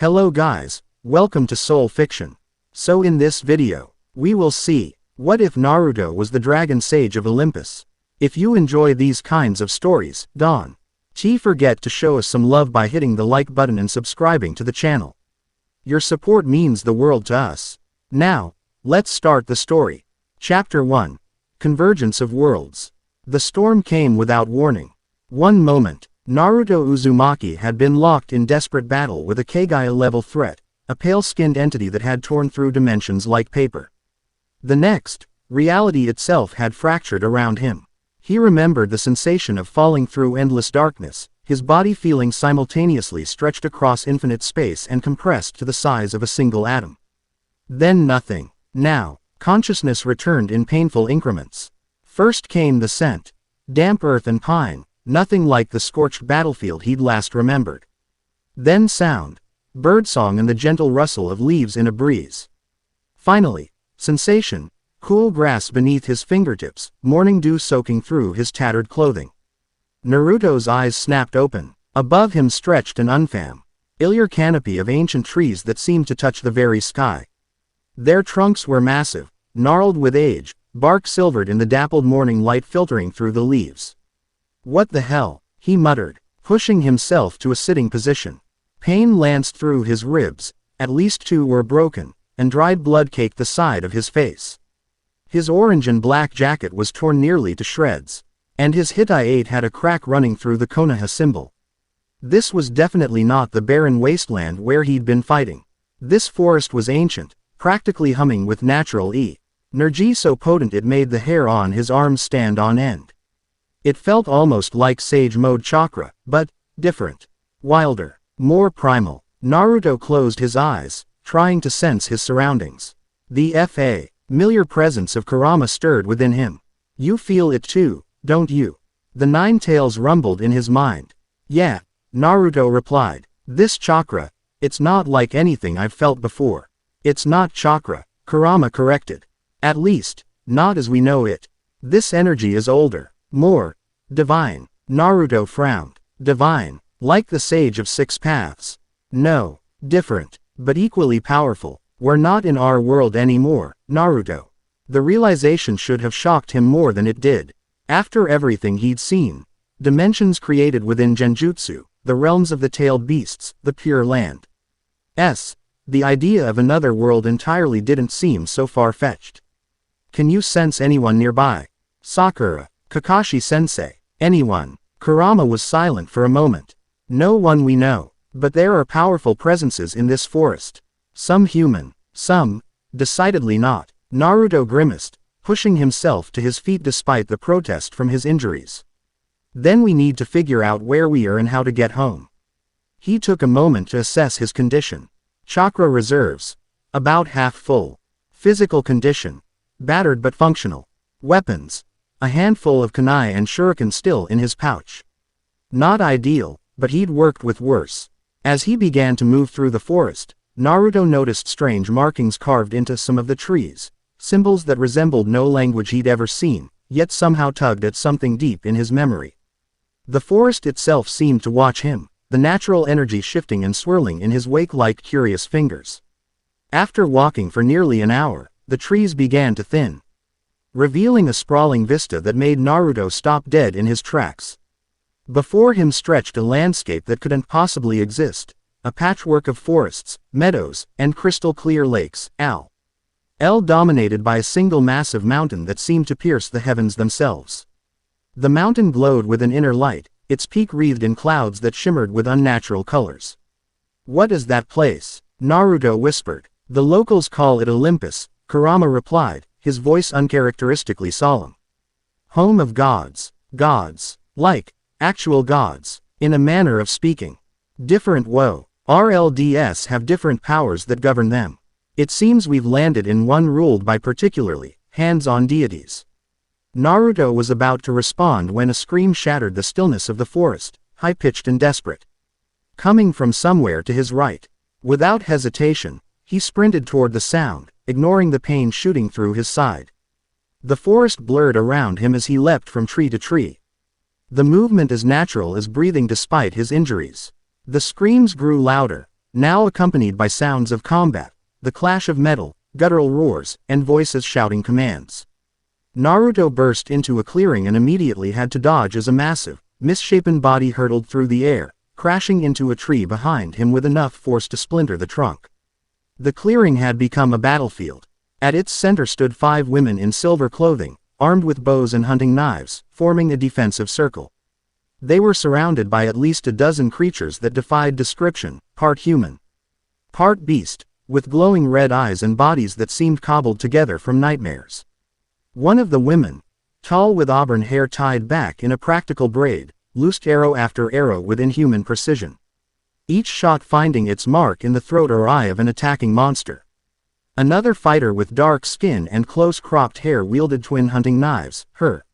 Hello guys, welcome to Soul Fiction. So in this video, we will see, what if Naruto was the dragon sage of Olympus? If you enjoy these kinds of stories, don't forget to show us some love by hitting the like button and subscribing to the channel. Your support means the world to us. Now, let's start the story. Chapter 1. Convergence of Worlds. The storm came without warning. One moment, Naruto Uzumaki had been locked in desperate battle with a Kagaya-level threat, a pale-skinned entity that had torn through dimensions like paper. The next, reality itself had fractured around him. He remembered the sensation of falling through endless darkness, his body feeling simultaneously stretched across infinite space and compressed to the size of a single atom. Then nothing. Now, consciousness returned in painful increments. First came the scent. Damp earth and pine. Nothing like the scorched battlefield he'd last remembered. Then sound. Birdsong and the gentle rustle of leaves in a breeze. Finally, sensation. Cool grass beneath his fingertips, morning dew soaking through his tattered clothing. Naruto's eyes snapped open. Above him stretched an unfamiliar canopy of ancient trees that seemed to touch the very sky. Their trunks were massive, gnarled with age, bark silvered in the dappled morning light filtering through the leaves. "What the hell?" he muttered, pushing himself to a sitting position. Pain lanced through his ribs, at least two were broken, and dried blood caked the side of his face. His orange and black jacket was torn nearly to shreds, and his Hittite had a crack running through the Konoha symbol. This was definitely not the barren wasteland where he'd been fighting. This forest was ancient, practically humming with natural energy so potent it made the hair on his arms stand on end. It felt almost like Sage Mode chakra, but different, wilder, more primal. Naruto closed his eyes, trying to sense his surroundings. The familiar presence of Kurama stirred within him. "You feel it too, don't you?" The nine tails rumbled in his mind. "Yeah," Naruto replied. "This chakra, it's not like anything I've felt before." "It's not chakra," Kurama corrected. "At least, not as we know it. This energy is older. More divine." Naruto frowned. "Divine, like the Sage of Six Paths?" "No, different, but equally powerful. We're not in our world anymore, Naruto." The realization should have shocked him more than it did. After everything he'd seen, dimensions created within Genjutsu, the realms of the tailed beasts, the pure land. The idea of another world entirely didn't seem so far-fetched. "Can you sense anyone nearby? Sakura, Kakashi-sensei, anyone?" Kurama was silent for a moment. "No one we know, but there are powerful presences in this forest. Some human, some, decidedly not." Naruto grimaced, pushing himself to his feet despite the protest from his injuries. "Then we need to figure out where we are and how to get home." He took a moment to assess his condition. Chakra reserves, about half full. Physical condition, battered but functional. Weapons, a handful of kunai and shuriken still in his pouch. Not ideal, but he'd worked with worse. As he began to move through the forest, Naruto noticed strange markings carved into some of the trees, symbols that resembled no language he'd ever seen, yet somehow tugged at something deep in his memory. The forest itself seemed to watch him, the natural energy shifting and swirling in his wake like curious fingers. After walking for nearly an hour, the trees began to thin, revealing a sprawling vista that made Naruto stop dead in his tracks. Before him stretched a landscape that couldn't possibly exist, a patchwork of forests, meadows, and crystal-clear lakes, all dominated by a single massive mountain that seemed to pierce the heavens themselves. The mountain glowed with an inner light, its peak wreathed in clouds that shimmered with unnatural colors. "What is that place?" Naruto whispered. "The locals call it Olympus," Kurama replied, his voice uncharacteristically solemn. "Home of gods. Gods. Like actual gods, in a manner of speaking. Different RLDS have different powers that govern them. It seems we've landed in one ruled by particularly hands-on deities." Naruto was about to respond when a scream shattered the stillness of the forest, high-pitched and desperate. Coming from somewhere to his right. Without hesitation, he sprinted toward the sound, ignoring the pain shooting through his side. The forest blurred around him as he leapt from tree to tree. The movement as natural as breathing despite his injuries. The screams grew louder, now accompanied by sounds of combat, the clash of metal, guttural roars, and voices shouting commands. Naruto burst into a clearing and immediately had to dodge as a massive, misshapen body hurtled through the air, crashing into a tree behind him with enough force to splinter the trunk. The clearing had become a battlefield. At its center stood 5 women in silver clothing, armed with bows and hunting knives, forming a defensive circle. They were surrounded by at least a dozen creatures that defied description, part human, part beast, with glowing red eyes and bodies that seemed cobbled together from nightmares. One of the women, tall with auburn hair tied back in a practical braid, loosed arrow after arrow with inhuman precision. Each shot finding its mark in the throat or eye of an attacking monster. Another fighter with dark skin and close-cropped hair wielded twin hunting knives, her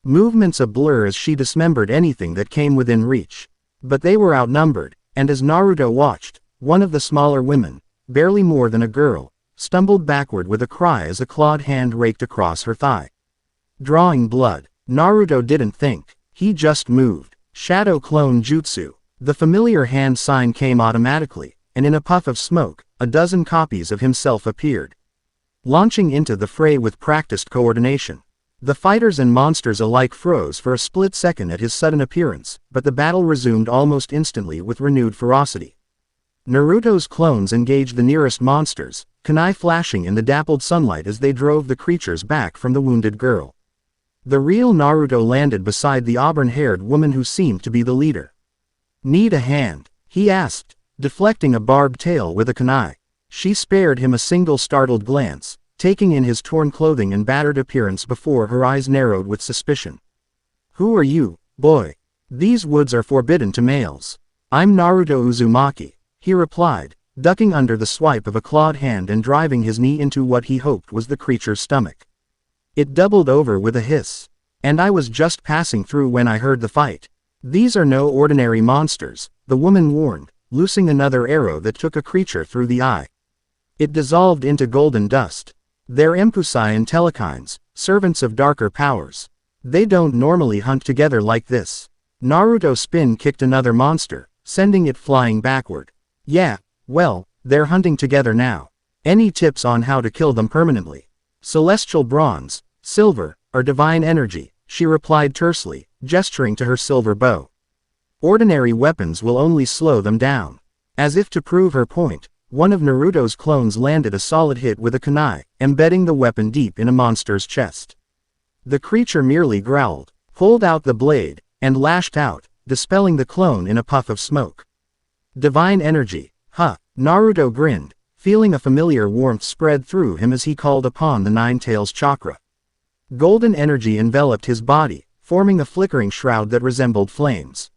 movements a blur as she dismembered anything that came within reach. But they were outnumbered, and as Naruto watched, one of the smaller women, barely more than a girl, stumbled backward with a cry as a clawed hand raked across her thigh. Drawing blood. Naruto didn't think, he just moved. Shadow Clone Jutsu. The familiar hand sign came automatically, and in a puff of smoke, a dozen copies of himself appeared. Launching into the fray with practiced coordination. The fighters and monsters alike froze for a split second at his sudden appearance, but the battle resumed almost instantly with renewed ferocity. Naruto's clones engaged the nearest monsters, kunai flashing in the dappled sunlight as they drove the creatures back from the wounded girl. The real Naruto landed beside the auburn-haired woman who seemed to be the leader. "Need a hand?" he asked, deflecting a barbed tail with a kunai. She spared him a single startled glance, taking in his torn clothing and battered appearance before her eyes narrowed with suspicion. "Who are you, boy? These woods are forbidden to males." "I'm Naruto Uzumaki," he replied, ducking under the swipe of a clawed hand and driving his knee into what he hoped was the creature's stomach. It doubled over with a hiss. "And I was just passing through when I heard the fight. These are no ordinary monsters," the woman warned, loosing another arrow that took a creature through the eye. It dissolved into golden dust. "They're Empusai and Telekines, servants of darker powers. They don't normally hunt together like this." Naruto spin-kicked another monster, sending it flying backward. "Yeah, well, they're hunting together now. Any tips on how to kill them permanently?" "Celestial bronze, silver, or divine energy," she replied tersely, gesturing to her silver bow. "Ordinary weapons will only slow them down." As if to prove her point, one of Naruto's clones landed a solid hit with a kunai, embedding the weapon deep in a monster's chest. The creature merely growled, pulled out the blade, and lashed out, dispelling the clone in a puff of smoke. "Divine energy, huh?" Naruto grinned, feeling a familiar warmth spread through him as he called upon the Nine Tails chakra. Golden energy enveloped his body, forming a flickering shroud that resembled flames.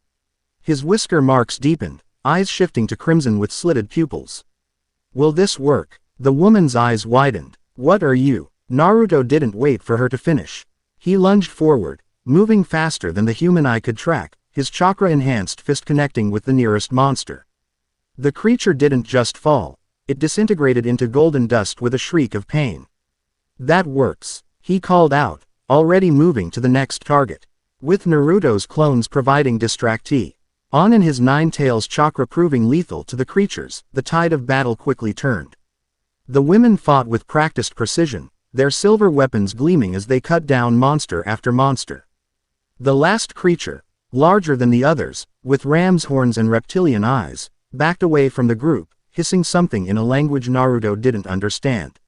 His whisker marks deepened, eyes shifting to crimson with slitted pupils. "Will this work?" The woman's eyes widened. "What are you?" Naruto didn't wait for her to finish. He lunged forward, moving faster than the human eye could track, his chakra-enhanced fist connecting with the nearest monster. The creature didn't just fall, it disintegrated into golden dust with a shriek of pain. "That works," he called out, already moving to the next target. With Naruto's clones providing distractee on and his Nine Tails chakra proving lethal to the creatures, the tide of battle quickly turned. The women fought with practiced precision, their silver weapons gleaming as they cut down monster after monster. The last creature, larger than the others, with ram's horns and reptilian eyes, backed away from the group, hissing something in a language Naruto didn't understand.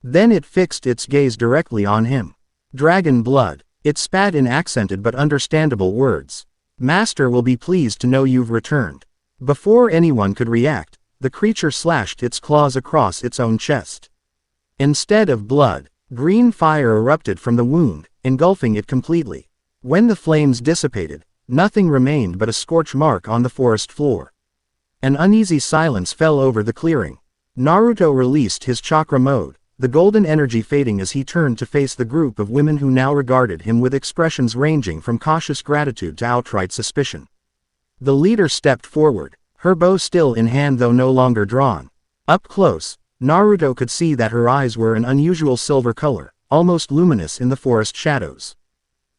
Then it fixed its gaze directly on him. "Dragon blood," it spat in accented but understandable words. "Master will be pleased to know you've returned." Before anyone could react, the creature slashed its claws across its own chest. Instead of blood, green fire erupted from the wound, engulfing it completely. When the flames dissipated, nothing remained but a scorch mark on the forest floor. An uneasy silence fell over the clearing. Naruto released his chakra mode, the golden energy fading as he turned to face the group of women who now regarded him with expressions ranging from cautious gratitude to outright suspicion. The leader stepped forward, her bow still in hand though no longer drawn. Up close, Naruto could see that her eyes were an unusual silver color, almost luminous in the forest shadows.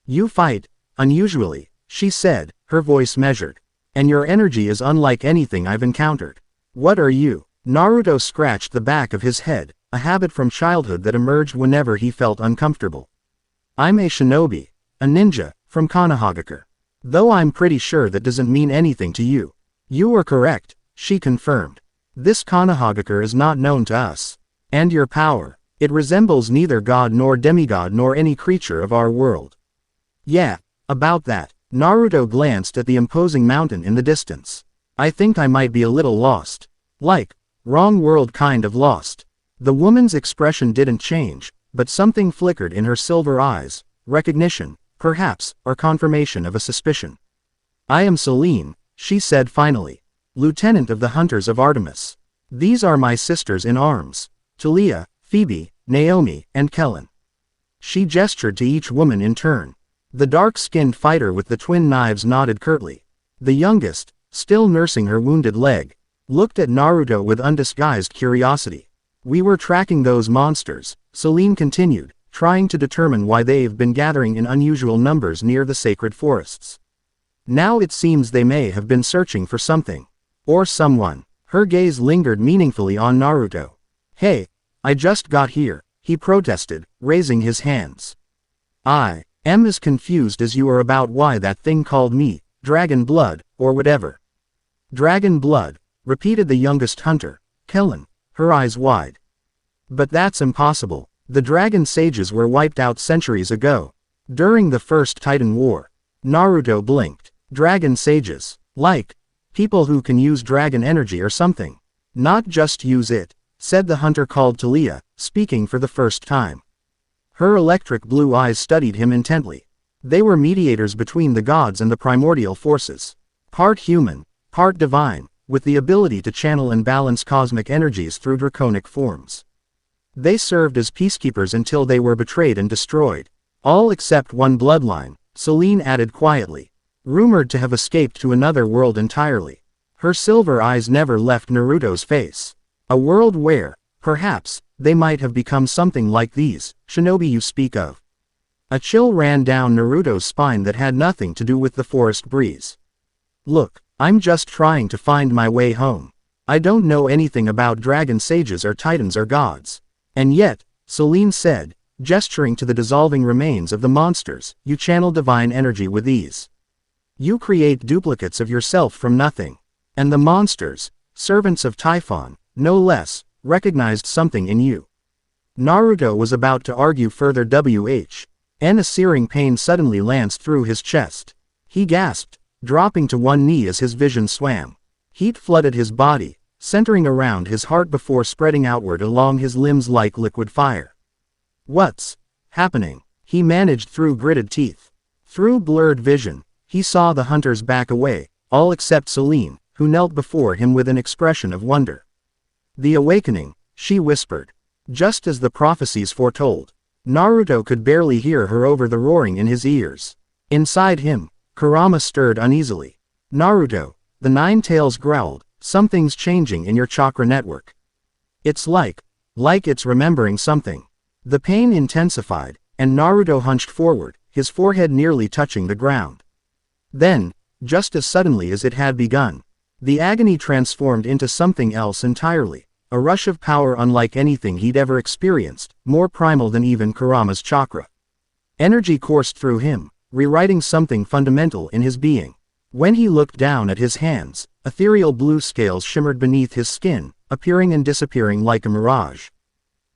"You fight unusually," she said, her voice measured. "And your energy is unlike anything I've encountered." What are you? Naruto scratched the back of his head, a habit from childhood that emerged whenever he felt uncomfortable. I'm a shinobi, a ninja, from Konohagakure. Though I'm pretty sure that doesn't mean anything to you. You were correct, she confirmed. This Konohagakure is not known to us. And your power, it resembles neither god nor demigod nor any creature of our world. Yeah, about that. Naruto glanced at the imposing mountain in the distance. I think I might be a little lost. Like, wrong world kind of lost. The woman's expression didn't change, but something flickered in her silver eyes, recognition, perhaps, or confirmation of a suspicion. I am Selene, she said finally, lieutenant of the Hunters of Artemis. These are my sisters in arms, Talia, Phoebe, Naomi, and Kellen. She gestured to each woman in turn. The dark-skinned fighter with the twin knives nodded curtly. The youngest, still nursing her wounded leg, looked at Naruto with undisguised curiosity. We were tracking those monsters, Selene continued, trying to determine why they've been gathering in unusual numbers near the sacred forests. Now it seems they may have been searching for something. Or someone. Her gaze lingered meaningfully on Naruto. Hey, I just got here, he protested, raising his hands. I am as confused as you are about why that thing called me, dragon blood, or whatever. Dragon blood, repeated the youngest hunter, Kellen, her eyes wide. But that's impossible. The dragon sages were wiped out centuries ago. During the First Titan War. Naruto blinked. Dragon sages. Like, people who can use dragon energy or something. Not just use it, said the hunter called Talia, speaking for the first time. Her electric blue eyes studied him intently. They were mediators between the gods and the primordial forces. Part human, part divine, with the ability to channel and balance cosmic energies through draconic forms. They served as peacekeepers until they were betrayed and destroyed. All except one bloodline, Selene added quietly. Rumored to have escaped to another world entirely. Her silver eyes never left Naruto's face. A world where, perhaps, they might have become something like these, shinobi you speak of. A chill ran down Naruto's spine that had nothing to do with the forest breeze. Look, I'm just trying to find my way home. I don't know anything about dragon sages or titans or gods. And yet, Selene said, gesturing to the dissolving remains of the monsters, you channel divine energy with ease. You create duplicates of yourself from nothing. And the monsters, servants of Typhon, no less, recognized something in you. Naruto was about to argue further and a searing pain suddenly lanced through his chest. He gasped, dropping to one knee as his vision swam. Heat flooded his body, centering around his heart before spreading outward along his limbs like liquid fire. What's happening? He managed through gritted teeth. Through blurred vision, he saw the hunters back away, all except Selene, who knelt before him with an expression of wonder. The awakening, she whispered. Just as the prophecies foretold. Naruto could barely hear her over the roaring in his ears. Inside him, Kurama stirred uneasily. Naruto, the Nine Tails growled, something's changing in your chakra network. It's like it's remembering something. The pain intensified, and Naruto hunched forward, his forehead nearly touching the ground. Then, just as suddenly as it had begun, the agony transformed into something else entirely, a rush of power unlike anything he'd ever experienced, more primal than even Kurama's chakra. Energy coursed through him, rewriting something fundamental in his being. When he looked down at his hands, ethereal blue scales shimmered beneath his skin, appearing and disappearing like a mirage.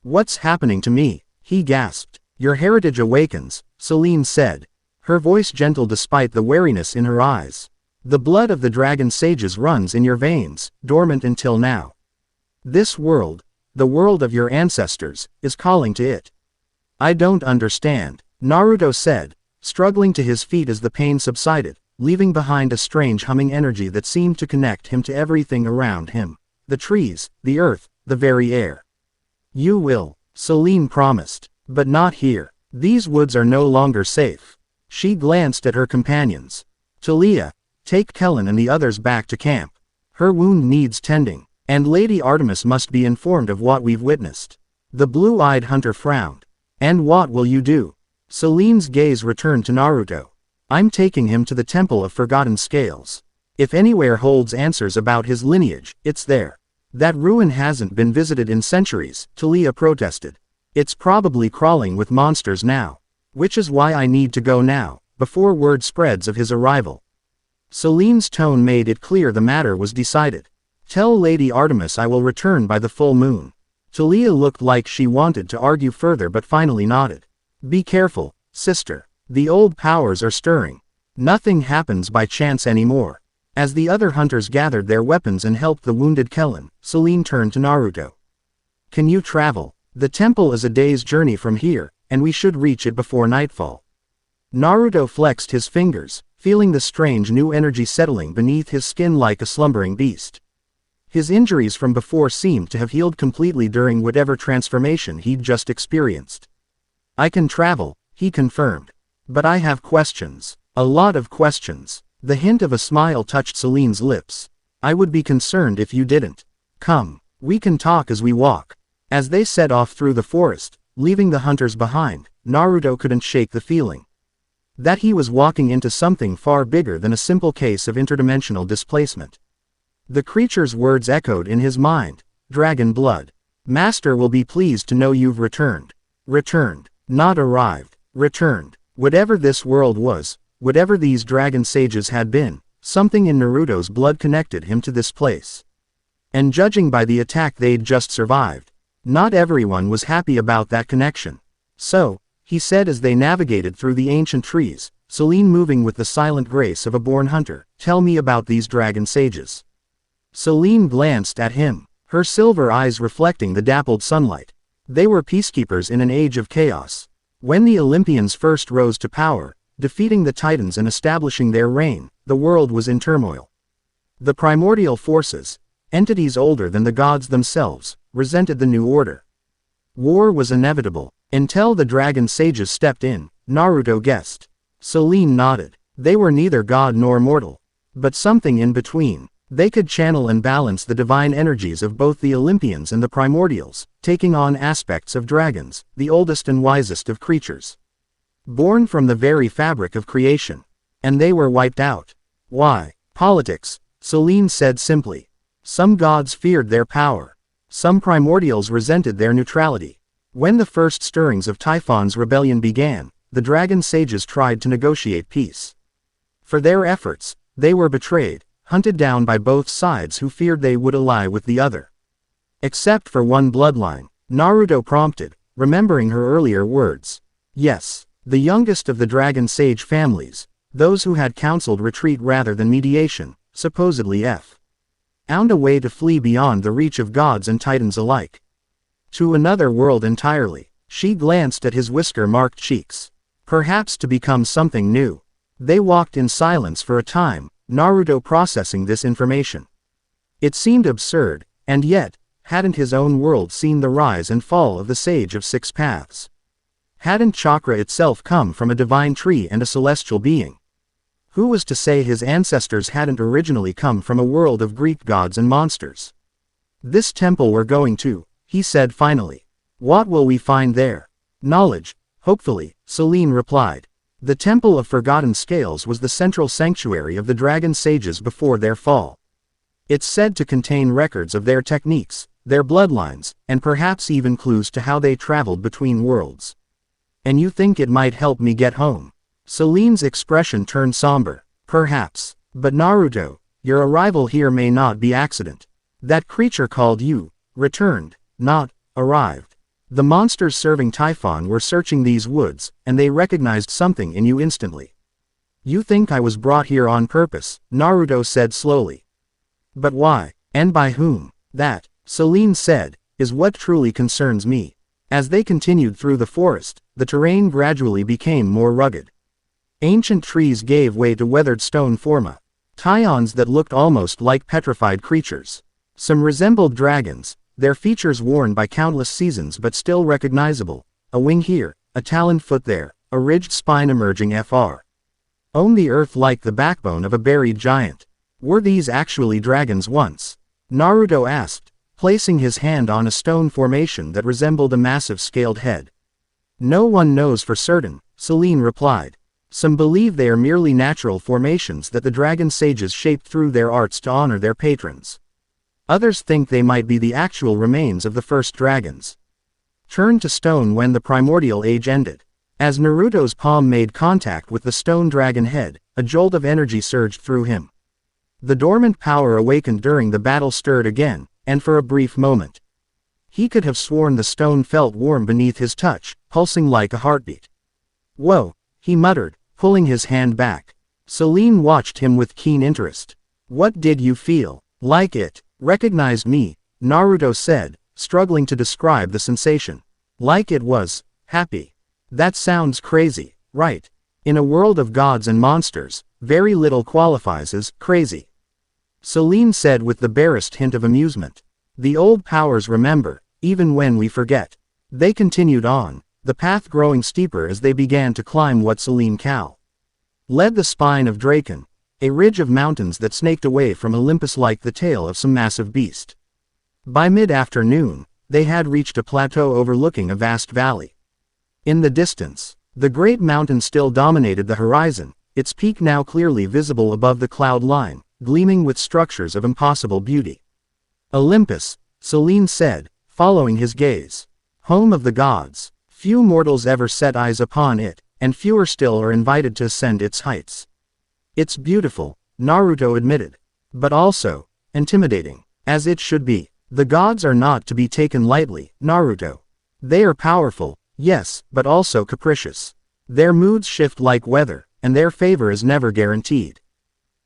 What's happening to me? He gasped. Your heritage awakens, Selene said, her voice gentle despite the wariness in her eyes. The blood of the dragon sages runs in your veins, dormant until now. This world, the world of your ancestors, is calling to it. I don't understand, Naruto said, struggling to his feet as the pain subsided, leaving behind a strange humming energy that seemed to connect him to everything around him. The trees, the earth, the very air. You will, Selene promised, but not here. These woods are no longer safe. She glanced at her companions. Talia, take Kellen and the others back to camp. Her wound needs tending, and Lady Artemis must be informed of what we've witnessed. The blue-eyed hunter frowned. And what will you do? Selene's gaze returned to Naruto. I'm taking him to the Temple of Forgotten Scales. If anywhere holds answers about his lineage, it's there. That ruin hasn't been visited in centuries, Talia protested. It's probably crawling with monsters now. Which is why I need to go now, before word spreads of his arrival. Celine's tone made it clear the matter was decided. Tell Lady Artemis I will return by the full moon. Talia looked like she wanted to argue further but finally nodded. Be careful, sister. The old powers are stirring. Nothing happens by chance anymore. As the other hunters gathered their weapons and helped the wounded Kellen, Celine turned to Naruto. Can you travel? The temple is a day's journey from here, and we should reach it before nightfall. Naruto flexed his fingers, feeling the strange new energy settling beneath his skin like a slumbering beast. His injuries from before seemed to have healed completely during whatever transformation he'd just experienced. I can travel, he confirmed. But I have questions. A lot of questions. The hint of a smile touched Celine's lips. I would be concerned if you didn't. Come, we can talk as we walk. As they set off through the forest, leaving the hunters behind, Naruto couldn't shake the feeling that he was walking into something far bigger than a simple case of interdimensional displacement. The creature's words echoed in his mind. Dragon blood. Master will be pleased to know you've returned. Returned. Not arrived. Returned. Whatever this world was, whatever these dragon sages had been, something in Naruto's blood connected him to this place. And judging by the attack they'd just survived, not everyone was happy about that connection. So, he said as they navigated through the ancient trees, Celine moving with the silent grace of a born hunter, tell me about these dragon sages. Celine glanced at him, her silver eyes reflecting the dappled sunlight. They were peacekeepers in an age of chaos. When the Olympians first rose to power, defeating the Titans and establishing their reign, the world was in turmoil. The primordial forces, entities older than the gods themselves, resented the new order. War was inevitable, until the dragon sages stepped in, Naruto guessed. Celine nodded. They were neither god nor mortal, but something in between. They could channel and balance the divine energies of both the Olympians and the primordials, taking on aspects of dragons, the oldest and wisest of creatures. Born from the very fabric of creation. And they were wiped out. Why? Politics, Celine said simply. Some gods feared their power. Some primordials resented their neutrality. When the first stirrings of Typhon's rebellion began, the dragon sages tried to negotiate peace. For their efforts, they were betrayed, hunted down by both sides who feared they would ally with the other. Except for one bloodline, Naruto prompted, remembering her earlier words. Yes, the youngest of the dragon sage families, those who had counseled retreat rather than mediation, supposedly found a way to flee beyond the reach of gods and titans alike. To another world entirely. She glanced at his whisker-marked cheeks. Perhaps to become something new. They walked in silence for a time, Naruto processing this information. It seemed absurd, and yet, hadn't his own world seen the rise and fall of the Sage of Six Paths? Hadn't chakra itself come from a divine tree and a celestial being? Who was to say his ancestors hadn't originally come from a world of Greek gods and monsters? This temple we're going to, he said finally. What will we find there? Knowledge, hopefully, Celine replied. The Temple of Forgotten Scales was the central sanctuary of the dragon sages before their fall. It's said to contain records of their techniques, their bloodlines, and perhaps even clues to how they traveled between worlds. And you think it might help me get home? Celine's expression turned somber. Perhaps. But Naruto, your arrival here may not be accident. That creature called you, returned, not arrived. The monsters serving Typhon were searching these woods, and they recognized something in you instantly. You think I was brought here on purpose, Naruto said slowly. But why, and by whom? That, Celine said, is what truly concerns me. As they continued through the forest, the terrain gradually became more rugged. Ancient trees gave way to weathered stone forma. Tyons that looked almost like petrified creatures. Some resembled dragons, their features worn by countless seasons but still recognizable. A wing here, a taloned foot there, a ridged spine emerging on the earth like the backbone of a buried giant. Were these actually dragons once? Naruto asked, placing his hand on a stone formation that resembled a massive scaled head. No one knows for certain, Celine replied. Some believe they are merely natural formations that the dragon sages shaped through their arts to honor their patrons. Others think they might be the actual remains of the first dragons, turned to stone when the primordial age ended. As Naruto's palm made contact with the stone dragon head, a jolt of energy surged through him. The dormant power awakened during the battle stirred again, and for a brief moment, he could have sworn the stone felt warm beneath his touch, pulsing like a heartbeat. "Whoa," he muttered, pulling his hand back. Celine watched him with keen interest. "What did you feel?" "Like it. Recognized me," Naruto said, struggling to describe the sensation. "Like it was happy." "That sounds crazy, right? In a world of gods and monsters, very little qualifies as crazy," Celine said with the barest hint of amusement. "The old powers remember, even when we forget." They continued on, the path growing steeper as they began to climb what Celine led the spine of Draken, a ridge of mountains that snaked away from Olympus like the tail of some massive beast. By mid-afternoon, they had reached a plateau overlooking a vast valley. In the distance, the great mountain still dominated the horizon, its peak now clearly visible above the cloud line, gleaming with structures of impossible beauty. "Olympus," Celine said, following his gaze. "Home of the gods. Few mortals ever set eyes upon it, and fewer still are invited to ascend its heights." "It's beautiful," Naruto admitted. "But also intimidating, as it should be. The gods are not to be taken lightly, Naruto. They are powerful, yes, but also capricious. Their moods shift like weather, and their favor is never guaranteed."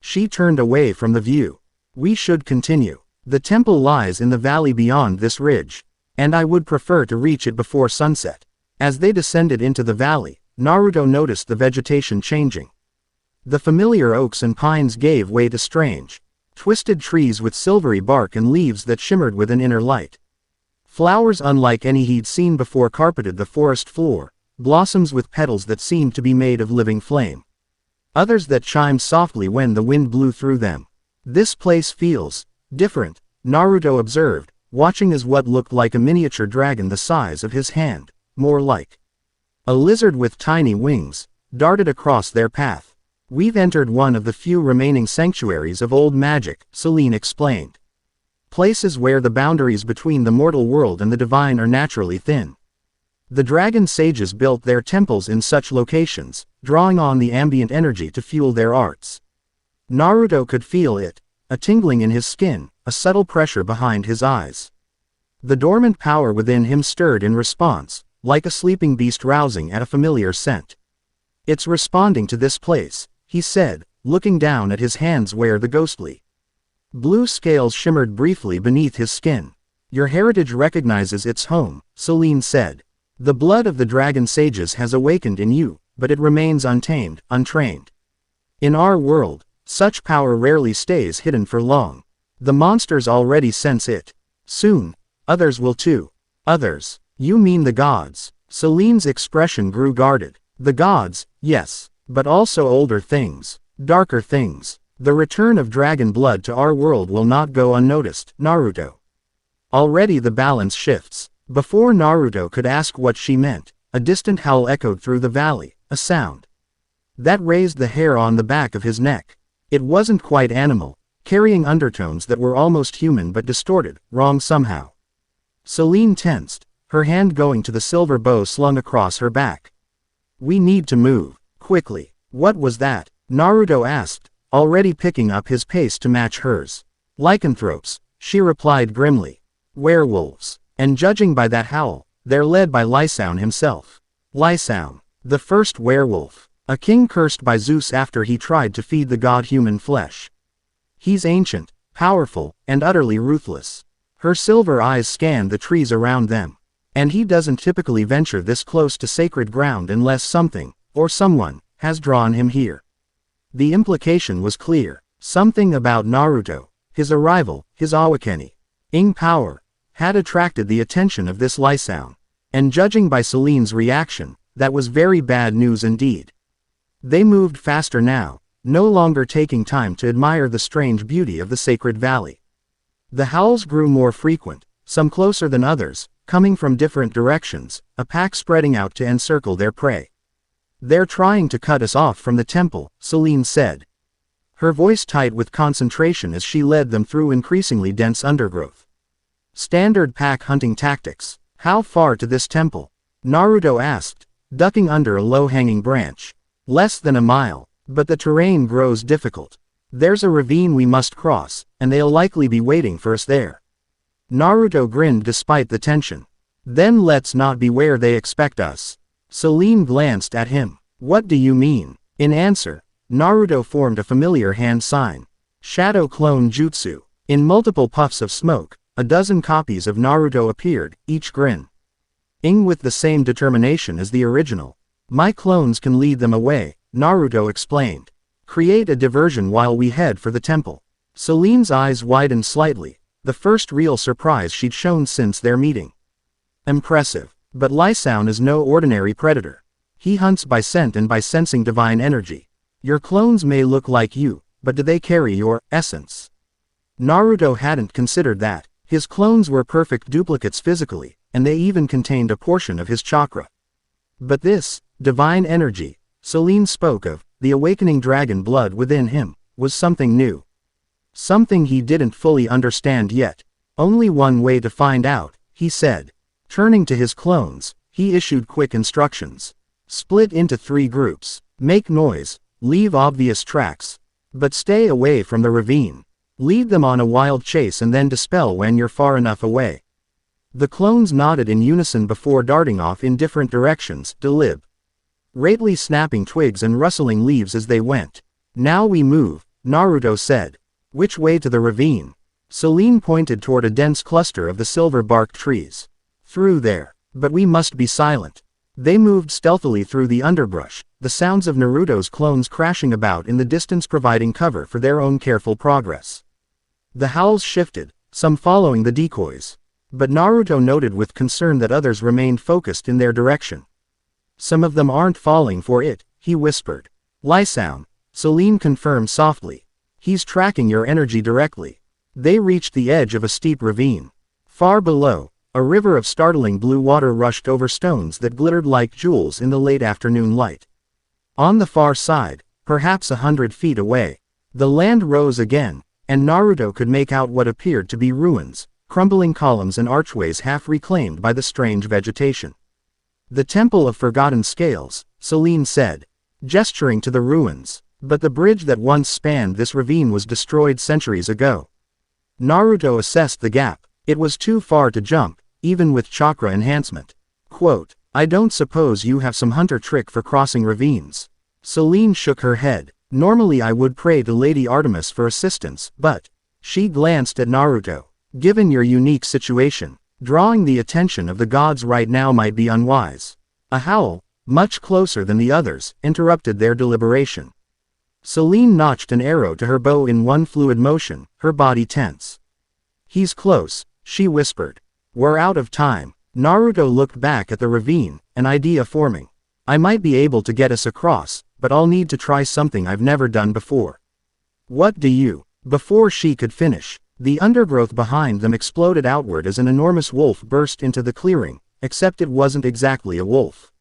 She turned away from the view. "We should continue. The temple lies in the valley beyond this ridge, and I would prefer to reach it before sunset." As they descended into the valley, Naruto noticed the vegetation changing. The familiar oaks and pines gave way to strange, twisted trees with silvery bark and leaves that shimmered with an inner light. Flowers unlike any he'd seen before carpeted the forest floor, blossoms with petals that seemed to be made of living flame. Others that chimed softly when the wind blew through them. "This place feels different," Naruto observed, watching as what looked like a miniature dragon the size of his hand, more like a lizard with tiny wings, darted across their path. "We've entered one of the few remaining sanctuaries of old magic," Celine explained. "Places where the boundaries between the mortal world and the divine are naturally thin. The dragon sages built their temples in such locations, drawing on the ambient energy to fuel their arts." Naruto could feel it, a tingling in his skin, a subtle pressure behind his eyes. The dormant power within him stirred in response, like a sleeping beast rousing at a familiar scent. "It's responding to this place," he said, looking down at his hands where the ghostly blue scales shimmered briefly beneath his skin. "Your heritage recognizes its home," Celine said. "The blood of the dragon sages has awakened in you, but it remains untamed, untrained. In our world, such power rarely stays hidden for long. The monsters already sense it. Soon, others will too." "Others? You mean the gods?" Celine's expression grew guarded. "The gods, yes, but also older things, darker things. The return of dragon blood to our world will not go unnoticed, Naruto." Already the balance shifts. Before Naruto could ask what she meant, a distant howl echoed through the valley, a sound that raised the hair on the back of his neck. It wasn't quite animal, carrying undertones that were almost human but distorted, wrong somehow. Celine tensed, her hand going to the silver bow slung across her back. "We need to move, quickly." "What was that?" Naruto asked, already picking up his pace to match hers. "Lycanthropes," she replied grimly. "Werewolves. And judging by that howl, they're led by Lysoun himself." Lysoun, the first werewolf, a king cursed by Zeus after he tried to feed the god human flesh. "He's ancient, powerful, and utterly ruthless." Her silver eyes scanned the trees around them. "And he doesn't typically venture this close to sacred ground unless something, or someone, has drawn him here." The implication was clear. Something about Naruto, his arrival, his awakening power, had attracted the attention of this Lysoun. And judging by Celine's reaction, that was very bad news indeed. They moved faster now, no longer taking time to admire the strange beauty of the sacred valley. The howls grew more frequent, some closer than others, coming from different directions, a pack spreading out to encircle their prey. "They're trying to cut us off from the temple," Celine said. her voice tight with concentration as she led them through increasingly dense undergrowth. Standard pack hunting tactics. How far to this temple? Naruto asked, ducking under a low-hanging branch. Less than a mile, but the terrain grows difficult. There's a ravine we must cross, and they'll likely be waiting for us there. Naruto grinned despite the tension. Then let's not be where they expect us. Celine glanced at him. What do you mean? In answer, Naruto formed a familiar hand sign. Shadow clone jutsu. In multiple puffs of smoke, a dozen copies of Naruto appeared, each grinning with the same determination as the original. My clones can lead them away, Naruto explained. Create a diversion while we head for the temple. Celine's eyes widened slightly, the first real surprise she'd shown since their meeting. Impressive. But Lysoun is no ordinary predator. He hunts by scent and by sensing divine energy. Your clones may look like you, but do they carry your essence? Naruto hadn't considered that. His clones were perfect duplicates physically, and they even contained a portion of his chakra. But this, divine energy, Celine spoke of, the awakening dragon blood within him, was something new. Something he didn't fully understand yet. Only one way to find out, he said. Turning to his clones, he issued quick instructions. Split into 3 groups. Make noise, leave obvious tracks. But stay away from the ravine. Lead them on a wild chase and then dispel when you're far enough away. The clones nodded in unison before darting off in different directions, deliberately snapping twigs and rustling leaves as they went. Now we move, Naruto said. Which way to the ravine? Celine pointed toward a dense cluster of the silver-barked trees. Through there. But we must be silent. They moved stealthily through the underbrush, the sounds of Naruto's clones crashing about in the distance providing cover for their own careful progress. The howls shifted, some following the decoys. But Naruto noted with concern that others remained focused in their direction. Some of them aren't falling for it, he whispered. Lysoun, Celine confirmed softly. He's tracking your energy directly. They reached the edge of a steep ravine. Far below, a river of startling blue water rushed over stones that glittered like jewels in the late afternoon light. On the far side, perhaps 100 feet away, the land rose again, and Naruto could make out what appeared to be ruins, crumbling columns and archways half reclaimed by the strange vegetation. The Temple of Forgotten Scales, Celine said, gesturing to the ruins, but the bridge that once spanned this ravine was destroyed centuries ago. Naruto assessed the gap. It was too far to jump, even with chakra enhancement. Quote, I don't suppose you have some hunter trick for crossing ravines. Celine shook her head. Normally I would pray to Lady Artemis for assistance, but, she glanced at Naruto. Given your unique situation, drawing the attention of the gods right now might be unwise. A howl, much closer than the others, interrupted their deliberation. Celine notched an arrow to her bow in one fluid motion, her body tense. He's close, she whispered. We're out of time. Naruto looked back at the ravine, an idea forming. I might be able to get us across, but I'll need to try something I've never done before. What do you? Before she could finish, the undergrowth behind them exploded outward as an enormous wolf burst into the clearing, except it wasn't exactly a wolf.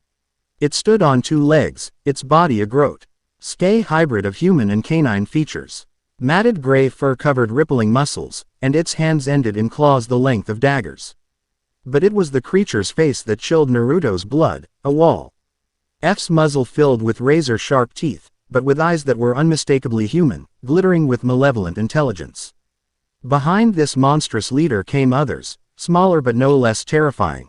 It stood on 2 legs, its body a grotesque hybrid of human and canine features. Matted gray fur covered rippling muscles, and its hands ended in claws the length of daggers. But it was the creature's face that chilled Naruto's blood, a wolf's muzzle filled with razor-sharp teeth, but with eyes that were unmistakably human, glittering with malevolent intelligence. Behind this monstrous leader came others, smaller but no less terrifying.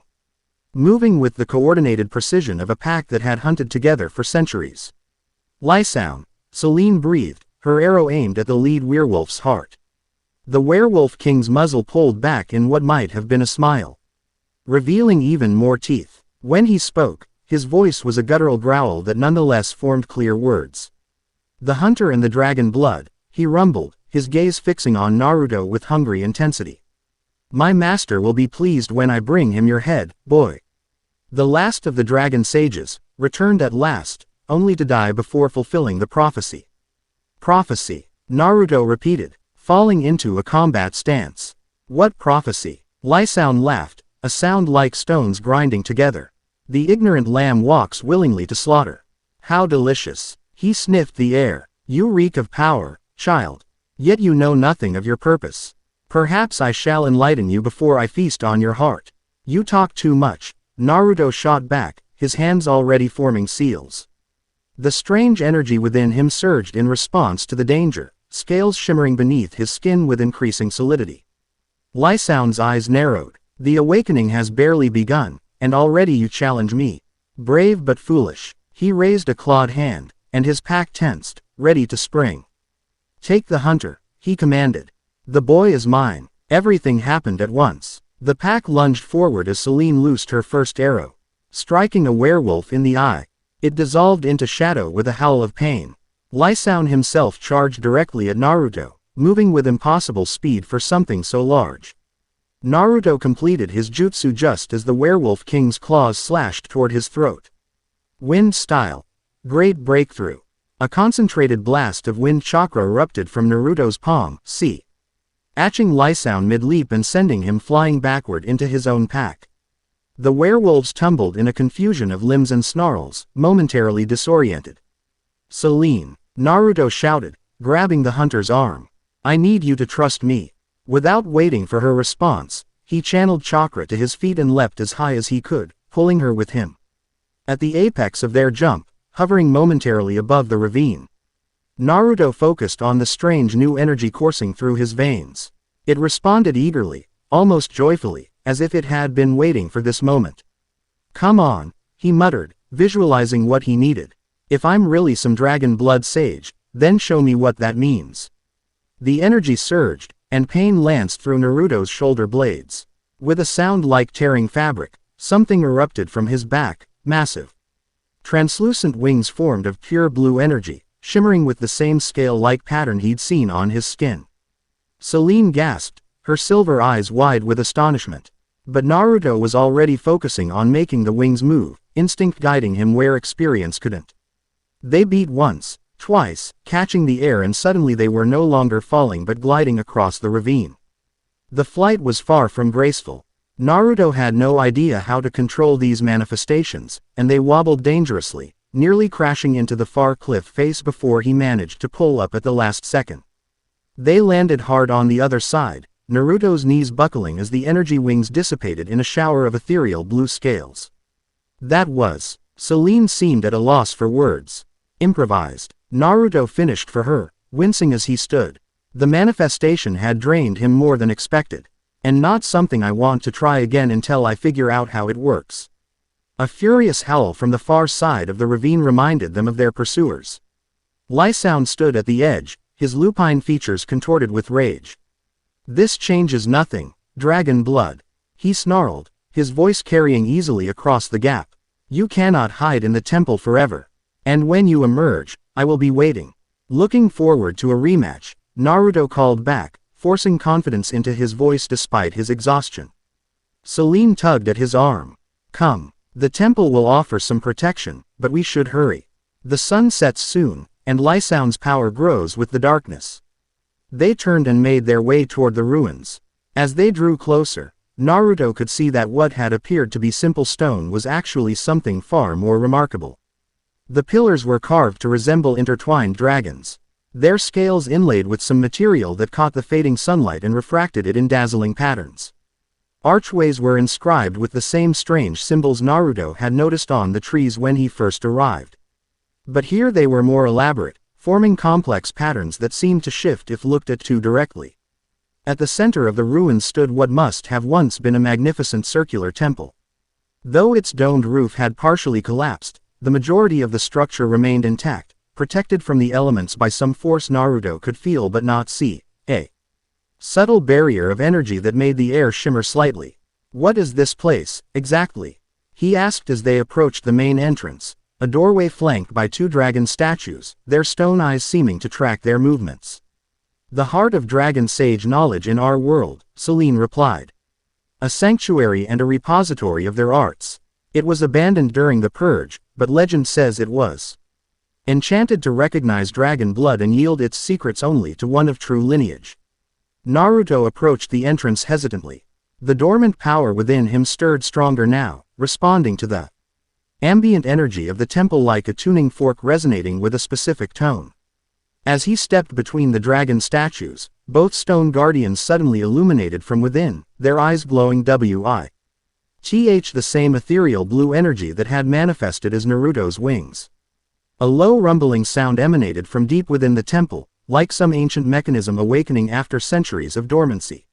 Moving with the coordinated precision of a pack that had hunted together for centuries. Lysoun, Celine breathed, her arrow aimed at the lead werewolf's heart. The werewolf king's muzzle pulled back in what might have been a smile, revealing even more teeth. When he spoke, his voice was a guttural growl that nonetheless formed clear words. The hunter and the dragon blood, he rumbled, his gaze fixing on Naruto with hungry intensity. My master will be pleased when I bring him your head, boy. The last of the dragon sages, returned at last, only to die before fulfilling the prophecy. Prophecy, Naruto repeated, falling into a combat stance. What prophecy? Lysoun laughed, a sound like stones grinding together. The ignorant lamb walks willingly to slaughter. How delicious. He sniffed the air. You reek of power, child. Yet you know nothing of your purpose. Perhaps I shall enlighten you before I feast on your heart. You talk too much, Naruto shot back, his hands already forming seals. The strange energy within him surged in response to the danger, scales shimmering beneath his skin with increasing solidity. Ly Sound's eyes narrowed. The awakening has barely begun, and already you challenge me. Brave but foolish. He raised a clawed hand, and his pack tensed, ready to spring. Take the hunter, he commanded. The boy is mine. Everything happened at once. The pack lunged forward as Selene loosed her first arrow, striking a werewolf in the eye. It dissolved into shadow with a howl of pain. Ly Sound himself charged directly at Naruto, moving with impossible speed for something so large. Naruto completed his jutsu just as the werewolf king's claws slashed toward his throat. Wind style. Great breakthrough. A concentrated blast of wind chakra erupted from Naruto's palm, catching Ly Sound mid-leap and sending him flying backward into his own pack. The werewolves tumbled in a confusion of limbs and snarls, momentarily disoriented. Selene, Naruto shouted, grabbing the hunter's arm. I need you to trust me. Without waiting for her response, he channeled chakra to his feet and leapt as high as he could, pulling her with him. At the apex of their jump, hovering momentarily above the ravine, Naruto focused on the strange new energy coursing through his veins. It responded eagerly, almost joyfully, as if it had been waiting for this moment. Come on, he muttered, visualizing what he needed. If I'm really some dragon blood sage, then show me what that means. The energy surged, and pain lanced through Naruto's shoulder blades. With a sound like tearing fabric, something erupted from his back, massive. Translucent wings formed of pure blue energy, shimmering with the same scale-like pattern he'd seen on his skin. Selene gasped, her silver eyes wide with astonishment. But Naruto was already focusing on making the wings move, instinct guiding him where experience couldn't. They beat once, twice, catching the air, and suddenly they were no longer falling but gliding across the ravine. The flight was far from graceful. Naruto had no idea how to control these manifestations, and they wobbled dangerously, nearly crashing into the far cliff face before he managed to pull up at the last second. They landed hard on the other side, Naruto's knees buckling as the energy wings dissipated in a shower of ethereal blue scales. That was. Selene seemed at a loss for words. Improvised. Naruto finished for her, wincing as he stood. The manifestation had drained him more than expected. And not something I want to try again until I figure out how it works. A furious howl from the far side of the ravine reminded them of their pursuers. Ly Sound stood at the edge, his lupine features contorted with rage. This changes nothing, dragon blood. He snarled, his voice carrying easily across the gap. You cannot hide in the temple forever. And when you emerge, I will be waiting. Looking forward to a rematch, Naruto called back, forcing confidence into his voice despite his exhaustion. Selene tugged at his arm. Come. The temple will offer some protection, but we should hurry. The sun sets soon, and Ly Sound's power grows with the darkness. They turned and made their way toward the ruins. As they drew closer, Naruto could see that what had appeared to be simple stone was actually something far more remarkable. The pillars were carved to resemble intertwined dragons, their scales inlaid with some material that caught the fading sunlight and refracted it in dazzling patterns. Archways were inscribed with the same strange symbols Naruto had noticed on the trees when he first arrived. But here they were more elaborate, forming complex patterns that seemed to shift if looked at too directly. At the center of the ruins stood what must have once been a magnificent circular temple. Though its domed roof had partially collapsed, the majority of the structure remained intact, protected from the elements by some force Naruto could feel but not see, a subtle barrier of energy that made the air shimmer slightly. What is this place, exactly? He asked as they approached the main entrance, a doorway flanked by two dragon statues, their stone eyes seeming to track their movements. The heart of dragon sage knowledge in our world, Selene replied. A sanctuary and a repository of their arts. It was abandoned during the purge, but legend says it was enchanted to recognize dragon blood and yield its secrets only to one of true lineage. Naruto approached the entrance hesitantly. The dormant power within him stirred stronger now, responding to the ambient energy of the temple like a tuning fork resonating with a specific tone. As he stepped between the dragon statues, both stone guardians suddenly illuminated from within, their eyes glowing with the same ethereal blue energy that had manifested as Naruto's wings. A low rumbling sound emanated from deep within the temple, like some ancient mechanism awakening after centuries of dormancy.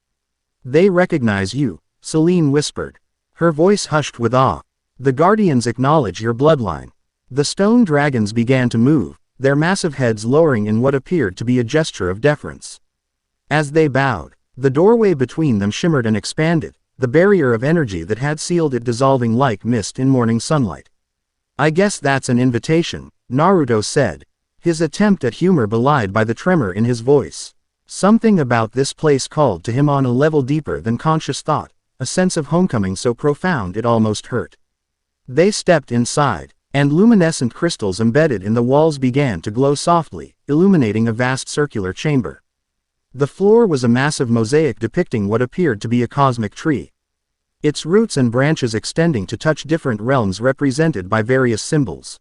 "They recognize you," Selene whispered. Her voice hushed with awe. "The guardians acknowledge your bloodline." The stone dragons began to move, their massive heads lowering in what appeared to be a gesture of deference. As they bowed, the doorway between them shimmered and expanded, the barrier of energy that had sealed it dissolving like mist in morning sunlight. "I guess that's an invitation," Naruto said, his attempt at humor belied by the tremor in his voice. Something about this place called to him on a level deeper than conscious thought, a sense of homecoming so profound it almost hurt. They stepped inside, and luminescent crystals embedded in the walls began to glow softly, illuminating a vast circular chamber. The floor was a massive mosaic depicting what appeared to be a cosmic tree. Its roots and branches extending to touch different realms represented by various symbols.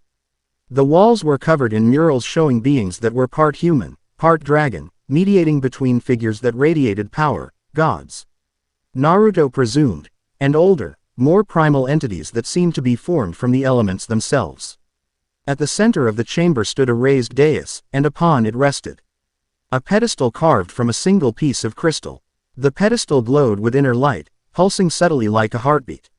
The walls were covered in murals showing beings that were part human, part dragon, mediating between figures that radiated power, gods, Naruto presumed, and older, more primal entities that seemed to be formed from the elements themselves. At the center of the chamber stood a raised dais, and upon it rested a pedestal carved from a single piece of crystal. The pedestal glowed with inner light, pulsing subtly like a heartbeat.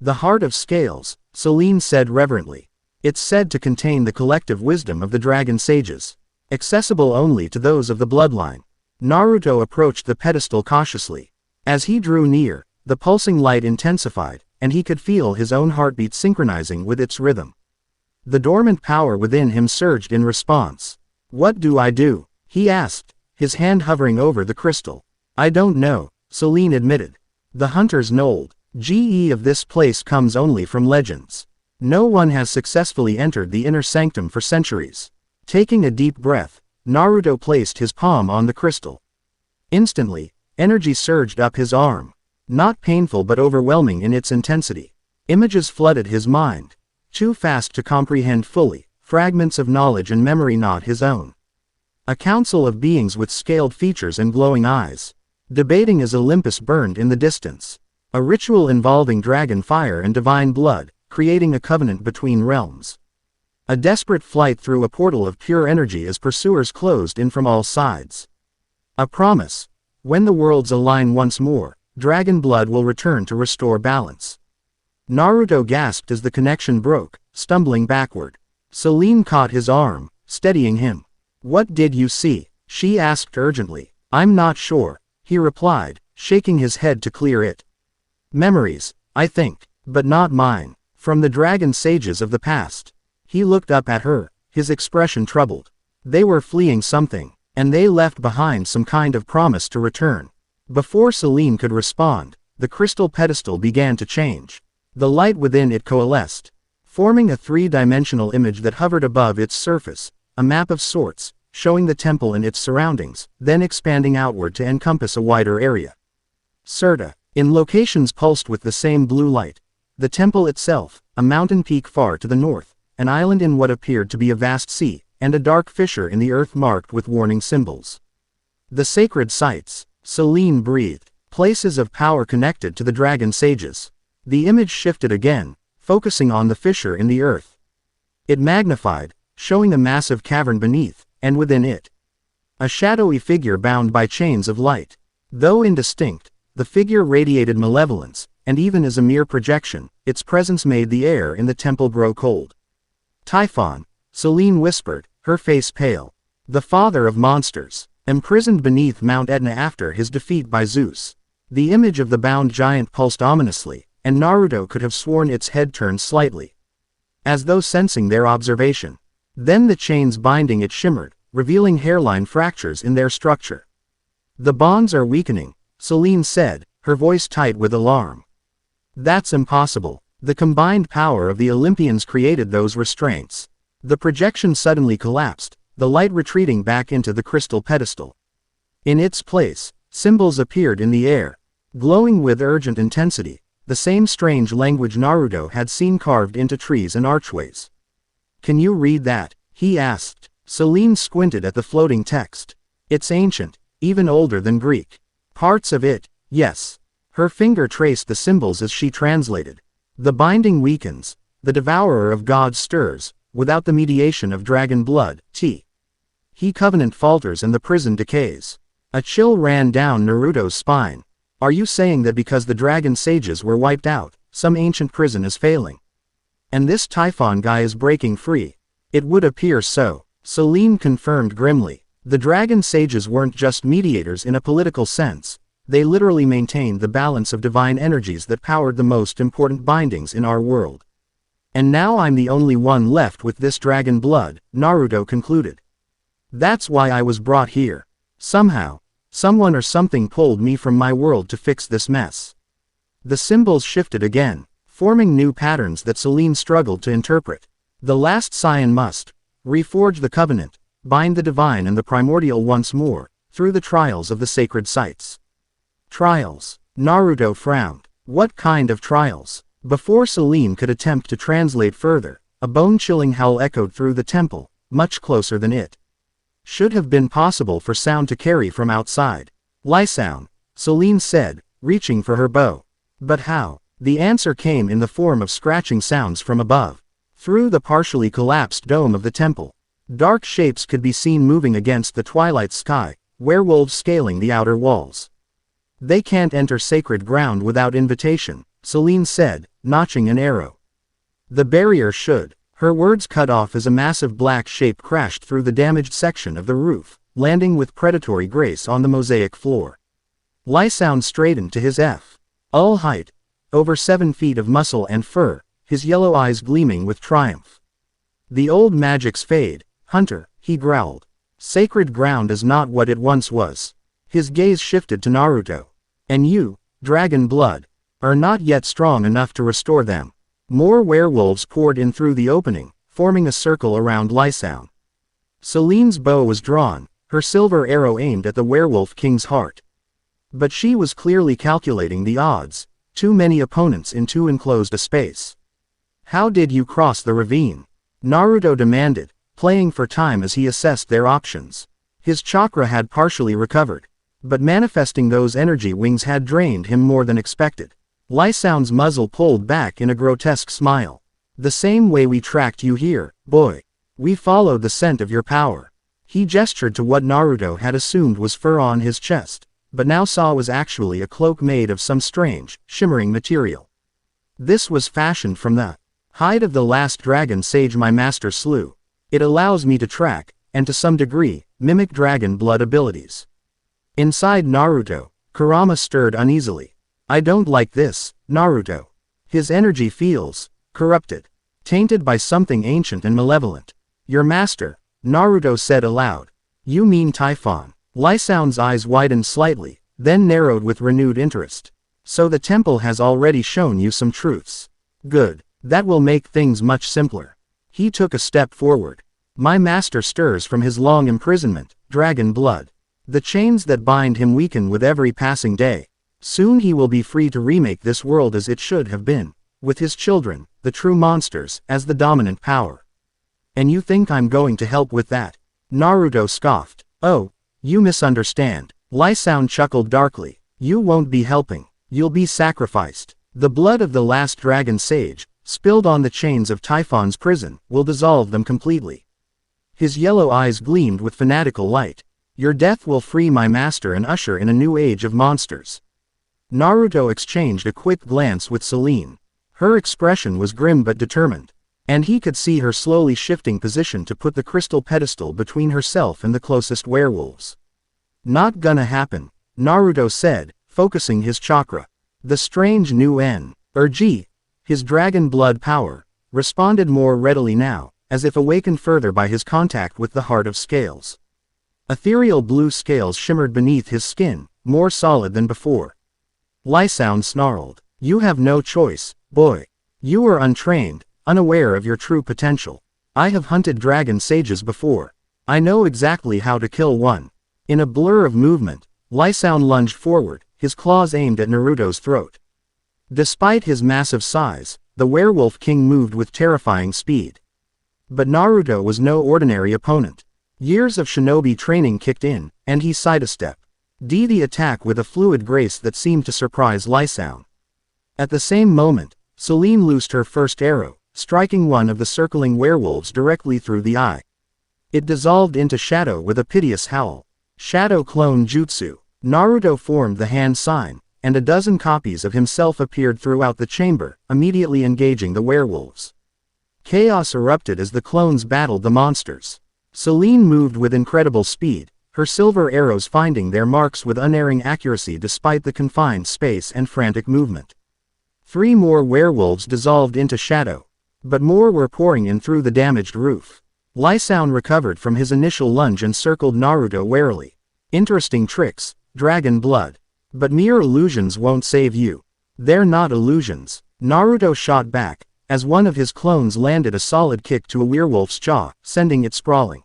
"The heart of scales," Selene said reverently. "It's said to contain the collective wisdom of the dragon sages, accessible only to those of the bloodline." Naruto approached the pedestal cautiously. As he drew near, the pulsing light intensified, and he could feel his own heartbeat synchronizing with its rhythm. The dormant power within him surged in response. "What do I do?" he asked, his hand hovering over the crystal. "I don't know," Selene admitted. "The hunter's knowledge of this place comes only from legends. No one has successfully entered the inner sanctum for centuries." Taking a deep breath, Naruto placed his palm on the crystal. Instantly, energy surged up his arm. Not painful but overwhelming in its intensity. Images flooded his mind. Too fast to comprehend fully, fragments of knowledge and memory not his own. A council of beings with scaled features and glowing eyes, debating as Olympus burned in the distance. A ritual involving dragon fire and divine blood, creating a covenant between realms. A desperate flight through a portal of pure energy as pursuers closed in from all sides. A promise. When the worlds align once more, dragon blood will return to restore balance. Naruto gasped as the connection broke, stumbling backward. Selene caught his arm, steadying him. "What did you see?" she asked urgently. "I'm not sure," he replied, shaking his head to clear it. "Memories, I think, but not mine, from the dragon sages of the past." He looked up at her, his expression troubled. "They were fleeing something, and they left behind some kind of promise to return." Before Selene could respond, the crystal pedestal began to change. The light within it coalesced, forming a three-dimensional image that hovered above its surface, a map of sorts, showing the temple and its surroundings, then expanding outward to encompass a wider area. Serta, in locations pulsed with the same blue light. The temple itself, a mountain peak far to the north, an island in what appeared to be a vast sea, and a dark fissure in the earth marked with warning symbols. The sacred sites, Selene breathed, places of power connected to the dragon sages. The image shifted again, focusing on the fissure in the earth. It magnified, showing a massive cavern beneath, and within it, a shadowy figure bound by chains of light. Though indistinct, the figure radiated malevolence, and even as a mere projection, its presence made the air in the temple grow cold. "Typhon," Selene whispered, her face pale. "The father of monsters, imprisoned beneath Mount Etna after his defeat by Zeus." The image of the bound giant pulsed ominously, and Naruto could have sworn its head turned slightly, as though sensing their observation. Then the chains binding it shimmered, revealing hairline fractures in their structure. "The bonds are weakening," Selene said, her voice tight with alarm. "That's impossible. The combined power of the Olympians created those restraints." The projection suddenly collapsed, the light retreating back into the crystal pedestal. In its place, symbols appeared in the air, glowing with urgent intensity, the same strange language Naruto had seen carved into trees and archways. "Can you read that?" he asked. Celine squinted at the floating text. It's ancient, even older than Greek. Parts of it, yes. Her finger traced the symbols as she translated. The binding weakens, the devourer of gods stirs, without the mediation of dragon blood, He covenant falters and the prison decays. A chill ran down Naruto's spine. Are you saying that because the dragon sages were wiped out, some ancient prison is failing? And this Typhon guy is breaking free? It would appear so. Celine confirmed grimly. The dragon sages weren't just mediators in a political sense. They literally maintained the balance of divine energies that powered the most important bindings in our world. And now I'm the only one left with this dragon blood, Naruto concluded. That's why I was brought here. Somehow, someone or something pulled me from my world to fix this mess. The symbols shifted again, forming new patterns that Celine struggled to interpret. The last scion must reforge the covenant, bind the divine and the primordial once more, through the trials of the sacred sites. Trials. Naruto frowned. What kind of trials? Before Celine could attempt to translate further, a bone-chilling howl echoed through the temple, much closer than it should have been possible for sound to carry from outside. Lysound, Celine said, reaching for her bow. But how? The answer came in the form of scratching sounds from above. Through the partially collapsed dome of the temple, dark shapes could be seen moving against the twilight sky, werewolves scaling the outer walls. They can't enter sacred ground without invitation, Celine said, notching an arrow. The barrier should. Her words cut off as a massive black shape crashed through the damaged section of the roof, landing with predatory grace on the mosaic floor. Lysound straightened to his full height, over 7 feet of muscle and fur, his yellow eyes gleaming with triumph. The old magics fade, Hunter, he growled. Sacred ground is not what it once was. His gaze shifted to Naruto. And you, dragon blood, are not yet strong enough to restore them. More werewolves poured in through the opening, forming a circle around Lysound. Celine's bow was drawn, her silver arrow aimed at the werewolf king's heart. But she was clearly calculating the odds, too many opponents in too enclosed a space. How did you cross the ravine? Naruto demanded, playing for time as he assessed their options. His chakra had partially recovered, but manifesting those energy wings had drained him more than expected. Lysound's muzzle pulled back in a grotesque smile. The same way we tracked you here, boy. We followed the scent of your power. He gestured to what Naruto had assumed was fur on his chest, but now saw was actually a cloak made of some strange, shimmering material. This was fashioned from the hide of the last dragon sage my master slew. It allows me to track, and to some degree, mimic dragon blood abilities. Inside Naruto, Kurama stirred uneasily. I don't like this, Naruto. His energy feels corrupted, tainted by something ancient and malevolent. Your master, Naruto said aloud. You mean Typhon? Lysound's eyes widened slightly, then narrowed with renewed interest. So the temple has already shown you some truths. Good. That will make things much simpler. He took a step forward. My master stirs from his long imprisonment, dragon blood. The chains that bind him weaken with every passing day. Soon he will be free to remake this world as it should have been, with his children, the true monsters, as the dominant power. And you think I'm going to help with that? Naruto scoffed. Oh, you misunderstand. Lysound chuckled darkly. You won't be helping. You'll be sacrificed. The blood of the last dragon sage, spilled on the chains of Typhon's prison, will dissolve them completely. His yellow eyes gleamed with fanatical light. Your death will free my master and usher in a new age of monsters. Naruto exchanged a quick glance with Celine. Her expression was grim but determined, and he could see her slowly shifting position to put the crystal pedestal between herself and the closest werewolves. Not gonna happen, Naruto said, focusing his chakra. The strange new energy, his dragon blood power, responded more readily now, as if awakened further by his contact with the heart of scales. Ethereal blue scales shimmered beneath his skin, more solid than before. Lysound snarled. You have no choice, boy. You are untrained, unaware of your true potential. I have hunted dragon sages before. I know exactly how to kill one. In a blur of movement, Lysound lunged forward, his claws aimed at Naruto's throat. Despite his massive size, the werewolf king moved with terrifying speed. But Naruto was no ordinary opponent. Years of shinobi training kicked in, and he sidestepped the attack with a fluid grace that seemed to surprise Lysao. At the same moment, Celine loosed her first arrow, striking one of the circling werewolves directly through the eye. It dissolved into shadow with a piteous howl. Shadow clone jutsu. Naruto formed the hand sign, and a dozen copies of himself appeared throughout the chamber, immediately engaging the werewolves. Chaos erupted as the clones battled the monsters. Celine moved with incredible speed, her silver arrows finding their marks with unerring accuracy despite the confined space and frantic movement. 3 more werewolves dissolved into shadow, but more were pouring in through the damaged roof. Lysao recovered from his initial lunge and circled Naruto warily. Interesting tricks, dragon blood. But mere illusions won't save you. They're not illusions. Naruto shot back, as one of his clones landed a solid kick to a werewolf's jaw, sending it sprawling.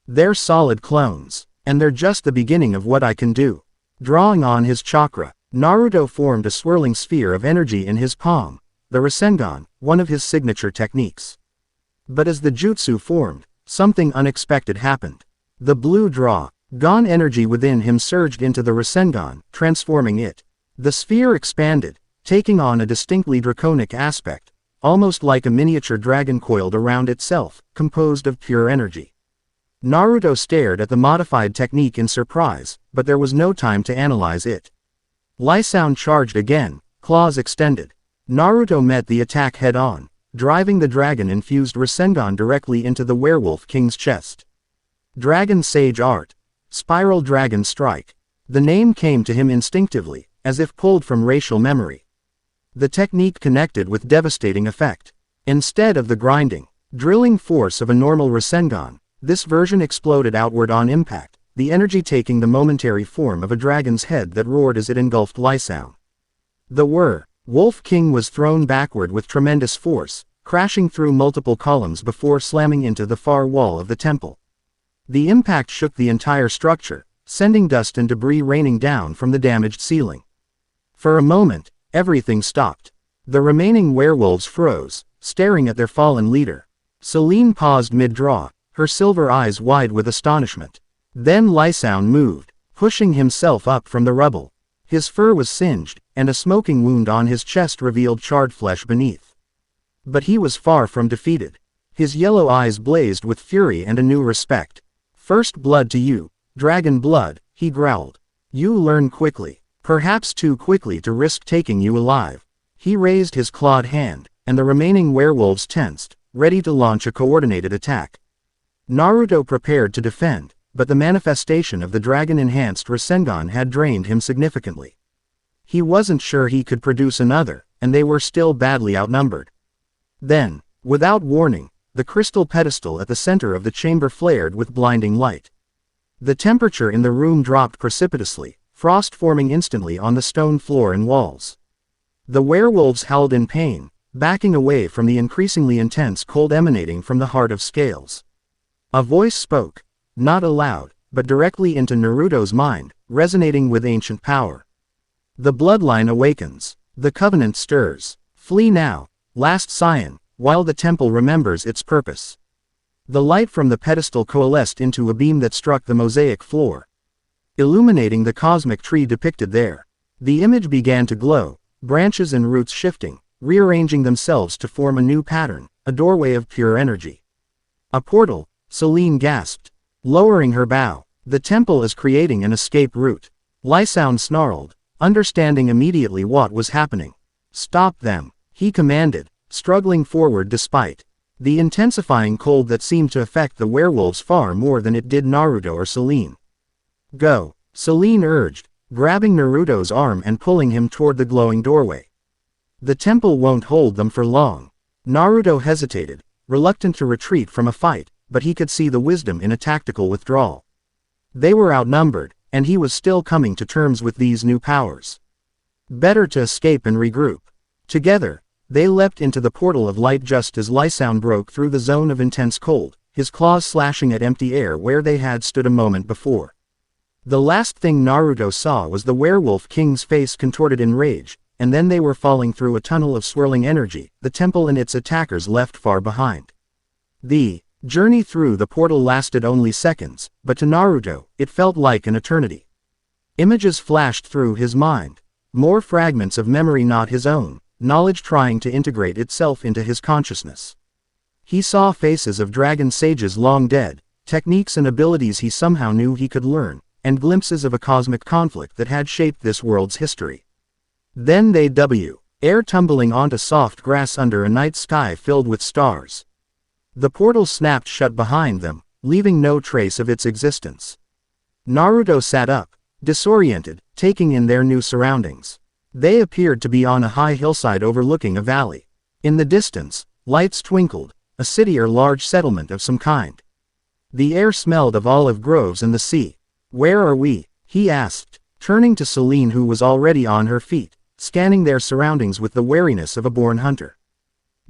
They're solid clones, and they're just the beginning of what I can do. Drawing on his chakra, Naruto formed a swirling sphere of energy in his palm, the Rasengan, one of his signature techniques. But as the jutsu formed, something unexpected happened. The blue dragon energy within him surged into the Rasengan, transforming it. The sphere expanded, taking on a distinctly draconic aspect, almost like a miniature dragon coiled around itself, composed of pure energy. Naruto stared at the modified technique in surprise, but there was no time to analyze it. Lysao charged again, claws extended. Naruto met the attack head-on, driving the dragon-infused Rasengan directly into the werewolf king's chest. Dragon Sage Art. Spiral Dragon Strike. The name came to him instinctively, as if pulled from racial memory. The technique connected with devastating effect. Instead of the grinding, drilling force of a normal Rasengan, this version exploded outward on impact, the energy taking the momentary form of a dragon's head that roared as it engulfed Lysao. The Wolf King was thrown backward with tremendous force, crashing through multiple columns before slamming into the far wall of the temple. The impact shook the entire structure, sending dust and debris raining down from the damaged ceiling. For a moment, everything stopped. The remaining werewolves froze, staring at their fallen leader. Celine paused mid-draw, her silver eyes wide with astonishment. Then Lysao moved, pushing himself up from the rubble. His fur was singed, and a smoking wound on his chest revealed charred flesh beneath. But he was far from defeated. His yellow eyes blazed with fury and a new respect. "First blood to you, dragon blood," he growled. "You learn quickly, perhaps too quickly to risk taking you alive." He raised his clawed hand, and the remaining werewolves tensed, ready to launch a coordinated attack. Naruto prepared to defend, but the manifestation of the dragon-enhanced Rasengan had drained him significantly. He wasn't sure he could produce another, and they were still badly outnumbered. Then, without warning, the crystal pedestal at the center of the chamber flared with blinding light. The temperature in the room dropped precipitously, frost forming instantly on the stone floor and walls. The werewolves howled in pain, backing away from the increasingly intense cold emanating from the heart of Scales. A voice spoke, not aloud, but directly into Naruto's mind, resonating with ancient power. "The bloodline awakens. The covenant stirs. Flee now, last scion, while the temple remembers its purpose." The light from the pedestal coalesced into a beam that struck the mosaic floor, illuminating the cosmic tree depicted there. The image began to glow, branches and roots shifting, rearranging themselves to form a new pattern, a doorway of pure energy. "A portal," Celine gasped, lowering her bow. "The temple is creating an escape route." Lysao snarled, understanding immediately what was happening. "Stop them," he commanded, struggling forward despite the intensifying cold that seemed to affect the werewolves far more than it did Naruto or Celine. "Go," Celine urged, grabbing Naruto's arm and pulling him toward the glowing doorway. "The temple won't hold them for long." Naruto hesitated, reluctant to retreat from a fight, but he could see the wisdom in a tactical withdrawal. They were outnumbered, and he was still coming to terms with these new powers. Better to escape and regroup. Together, they leapt into the portal of light just as Lysao broke through the zone of intense cold, his claws slashing at empty air where they had stood a moment before. The last thing Naruto saw was the werewolf king's face contorted in rage, and then they were falling through a tunnel of swirling energy, the temple and its attackers left far behind. The Journey through the portal lasted only seconds, but to Naruto, it felt like an eternity. Images flashed through his mind. More fragments of memory not his own, knowledge trying to integrate itself into his consciousness. He saw faces of dragon sages long dead, techniques and abilities he somehow knew he could learn, and glimpses of a cosmic conflict that had shaped this world's history. Then air tumbling onto soft grass under a night sky filled with stars. The portal snapped shut behind them, leaving no trace of its existence. Naruto sat up, disoriented, taking in their new surroundings. They appeared to be on a high hillside overlooking a valley. In the distance, lights twinkled, a city or large settlement of some kind. The air smelled of olive groves and the sea. "Where are we?" he asked, turning to Selene who was already on her feet, scanning their surroundings with the wariness of a born hunter.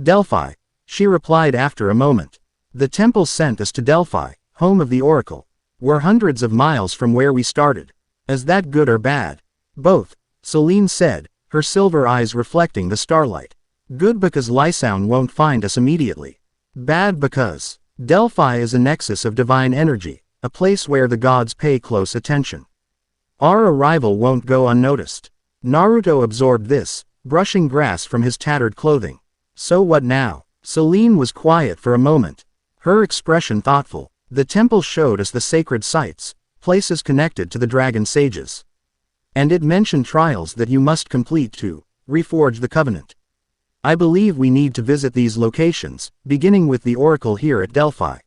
"Delphi," she replied after a moment. "The temple sent us to Delphi, home of the oracle. We're hundreds of miles from where we started. Is that good or bad?" "Both," Selene said, her silver eyes reflecting the starlight. "Good because Lysoun won't find us immediately. Bad because Delphi is a nexus of divine energy, a place where the gods pay close attention. Our arrival won't go unnoticed." Naruto absorbed this, brushing grass from his tattered clothing. "So what now?" Selene was quiet for a moment, her expression thoughtful. "The temple showed us the sacred sites, places connected to the dragon sages. And it mentioned trials that you must complete to reforge the covenant. I believe we need to visit these locations, beginning with the oracle here at Delphi."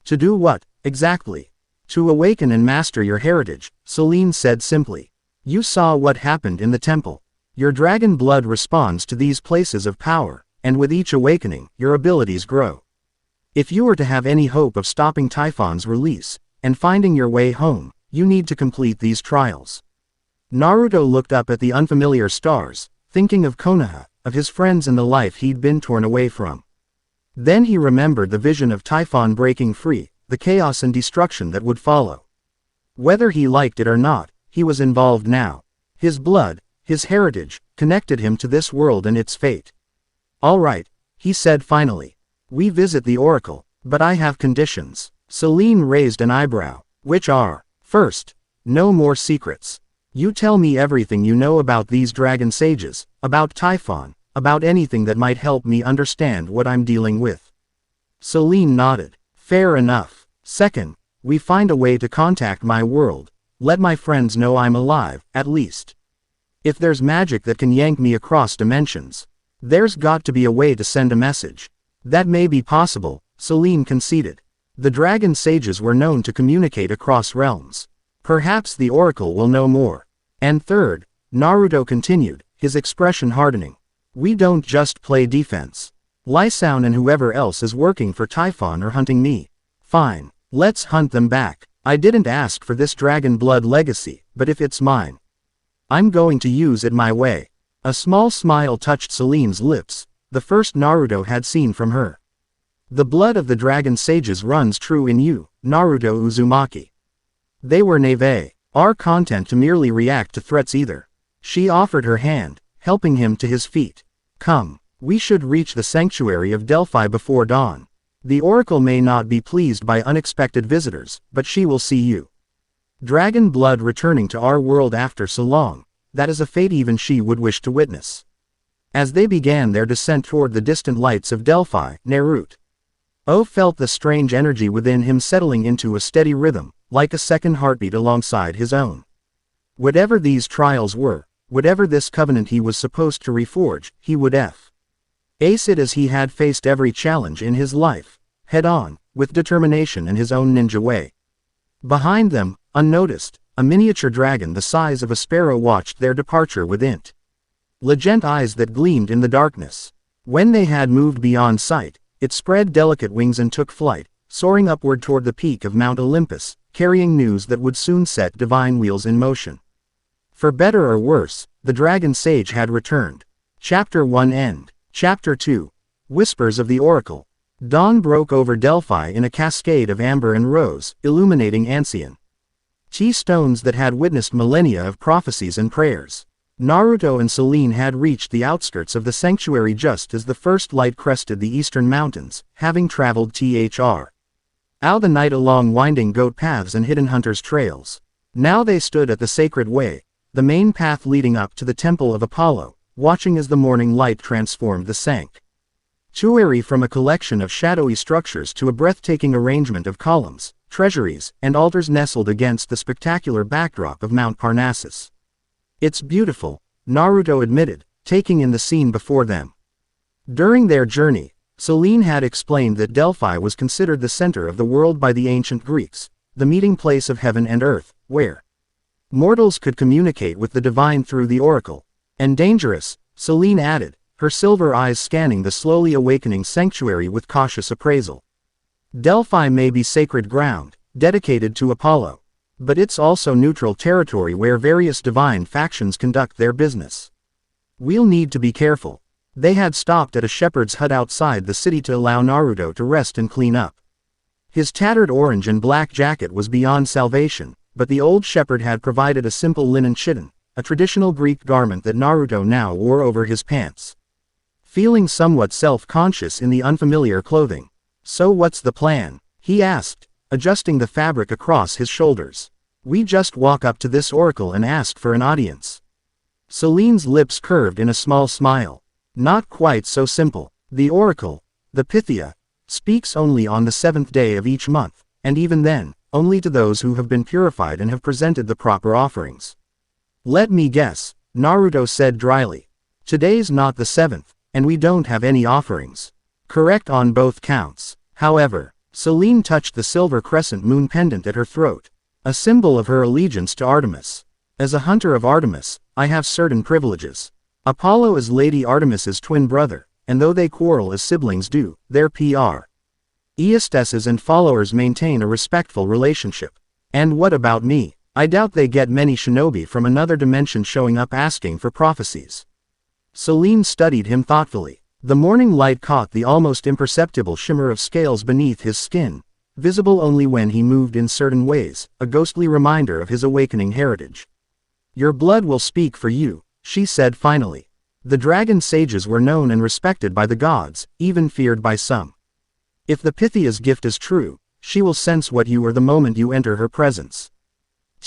"To do what, exactly?" "To awaken and master your heritage," Selene said simply. "You saw what happened in the temple. Your dragon blood responds to these places of power, and with each awakening, your abilities grow. If you are to have any hope of stopping Typhon's release, and finding your way home, you need to complete these trials." Naruto looked up at the unfamiliar stars, thinking of Konoha, of his friends and the life he'd been torn away from. Then he remembered the vision of Typhon breaking free, the chaos and destruction that would follow. Whether he liked it or not, he was involved now. His blood, his heritage, connected him to this world and its fate. "All right," he said finally. "We visit the oracle, but I have conditions." Selene raised an eyebrow. "Which are?" "First, no more secrets. You tell me everything you know about these dragon sages, about Typhon, about anything that might help me understand what I'm dealing with." Selene nodded. "Fair enough. Second, we find a way to contact my world, let my friends know I'm alive, at least. If there's magic that can yank me across dimensions, there's got to be a way to send a message." "That may be possible," Selene conceded. "The dragon sages were known to communicate across realms. Perhaps the oracle will know more. And third," Naruto continued, his expression hardening, "we don't just play defense. Lysoun and whoever else is working for Typhon are hunting me. Fine, let's hunt them back. I didn't ask for this dragon blood legacy, but if it's mine, I'm going to use it my way." A small smile touched Selene's lips, the first Naruto had seen from her. "The blood of the dragon sages runs true in you, Naruto Uzumaki. They were naive, our content to merely react to threats either." She offered her hand, helping him to his feet. "Come, we should reach the sanctuary of Delphi before dawn. The oracle may not be pleased by unexpected visitors, but she will see you. Dragon blood returning to our world after so long, that is a fate even she would wish to witness." As they began their descent toward the distant lights of Delphi, Naruto felt the strange energy within him settling into a steady rhythm, like a second heartbeat alongside his own. Whatever these trials were, whatever this covenant he was supposed to reforge, he would ace it as he had faced every challenge in his life, head on, with determination in his own ninja way. Behind them, unnoticed, a miniature dragon the size of a sparrow watched their departure with intelligent eyes that gleamed in the darkness. When they had moved beyond sight, it spread delicate wings and took flight, soaring upward toward the peak of Mount Olympus, carrying news that would soon set divine wheels in motion. For better or worse, the dragon sage had returned. Chapter 1 End. Chapter 2. Whispers of the Oracle. Dawn broke over Delphi in a cascade of amber and rose, illuminating ancient T-stones that had witnessed millennia of prophecies and prayers. Naruto and Selene had reached the outskirts of the sanctuary just as the first light crested the eastern mountains, having traveled Thr. Out the night along winding goat paths and hidden hunters' trails. Now they stood at the sacred way, the main path leading up to the temple of Apollo, watching as the morning light transformed the sanctuary from a collection of shadowy structures to a breathtaking arrangement of columns, treasuries, and altars nestled against the spectacular backdrop of Mount Parnassus. "It's beautiful," Naruto admitted, taking in the scene before them. During their journey, Selene had explained that Delphi was considered the center of the world by the ancient Greeks, the meeting place of heaven and earth, where mortals could communicate with the divine through the oracle. "And dangerous," Selene added, her silver eyes scanning the slowly awakening sanctuary with cautious appraisal. "Delphi may be sacred ground, dedicated to Apollo, but it's also neutral territory where various divine factions conduct their business. We'll need to be careful." They had stopped at a shepherd's hut outside the city to allow Naruto to rest and clean up. His tattered orange and black jacket was beyond salvation, but the old shepherd had provided a simple linen chiton, a traditional Greek garment that Naruto now wore over his pants. Feeling somewhat self-conscious in the unfamiliar clothing. "So what's the plan?" he asked, adjusting the fabric across his shoulders. "We just walk up to this oracle and ask for an audience." Selene's lips curved in a small smile. "Not quite so simple. The oracle, the Pythia, speaks only on the 7th day of each month, and even then, only to those who have been purified and have presented the proper offerings." "Let me guess," Naruto said dryly. "Today's not the 7th, and we don't have any offerings." "Correct on both counts. However," Selene touched the silver crescent moon pendant at her throat, a symbol of her allegiance to Artemis. "As a hunter of Artemis, I have certain privileges. Apollo is Lady Artemis's twin brother, and though they quarrel as siblings do, their priestesses and followers maintain a respectful relationship. And what about me? I doubt they get many shinobi from another dimension showing up asking for prophecies." Selene studied him thoughtfully. The morning light caught the almost imperceptible shimmer of scales beneath his skin, visible only when he moved in certain ways, a ghostly reminder of his awakening heritage. "Your blood will speak for you," she said finally. The dragon sages were known and respected by the gods, even feared by some. If the Pythia's gift is true, she will sense what you are the moment you enter her presence.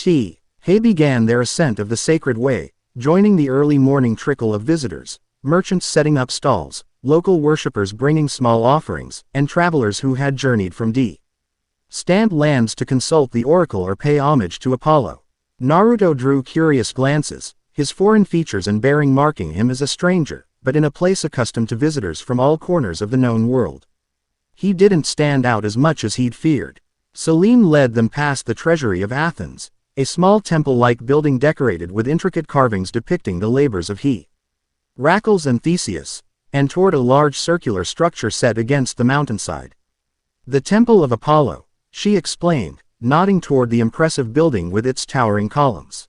They began their ascent of the sacred way, joining the early morning trickle of visitors, merchants setting up stalls, local worshippers bringing small offerings, and travelers who had journeyed from distant lands to consult the oracle or pay homage to Apollo. Naruto drew curious glances, his foreign features and bearing marking him as a stranger, but in a place accustomed to visitors from all corners of the known world. He didn't stand out as much as he'd feared. Selene led them past the treasury of Athens, a small temple-like building decorated with intricate carvings depicting the labors of Heracles and Theseus, and toward a large circular structure set against the mountainside. "The Temple of Apollo," she explained, nodding toward the impressive building with its towering columns.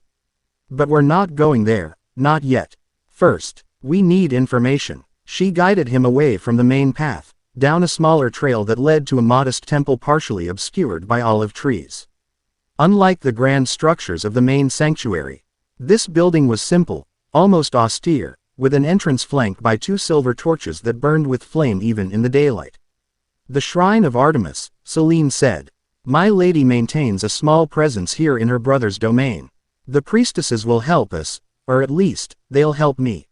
"But we're not going there, not yet. First, we need information." She guided him away from the main path, down a smaller trail that led to a modest temple partially obscured by olive trees. Unlike the grand structures of the main sanctuary, this building was simple, almost austere, with an entrance flanked by 2 silver torches that burned with flame even in the daylight. "The Shrine of Artemis," Selene said. "My lady maintains a small presence here in her brother's domain. The priestesses will help us, or at least, they'll help me."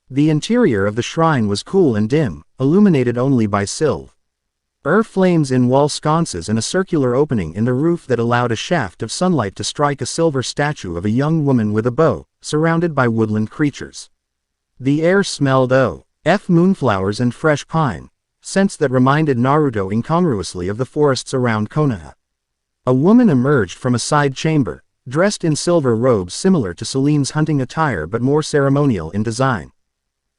The interior of the shrine was cool and dim, illuminated only by silver flames in wall sconces and a circular opening in the roof that allowed a shaft of sunlight to strike a silver statue of a young woman with a bow, surrounded by woodland creatures. The air smelled moonflowers and fresh pine, scents that reminded Naruto incongruously of the forests around Konoha. A woman emerged from a side chamber, dressed in silver robes similar to Selene's hunting attire but more ceremonial in design.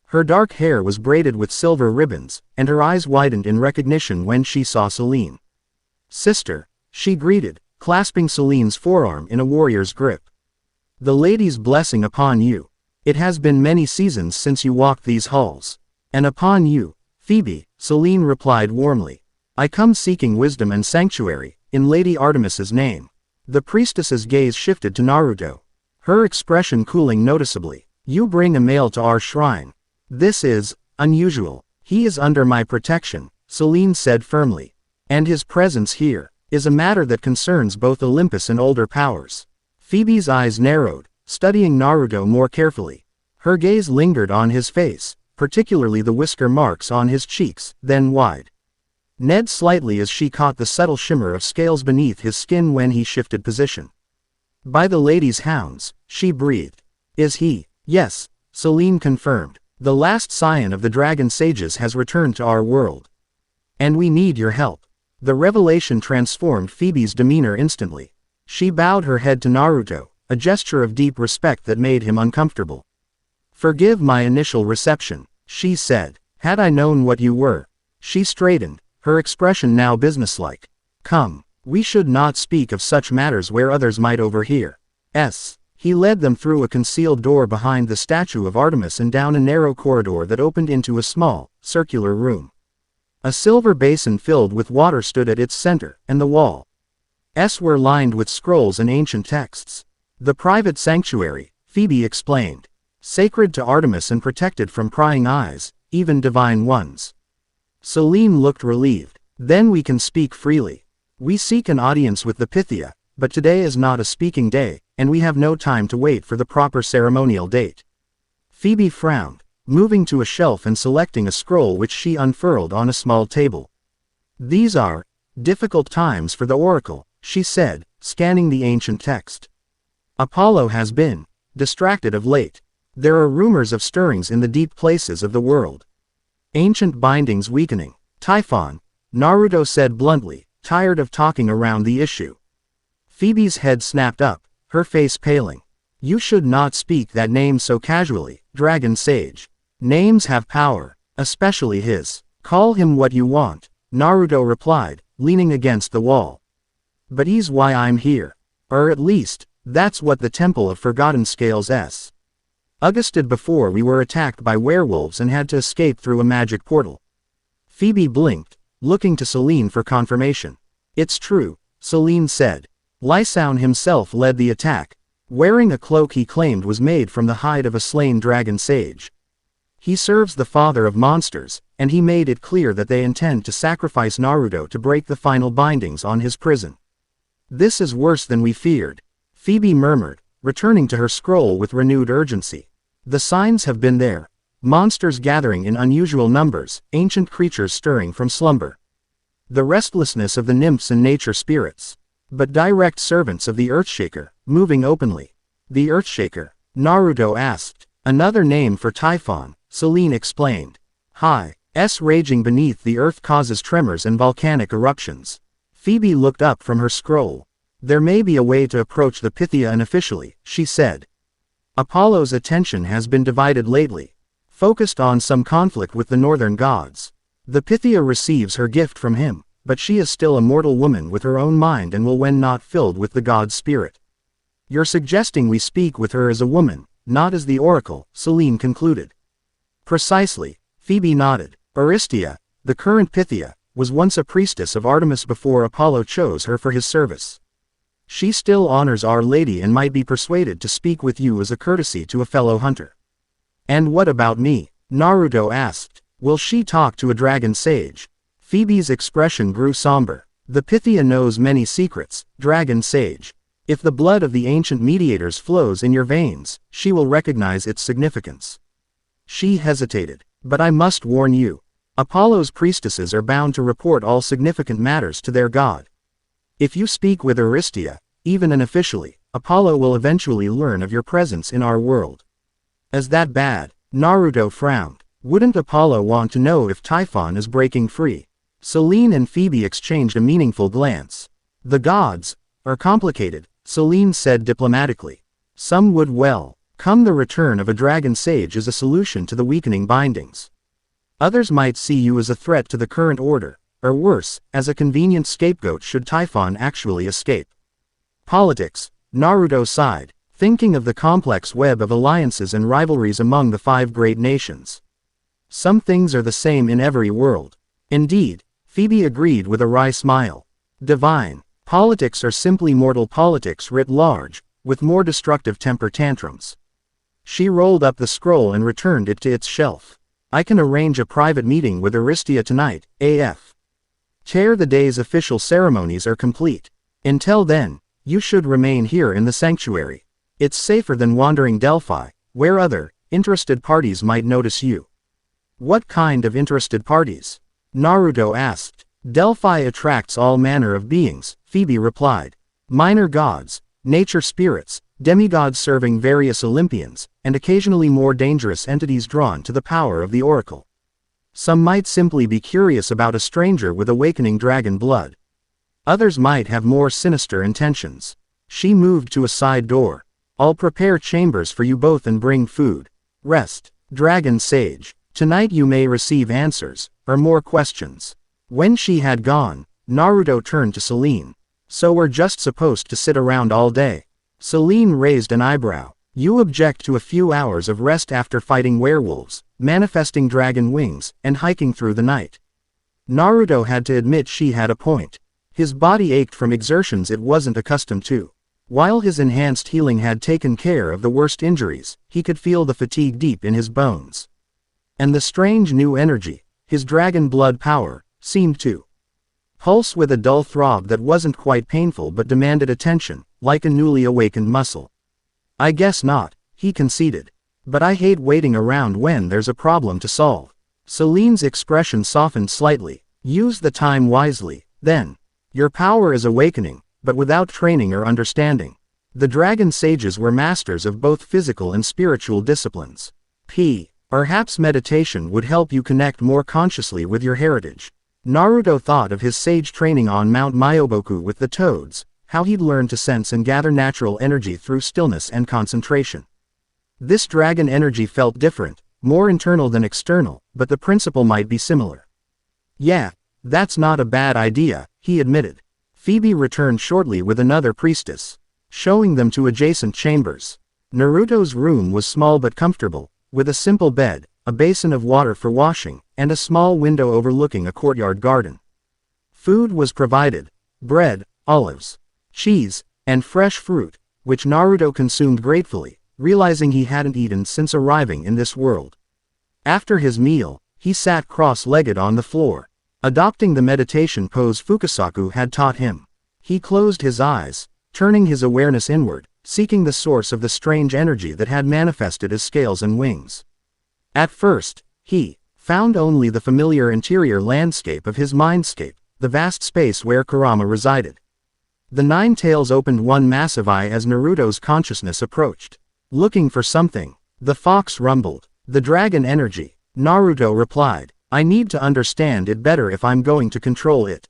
Her dark hair was braided with silver ribbons, and her eyes widened in recognition when she saw Selene. "Sister," she greeted, clasping Selene's forearm in a warrior's grip. "The lady's blessing upon you. It has been many seasons since you walked these halls. And upon you, Phoebe," Selene replied warmly. "I come seeking wisdom and sanctuary, in Lady Artemis's name." The priestess's gaze shifted to Naruto, her expression cooling noticeably. "You bring a male to our shrine. This is unusual. He is under my protection," Selene said firmly. And his presence here is a matter that concerns both Olympus and older powers. Phoebe's eyes narrowed, studying Naruto more carefully. Her gaze lingered on his face, particularly the whisker marks on his cheeks, then wide. Ned slightly as she caught the subtle shimmer of scales beneath his skin when he shifted position. By the lady's hounds, she breathed. Is he? Yes, Selene confirmed. The last scion of the dragon sages has returned to our world. And we need your help. The revelation transformed Phoebe's demeanor instantly. She bowed her head to Naruto, a gesture of deep respect that made him uncomfortable. Forgive my initial reception, she said. Had I known what you were. She straightened, her expression now businesslike. Come, we should not speak of such matters where others might overhear. He led them through a concealed door behind the statue of Artemis and down a narrow corridor that opened into a small, circular room. A silver basin filled with water stood at its center, and the walls were lined with scrolls and ancient texts. The private sanctuary, Phoebe explained. Sacred to Artemis and protected from prying eyes, even divine ones. Selene looked relieved. Then we can speak freely. We seek an audience with the Pythia, but today is not a speaking day, and we have no time to wait for the proper ceremonial date. Phoebe frowned, moving to a shelf and selecting a scroll which she unfurled on a small table. These are difficult times for the oracle, she said, scanning the ancient text. Apollo has been distracted of late. There are rumors of stirrings in the deep places of the world. Ancient bindings weakening. Typhon, Naruto said bluntly, tired of talking around the issue. Phoebe's head snapped up, her face paling. You should not speak that name so casually, Dragon Sage. Names have power, especially his. Call him what you want, Naruto replied, leaning against the wall. But he's why I'm here. Or at least, that's what the Temple of Forgotten Scales did before we were attacked by werewolves and had to escape through a magic portal. Phoebe blinked, looking to Selene for confirmation. It's true, Selene said. Lysoun himself led the attack, wearing a cloak he claimed was made from the hide of a slain dragon sage. He serves the father of monsters, and he made it clear that they intend to sacrifice Naruto to break the final bindings on his prison. This is worse than we feared, Phoebe murmured, returning to her scroll with renewed urgency. The signs have been there. Monsters gathering in unusual numbers, ancient creatures stirring from slumber. The restlessness of the nymphs and nature spirits. But direct servants of the Earthshaker, moving openly. The Earthshaker? Naruto asked. Another name for Typhon, Selene explained. Raging beneath the earth causes tremors and volcanic eruptions. Phoebe looked up from her scroll. There may be a way to approach the Pythia unofficially, she said. Apollo's attention has been divided lately, focused on some conflict with the northern gods. The Pythia receives her gift from him, but she is still a mortal woman with her own mind and will when not filled with the god's spirit. You're suggesting we speak with her as a woman, not as the oracle, Selene concluded. Precisely, Phoebe nodded. Aristia, the current Pythia, was once a priestess of Artemis before Apollo chose her for his service. She still honors Our Lady and might be persuaded to speak with you as a courtesy to a fellow hunter. And what about me? Naruto asked. Will she talk to a dragon sage? Phoebe's expression grew somber. The Pythia knows many secrets, dragon sage. If the blood of the ancient mediators flows in your veins, she will recognize its significance. She hesitated. But I must warn you. Apollo's priestesses are bound to report all significant matters to their god. If you speak with Aristia, even unofficially, Apollo will eventually learn of your presence in our world. Is that bad? Naruto frowned. Wouldn't Apollo want to know if Typhon is breaking free? Selene and Phoebe exchanged a meaningful glance. The gods are complicated, Selene said diplomatically. Some would welcome the return of a dragon sage as a solution to the weakening bindings. Others might see you as a threat to the current order, or worse, as a convenient scapegoat should Typhon actually escape. Politics, Naruto sighed, thinking of the complex web of alliances and rivalries among the 5 great nations. Some things are the same in every world. Indeed, Phoebe agreed with a wry smile. Divine politics are simply mortal politics writ large, with more destructive temper tantrums. She rolled up the scroll and returned it to its shelf. I can arrange a private meeting with Aristia tonight, AF. Tear the day's official ceremonies are complete. Until then, you should remain here in the sanctuary. It's safer than wandering Delphi, where other, interested parties might notice you. What kind of interested parties? Naruto asked. Delphi attracts all manner of beings, Phoebe replied. Minor gods, nature spirits, demigods serving various Olympians, and occasionally more dangerous entities drawn to the power of the oracle. Some might simply be curious about a stranger with awakening dragon blood. Others might have more sinister intentions. She moved to a side door. I'll prepare chambers for you both and bring food. Rest, Dragon Sage. Tonight you may receive answers, or more questions. When she had gone, Naruto turned to Selene. So we're just supposed to sit around all day? Selene raised an eyebrow. You object to a few hours of rest after fighting werewolves, manifesting dragon wings, and hiking through the night. Naruto had to admit she had a point. His body ached from exertions it wasn't accustomed to. While his enhanced healing had taken care of the worst injuries, he could feel the fatigue deep in his bones. And the strange new energy, his dragon blood power, seemed to pulse with a dull throb that wasn't quite painful but demanded attention, like a newly awakened muscle. I guess not, he conceded. But I hate waiting around when there's a problem to solve. Selene's expression softened slightly. Use the time wisely, then. Your power is awakening, but without training or understanding. The dragon sages were masters of both physical and spiritual disciplines. Perhaps meditation would help you connect more consciously with your heritage. Naruto thought of his sage training on Mount Myoboku with the toads, how he'd learned to sense and gather natural energy through stillness and concentration. This dragon energy felt different, more internal than external, but the principle might be similar. Yeah, that's not a bad idea, he admitted. Phoebe returned shortly with another priestess, showing them to adjacent chambers. Naruto's room was small but comfortable, with a simple bed, a basin of water for washing, and a small window overlooking a courtyard garden. Food was provided: bread, olives, cheese, and fresh fruit, which Naruto consumed gratefully, realizing he hadn't eaten since arriving in this world. After his meal, he sat cross-legged on the floor, adopting the meditation pose Fukasaku had taught him. He closed his eyes, turning his awareness inward, seeking the source of the strange energy that had manifested as scales and wings. At first, he found only the familiar interior landscape of his mindscape, the vast space where Kurama resided. The nine tails opened one massive eye as Naruto's consciousness approached. Looking for something, the fox rumbled. The dragon energy, Naruto replied. I need to understand it better if I'm going to control it.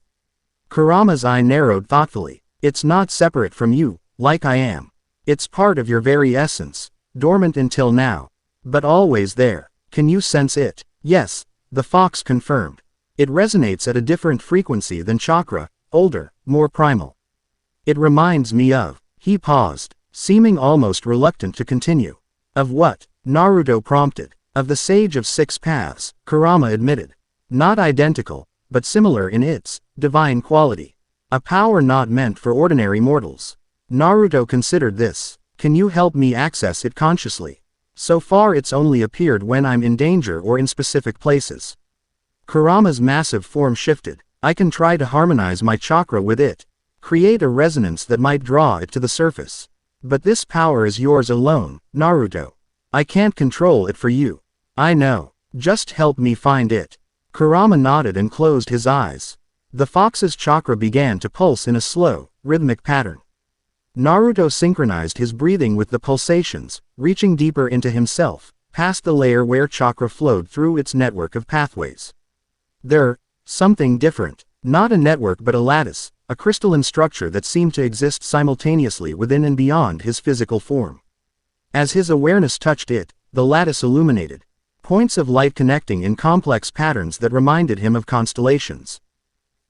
Kurama's eye narrowed thoughtfully. It's not separate from you, like I am. It's part of your very essence, dormant until now, but always there. Can you sense it? Yes, the fox confirmed. It resonates at a different frequency than chakra, older, more primal. It reminds me of. He paused, seeming almost reluctant to continue. Of what? Naruto prompted. Of the Sage of Six Paths, Kurama admitted. Not identical, but similar in its divine quality. A power not meant for ordinary mortals. Naruto considered this. Can you help me access it consciously? So far it's only appeared when I'm in danger or in specific places. Kurama's massive form shifted. I can try to harmonize my chakra with it. Create a resonance that might draw it to the surface. But this power is yours alone, Naruto. I can't control it for you. I know. Just help me find it. Kurama nodded and closed his eyes. The fox's chakra began to pulse in a slow, rhythmic pattern. Naruto synchronized his breathing with the pulsations, reaching deeper into himself, past the layer where chakra flowed through its network of pathways. There, something different. Not a network but a lattice, a crystalline structure that seemed to exist simultaneously within and beyond his physical form. As his awareness touched it, the lattice illuminated. Points of light connecting in complex patterns that reminded him of constellations.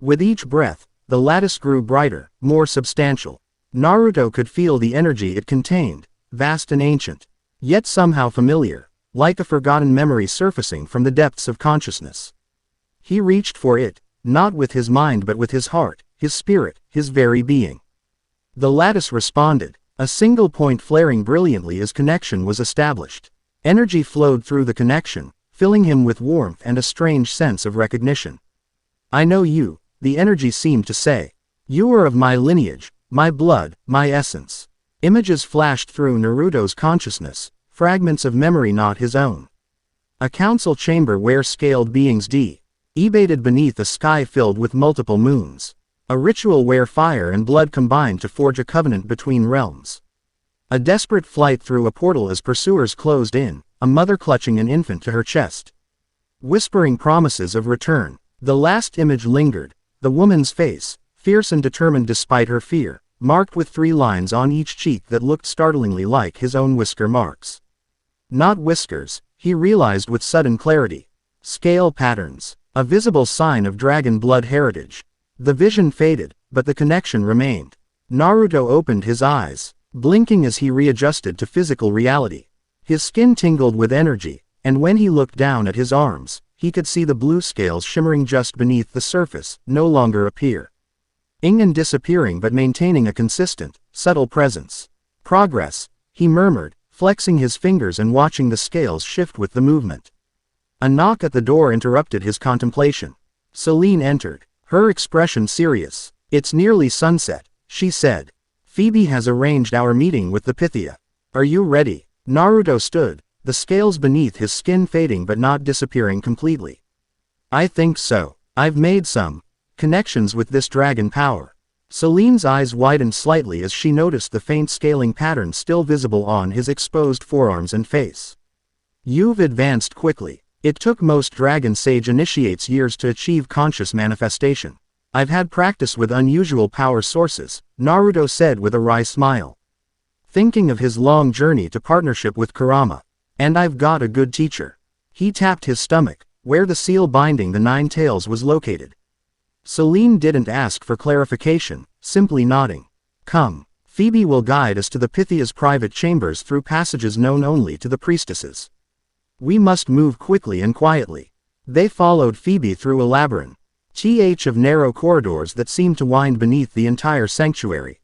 With each breath, the lattice grew brighter, more substantial. Naruto could feel the energy it contained, vast and ancient, yet somehow familiar, like a forgotten memory surfacing from the depths of consciousness. He reached for it, not with his mind but with his heart, his spirit, his very being. The lattice responded, a single point flaring brilliantly as connection was established. Energy flowed through the connection, filling him with warmth and a strange sense of recognition. I know you, the energy seemed to say. You are of my lineage, my blood, my essence. Images flashed through Naruto's consciousness, fragments of memory not his own. A council chamber where scaled beings debated beneath a sky filled with multiple moons. A ritual where fire and blood combined to forge a covenant between realms. A desperate flight through a portal as pursuers closed in, a mother clutching an infant to her chest, whispering promises of return. The last image lingered, the woman's face, fierce and determined despite her fear, marked with 3 lines on each cheek that looked startlingly like his own whisker marks. Not whiskers, he realized with sudden clarity. Scale patterns, a visible sign of dragon blood heritage. The vision faded, but the connection remained. Naruto opened his eyes, blinking as he readjusted to physical reality. His skin tingled with energy, and when he looked down at his arms, he could see the blue scales shimmering just beneath the surface, no longer appearing and disappearing but maintaining a consistent, subtle presence. Progress, he murmured, flexing his fingers and watching the scales shift with the movement. A knock at the door interrupted his contemplation. Selene entered, her expression serious. It's nearly sunset, she said. Phoebe has arranged our meeting with the Pythia. Are you ready? Naruto stood, the scales beneath his skin fading but not disappearing completely. I think so. I've made some connections with this dragon power. Selene's eyes widened slightly as she noticed the faint scaling pattern still visible on his exposed forearms and face. You've advanced quickly. It took most dragon sage initiates years to achieve conscious manifestation. I've had practice with unusual power sources, Naruto said with a wry smile. Thinking of his long journey to partnership with Kurama. And I've got a good teacher. He tapped his stomach, where the seal binding the 9 tails was located. Selene didn't ask for clarification, simply nodding. Come, Phoebe will guide us to the Pythia's private chambers through passages known only to the priestesses. We must move quickly and quietly. They followed Phoebe through a labyrinth of narrow corridors that seemed to wind beneath the entire sanctuary.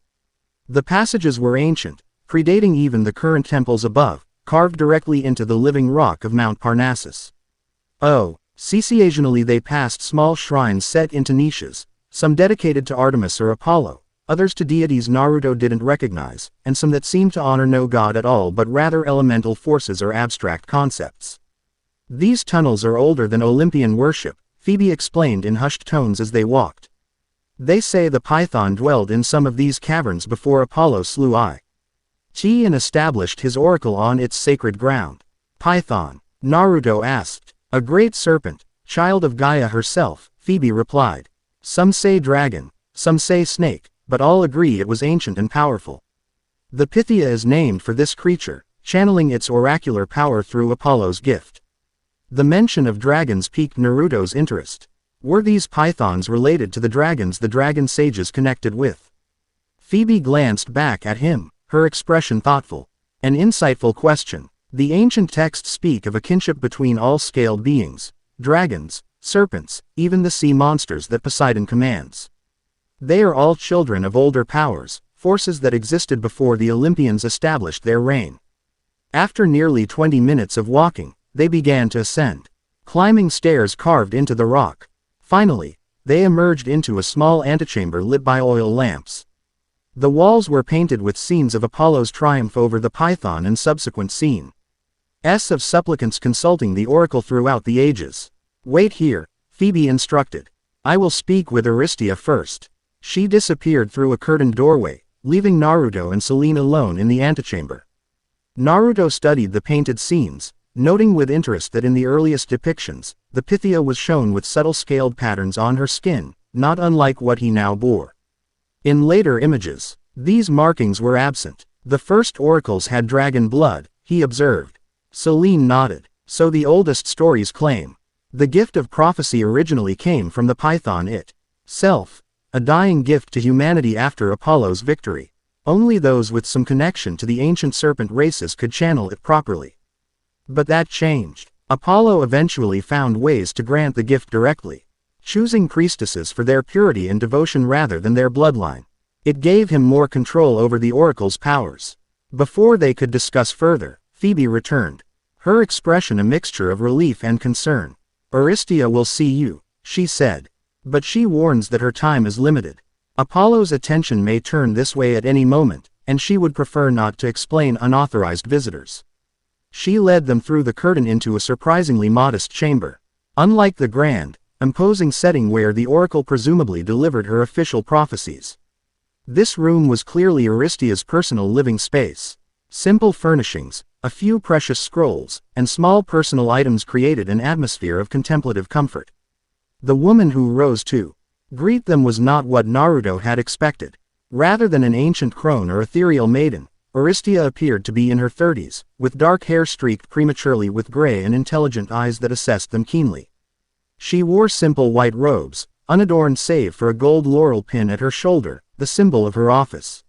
The passages were ancient, predating even the current temples above, carved directly into the living rock of Mount Parnassus. Occasionally they passed small shrines set into niches, some dedicated to Artemis or Apollo, others to deities Naruto didn't recognize, and some that seemed to honor no god at all but rather elemental forces or abstract concepts. These tunnels are older than Olympian worship, Phoebe explained in hushed tones as they walked. They say the Python dwelled in some of these caverns before Apollo slew Chi and established his oracle on its sacred ground. Python? Naruto asked. A great serpent, child of Gaia herself, Phoebe replied. Some say dragon, some say snake, but all agree it was ancient and powerful. The Pythia is named for this creature, channeling its oracular power through Apollo's gift. The mention of dragons piqued Naruto's interest. Were these pythons related to the dragons the dragon sages connected with? Phoebe glanced back at him, her expression thoughtful. An insightful question. The ancient texts speak of a kinship between all scaled beings, dragons, serpents, even the sea monsters that Poseidon commands. They are all children of older powers, forces that existed before the Olympians established their reign. After nearly 20 minutes of walking, they began to ascend, climbing stairs carved into the rock. Finally, they emerged into a small antechamber lit by oil lamps. The walls were painted with scenes of Apollo's triumph over the Python and subsequent scenes of supplicants consulting the oracle throughout the ages. Wait here, Phoebe instructed. I will speak with Aristia first. She disappeared through a curtained doorway, leaving Naruto and Selene alone in the antechamber. Naruto studied the painted scenes, noting with interest that in the earliest depictions, the Pythia was shown with subtle scaled patterns on her skin, not unlike what he now bore. In later images, these markings were absent. The first oracles had dragon blood, he observed. Selene nodded. So the oldest stories claim. The gift of prophecy originally came from the Python itself, a dying gift to humanity after Apollo's victory. Only those with some connection to the ancient serpent races could channel it properly. But that changed. Apollo eventually found ways to grant the gift directly, choosing priestesses for their purity and devotion rather than their bloodline. It gave him more control over the oracle's powers. Before they could discuss further, Phoebe returned, her expression a mixture of relief and concern. Aristia will see you, she said. But she warns that her time is limited. Apollo's attention may turn this way at any moment, and she would prefer not to explain unauthorized visitors. She led them through the curtain into a surprisingly modest chamber. Unlike the grand, imposing setting where the oracle presumably delivered her official prophecies, this room was clearly Aristia's personal living space. Simple furnishings, a few precious scrolls, and small personal items created an atmosphere of contemplative comfort. The woman who rose to greet them was not what Naruto had expected. Rather than an ancient crone or ethereal maiden, Aristia appeared to be in her 30s, with dark hair streaked prematurely with gray and intelligent eyes that assessed them keenly. She wore simple white robes, unadorned save for a gold laurel pin at her shoulder, the symbol of her office.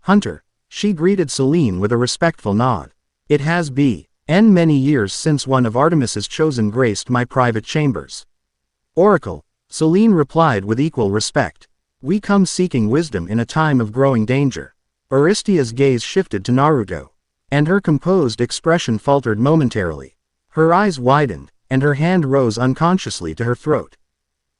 "Hunter," she greeted Selene with a respectful nod. "It has been many years since one of Artemis's chosen graced my private chambers." "Oracle," Selene replied with equal respect. "We come seeking wisdom in a time of growing danger." Aristia's gaze shifted to Naruto, and her composed expression faltered momentarily. Her eyes widened, and her hand rose unconsciously to her throat.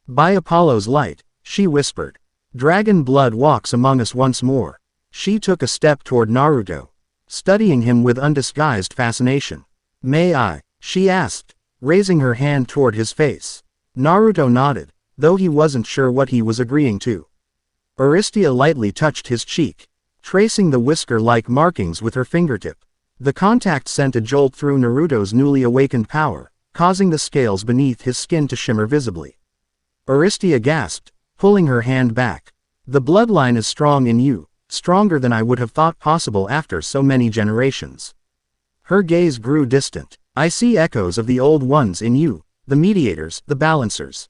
"By Apollo's light," she whispered, "dragon blood walks among us once more." She took a step toward Naruto, studying him with undisguised fascination. "May I?" she asked, raising her hand toward his face. Naruto nodded, though he wasn't sure what he was agreeing to. Aristia lightly touched his cheek, tracing the whisker-like markings with her fingertip. The contact sent a jolt through Naruto's newly awakened power, causing the scales beneath his skin to shimmer visibly. Aristia gasped, pulling her hand back. "The bloodline is strong in you, stronger than I would have thought possible after so many generations." Her gaze grew distant. "I see echoes of the old ones in you, the mediators, the balancers.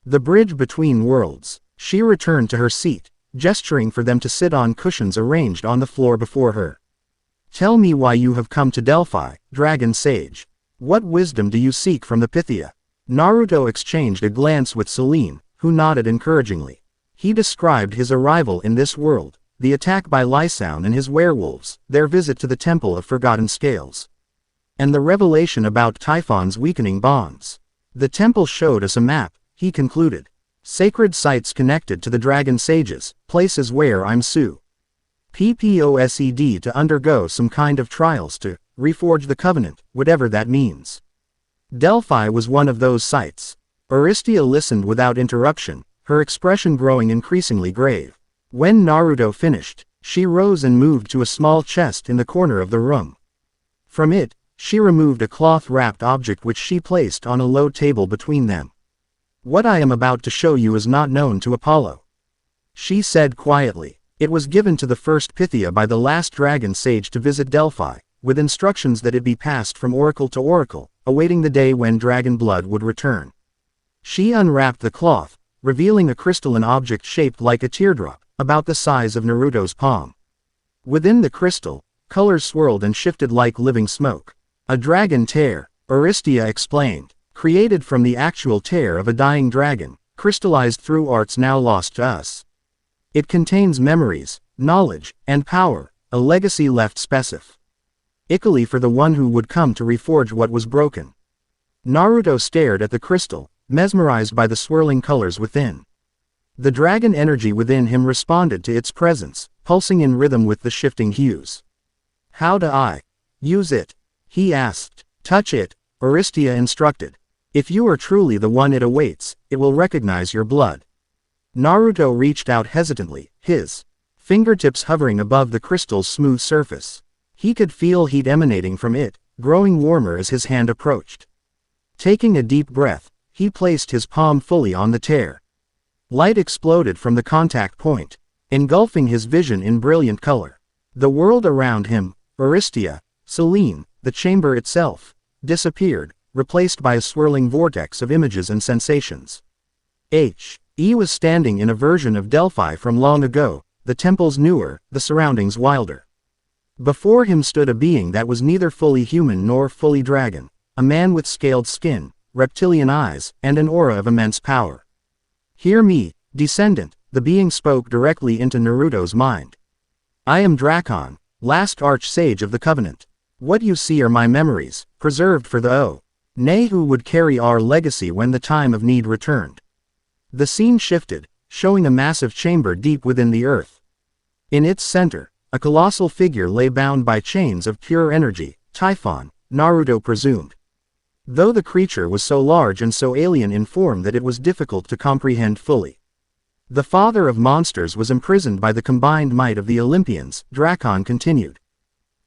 The bridge between worlds." She returned to her seat, gesturing for them to sit on cushions arranged on the floor before her. "Tell me why you have come to Delphi, Dragon Sage. What wisdom do you seek from the Pythia?" Naruto exchanged a glance with Selene, who nodded encouragingly. He described his arrival in this world, the attack by Lysoun and his werewolves, their visit to the Temple of Forgotten Scales, and the revelation about Typhon's weakening bonds. "The temple showed us a map," he concluded. "Sacred sites connected to the Dragon Sages, places where I'm supposed to undergo some kind of trials to reforge the covenant, whatever that means. Delphi was one of those sites." Aristia listened without interruption, her expression growing increasingly grave. When Naruto finished, she rose and moved to a small chest in the corner of the room. From it, she removed a cloth-wrapped object which she placed on a low table between them. "What I am about to show you is not known to Apollo," she said quietly. "It was given to the first Pythia by the last dragon sage to visit Delphi, with instructions that it be passed from oracle to oracle, awaiting the day when dragon blood would return." She unwrapped the cloth, revealing a crystalline object shaped like a teardrop, about the size of Naruto's palm. Within the crystal, colors swirled and shifted like living smoke. "A dragon tear," Aristia explained, "created from the actual tear of a dying dragon, crystallized through arts now lost to us. It contains memories, knowledge, and power, a legacy left specifically for the one who would come to reforge what was broken." Naruto stared at the crystal, mesmerized by the swirling colors within. The dragon energy within him responded to its presence, pulsing in rhythm with the shifting hues. "How do I use it?" he asked. "Touch it," Aristia instructed. "If you are truly the one it awaits, it will recognize your blood." Naruto reached out hesitantly, his fingertips hovering above the crystal's smooth surface. He could feel heat emanating from it, growing warmer as his hand approached. Taking a deep breath, he placed his palm fully on the tear. Light exploded from the contact point, engulfing his vision in brilliant color. The world around him, Aristia, Selene, the chamber itself, disappeared, replaced by a swirling vortex of images and sensations. He was standing in a version of Delphi from long ago, the temples newer, the surroundings wilder. Before him stood a being that was neither fully human nor fully dragon, a man with scaled skin, reptilian eyes, and an aura of immense power. "Hear me, descendant," the being spoke directly into Naruto's mind. "I am Drakon, last arch-sage of the Covenant. What you see are my memories, preserved for the who would carry our legacy when the time of need returned." The scene shifted, showing a massive chamber deep within the earth. In its center, a colossal figure lay bound by chains of pure energy, Typhon, Naruto presumed. Though the creature was so large and so alien in form that it was difficult to comprehend fully. The father of monsters was imprisoned by the combined might of the Olympians, Drakon continued.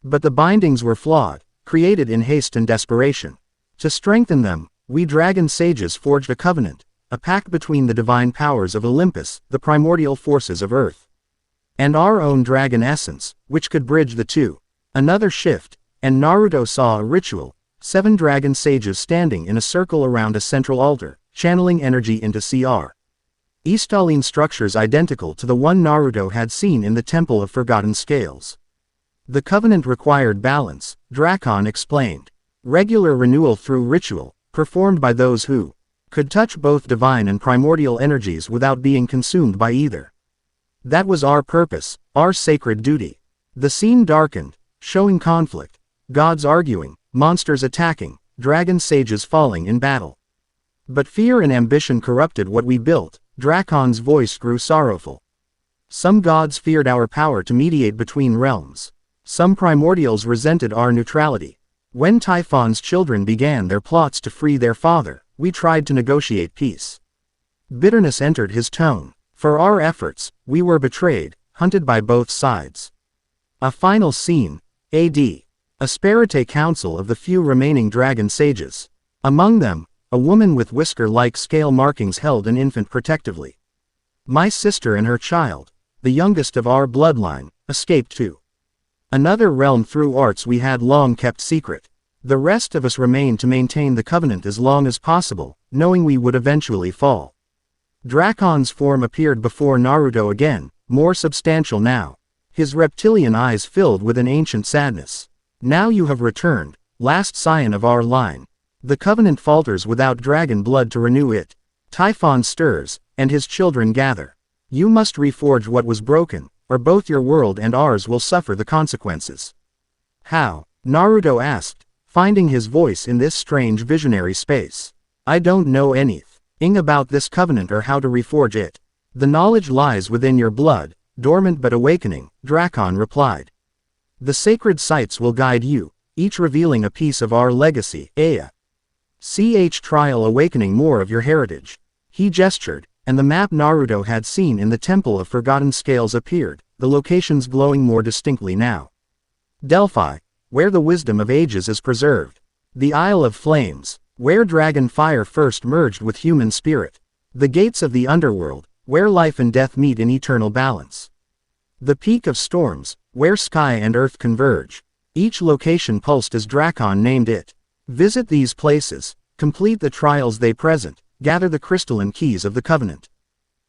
But the bindings were flawed, created in haste and desperation. To strengthen them, we dragon sages forged a covenant, a pact between the divine powers of Olympus, the primordial forces of Earth, and our own dragon essence, which could bridge the two. Another shift, and Naruto saw a ritual, 7 dragon sages standing in a circle around a central altar, channeling energy into Cr. Eastaline structures identical to the one Naruto had seen in the Temple of Forgotten Scales. The covenant required balance, Drakon explained. Regular renewal through ritual, performed by those who could touch both divine and primordial energies without being consumed by either. That was our purpose, our sacred duty. The scene darkened, showing conflict, gods arguing, monsters attacking, dragon sages falling in battle. But fear and ambition corrupted what we built. Drakon's voice grew sorrowful. Some gods feared our power to mediate between realms. Some primordials resented our neutrality. When Typhon's children began their plots to free their father, we tried to negotiate peace. Bitterness entered his tone. For our efforts, we were betrayed, hunted by both sides. A final scene, A.D. Asperite Council of the few remaining dragon sages. Among them, a woman with whisker-like scale markings held an infant protectively. My sister and her child, the youngest of our bloodline, escaped to another realm through arts we had long kept secret. The rest of us remained to maintain the covenant as long as possible, knowing we would eventually fall. Drakon's form appeared before Naruto again, more substantial now. His reptilian eyes filled with an ancient sadness. Now you have returned, last scion of our line. The covenant falters without dragon blood to renew it. Typhon stirs, and his children gather. You must reforge what was broken, or both your world and ours will suffer the consequences. How? Naruto asked, finding his voice in this strange visionary space. I don't know anything about this covenant or how to reforge it. The knowledge lies within your blood, dormant but awakening, Drakon replied. The sacred sites will guide you, each revealing a piece of our legacy, Aya. Trial awakening more of your heritage. He gestured, and the map Naruto had seen in the Temple of Forgotten Scales appeared, the locations glowing more distinctly now. Delphi, where the wisdom of ages is preserved. The Isle of Flames, where dragon fire first merged with human spirit. The gates of the underworld, where life and death meet in eternal balance. The Peak of Storms, where sky and earth converge. Each location pulsed as Drakon named it. Visit these places, complete the trials they present, gather the crystalline keys of the covenant.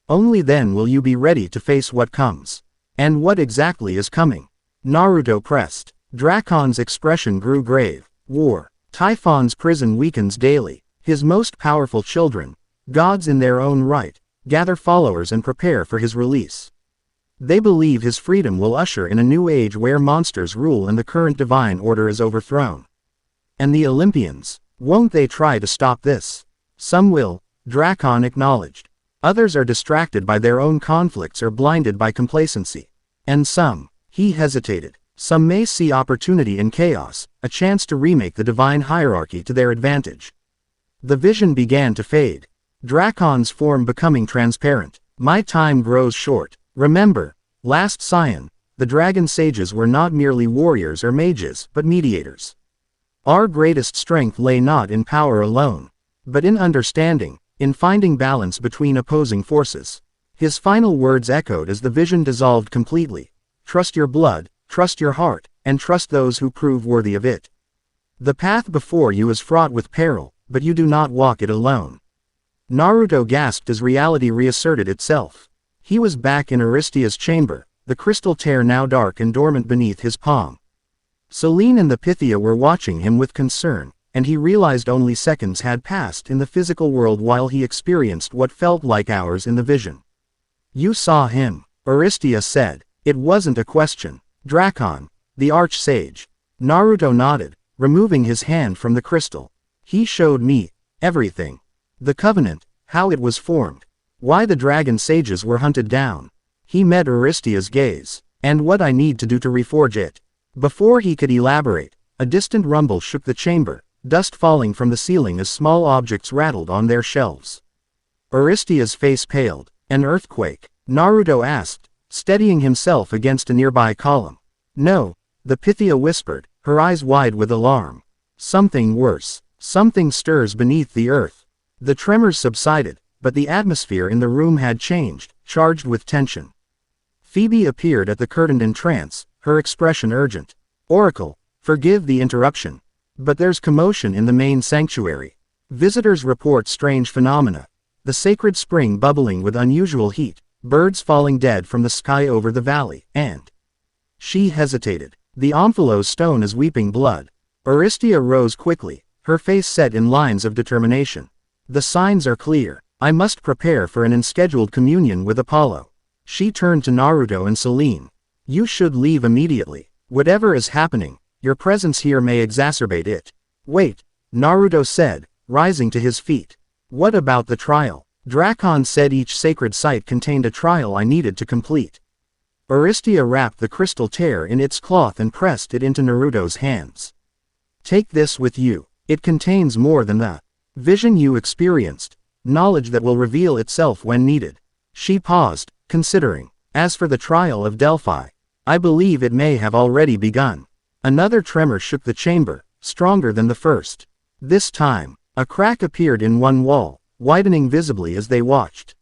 Only then will you be ready to face what comes. And what exactly is coming? Naruto pressed. Drakon's expression grew grave. War. Typhon's prison weakens daily. His most powerful children, gods in their own right, gather followers and prepare for his release. They believe his freedom will usher in a new age where monsters rule and the current divine order is overthrown. And the Olympians, won't they try to stop this? Some will, Drakon acknowledged. Others are distracted by their own conflicts or blinded by complacency. And some, he hesitated, some may see opportunity in chaos, a chance to remake the divine hierarchy to their advantage. The vision began to fade. Drakon's form becoming transparent. My time grows short. Remember, last scion, the dragon sages were not merely warriors or mages, but mediators. Our greatest strength lay not in power alone, but in understanding, in finding balance between opposing forces. His final words echoed as the vision dissolved completely. Trust your blood, trust your heart, and trust those who prove worthy of it. The path before you is fraught with peril, but you do not walk it alone. Naruto gasped as reality reasserted itself. He was back in Aristea's chamber, the crystal tear now dark and dormant beneath his palm. Selene and the Pythia were watching him with concern, and he realized only seconds had passed in the physical world while he experienced what felt like hours in the vision. You saw him, Aristea said. It wasn't a question. Drakon, the arch-sage. Naruto nodded, removing his hand from the crystal. He showed me everything. The covenant, how it was formed, Why the dragon sages were hunted down. He met Aristia's gaze. And what I need to do to reforge it. Before he could elaborate, a distant rumble shook the chamber, dust falling from the ceiling as small objects rattled on their shelves. Aristia's face paled. An earthquake? Naruto asked, steadying himself against a nearby column. No, the Pythia whispered, her eyes wide with alarm. Something worse. Something stirs beneath the earth. The tremors subsided, but the atmosphere in the room had changed, charged with tension. Phoebe appeared at the curtain in trance, her expression urgent. Oracle, forgive the interruption. But there's commotion in the main sanctuary. Visitors report strange phenomena. The sacred spring bubbling with unusual heat, birds falling dead from the sky over the valley, and... She hesitated. The Omphalos stone is weeping blood. Aristia rose quickly, her face set in lines of determination. The signs are clear. I must prepare for an unscheduled communion with Apollo. She turned to Naruto and Selene. You should leave immediately. Whatever is happening, your presence here may exacerbate it. Wait, Naruto said, rising to his feet. What about the trial? Drakon said each sacred site contained a trial I needed to complete. Aristia wrapped the crystal tear in its cloth and pressed it into Naruto's hands. Take this with you. It contains more than the vision you experienced, knowledge that will reveal itself when needed. She paused, considering. As for the trial of Delphi, I believe it may have already begun. Another tremor shook the chamber, stronger than the first. This time, a crack appeared in one wall, widening visibly as they watched.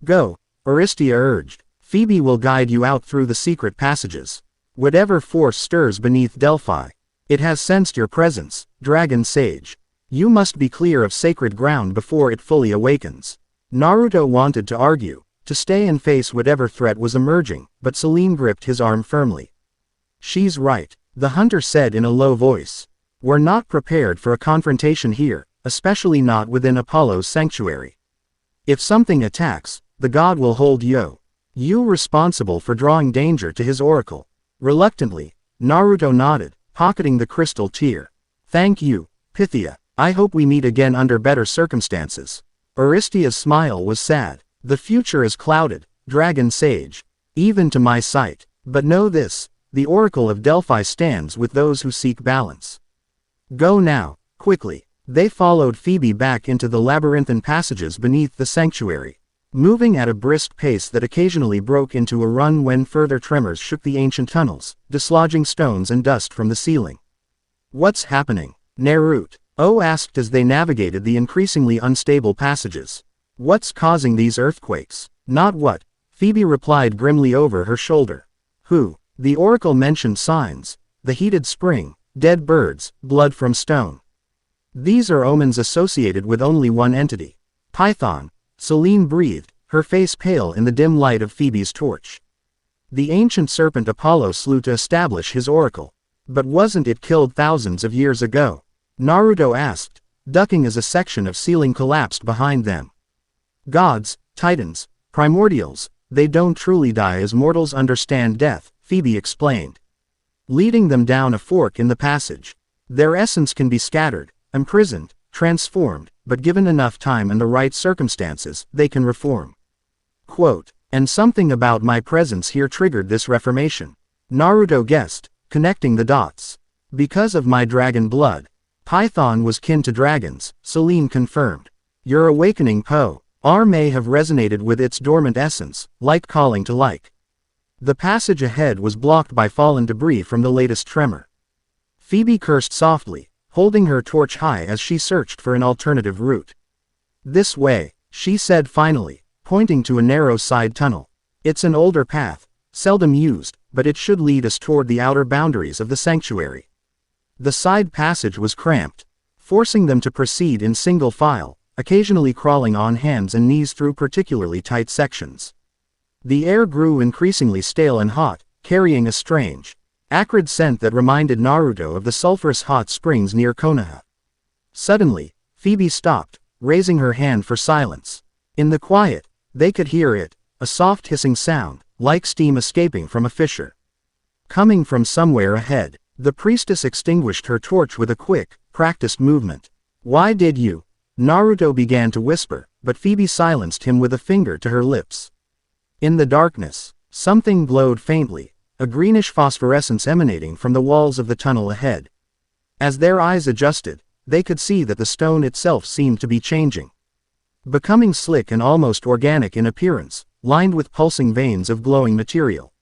Go, Aristia urged. Phoebe will guide you out through the secret passages. Whatever force stirs beneath Delphi, it has sensed your presence, dragon sage. You must be clear of sacred ground before it fully awakens. Naruto wanted to argue, to stay and face whatever threat was emerging, but Selene gripped his arm firmly. She's right, the hunter said in a low voice. We're not prepared for a confrontation here, especially not within Apollo's sanctuary. If something attacks, the god will hold you responsible for drawing danger to his oracle. Reluctantly, Naruto nodded, pocketing the crystal tear. Thank you, Pythia. I hope we meet again under better circumstances. Aristia's smile was sad. The future is clouded, dragon sage. Even to my sight. But know this, the oracle of Delphi stands with those who seek balance. Go now, quickly. They followed Phoebe back into the labyrinthine passages beneath the sanctuary, moving at a brisk pace that occasionally broke into a run when further tremors shook the ancient tunnels, dislodging stones and dust from the ceiling. What's happening? Naruto asked as they navigated the increasingly unstable passages. What's causing these earthquakes? Not what, Phoebe replied grimly over her shoulder. Who? The oracle mentioned signs, the heated spring, dead birds, blood from stone. These are omens associated with only one entity. Python. Selene breathed, her face pale in the dim light of Phoebe's torch. The ancient serpent Apollo slew to establish his oracle. But wasn't it killed thousands of years ago? Naruto asked, ducking as a section of ceiling collapsed behind them. Gods, titans, primordials, they don't truly die as mortals understand death, Phoebe explained, leading them down a fork in the passage. Their essence can be scattered, imprisoned, transformed, but given enough time and the right circumstances, they can reform. Quote, and something about my presence here triggered this reformation. Naruto guessed, connecting the dots. Because of my dragon blood. Python was kin to dragons, Selene confirmed. Your awakening may have resonated with its dormant essence, like calling to like. The passage ahead was blocked by fallen debris from the latest tremor. Phoebe cursed softly, holding her torch high as she searched for an alternative route. This way, she said finally, pointing to a narrow side tunnel. It's an older path, seldom used, but it should lead us toward the outer boundaries of the sanctuary. The side passage was cramped, forcing them to proceed in single file, occasionally crawling on hands and knees through particularly tight sections. The air grew increasingly stale and hot, carrying a strange, acrid scent that reminded Naruto of the sulphurous hot springs near Konoha. Suddenly, Phoebe stopped, raising her hand for silence. In the quiet, they could hear it, a soft hissing sound, like steam escaping from a fissure. Coming from somewhere ahead, the priestess extinguished her torch with a quick, practiced movement. Why did you? Naruto began to whisper, but Phoebe silenced him with a finger to her lips. In the darkness, something glowed faintly, a greenish phosphorescence emanating from the walls of the tunnel ahead. As their eyes adjusted, they could see that the stone itself seemed to be changing, becoming slick and almost organic in appearance, lined with pulsing veins of glowing material.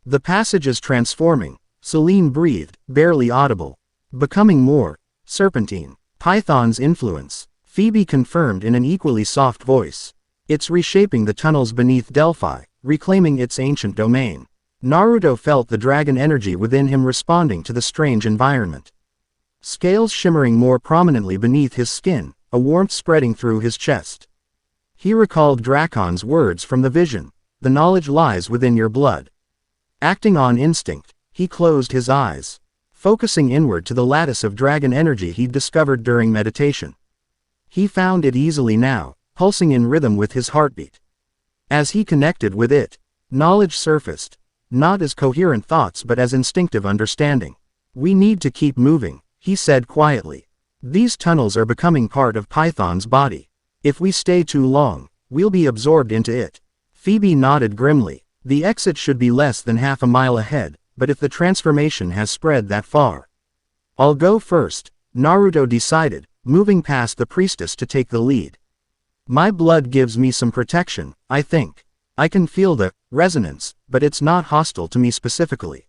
The passage is transforming, Celine breathed, barely audible. Becoming more serpentine. Python's influence, Phoebe confirmed in an equally soft voice. It's reshaping the tunnels beneath Delphi, reclaiming its ancient domain. Naruto felt the dragon energy within him responding to the strange environment. Scales shimmering more prominently beneath his skin, a warmth spreading through his chest. He recalled Drakon's words from the vision, "The knowledge lies within your blood." Acting on instinct, he closed his eyes, focusing inward to the lattice of dragon energy he'd discovered during meditation. He found it easily now, pulsing in rhythm with his heartbeat. As he connected with it, knowledge surfaced, not as coherent thoughts but as instinctive understanding. "We need to keep moving," he said quietly. "These tunnels are becoming part of Python's body. If we stay too long, we'll be absorbed into it." Phoebe nodded grimly. The exit should be less than half a mile ahead, but if the transformation has spread that far, "I'll go first," Naruto decided, moving past the priestess to take the lead. "My blood gives me some protection, I think. I can feel the resonance, but it's not hostile to me specifically."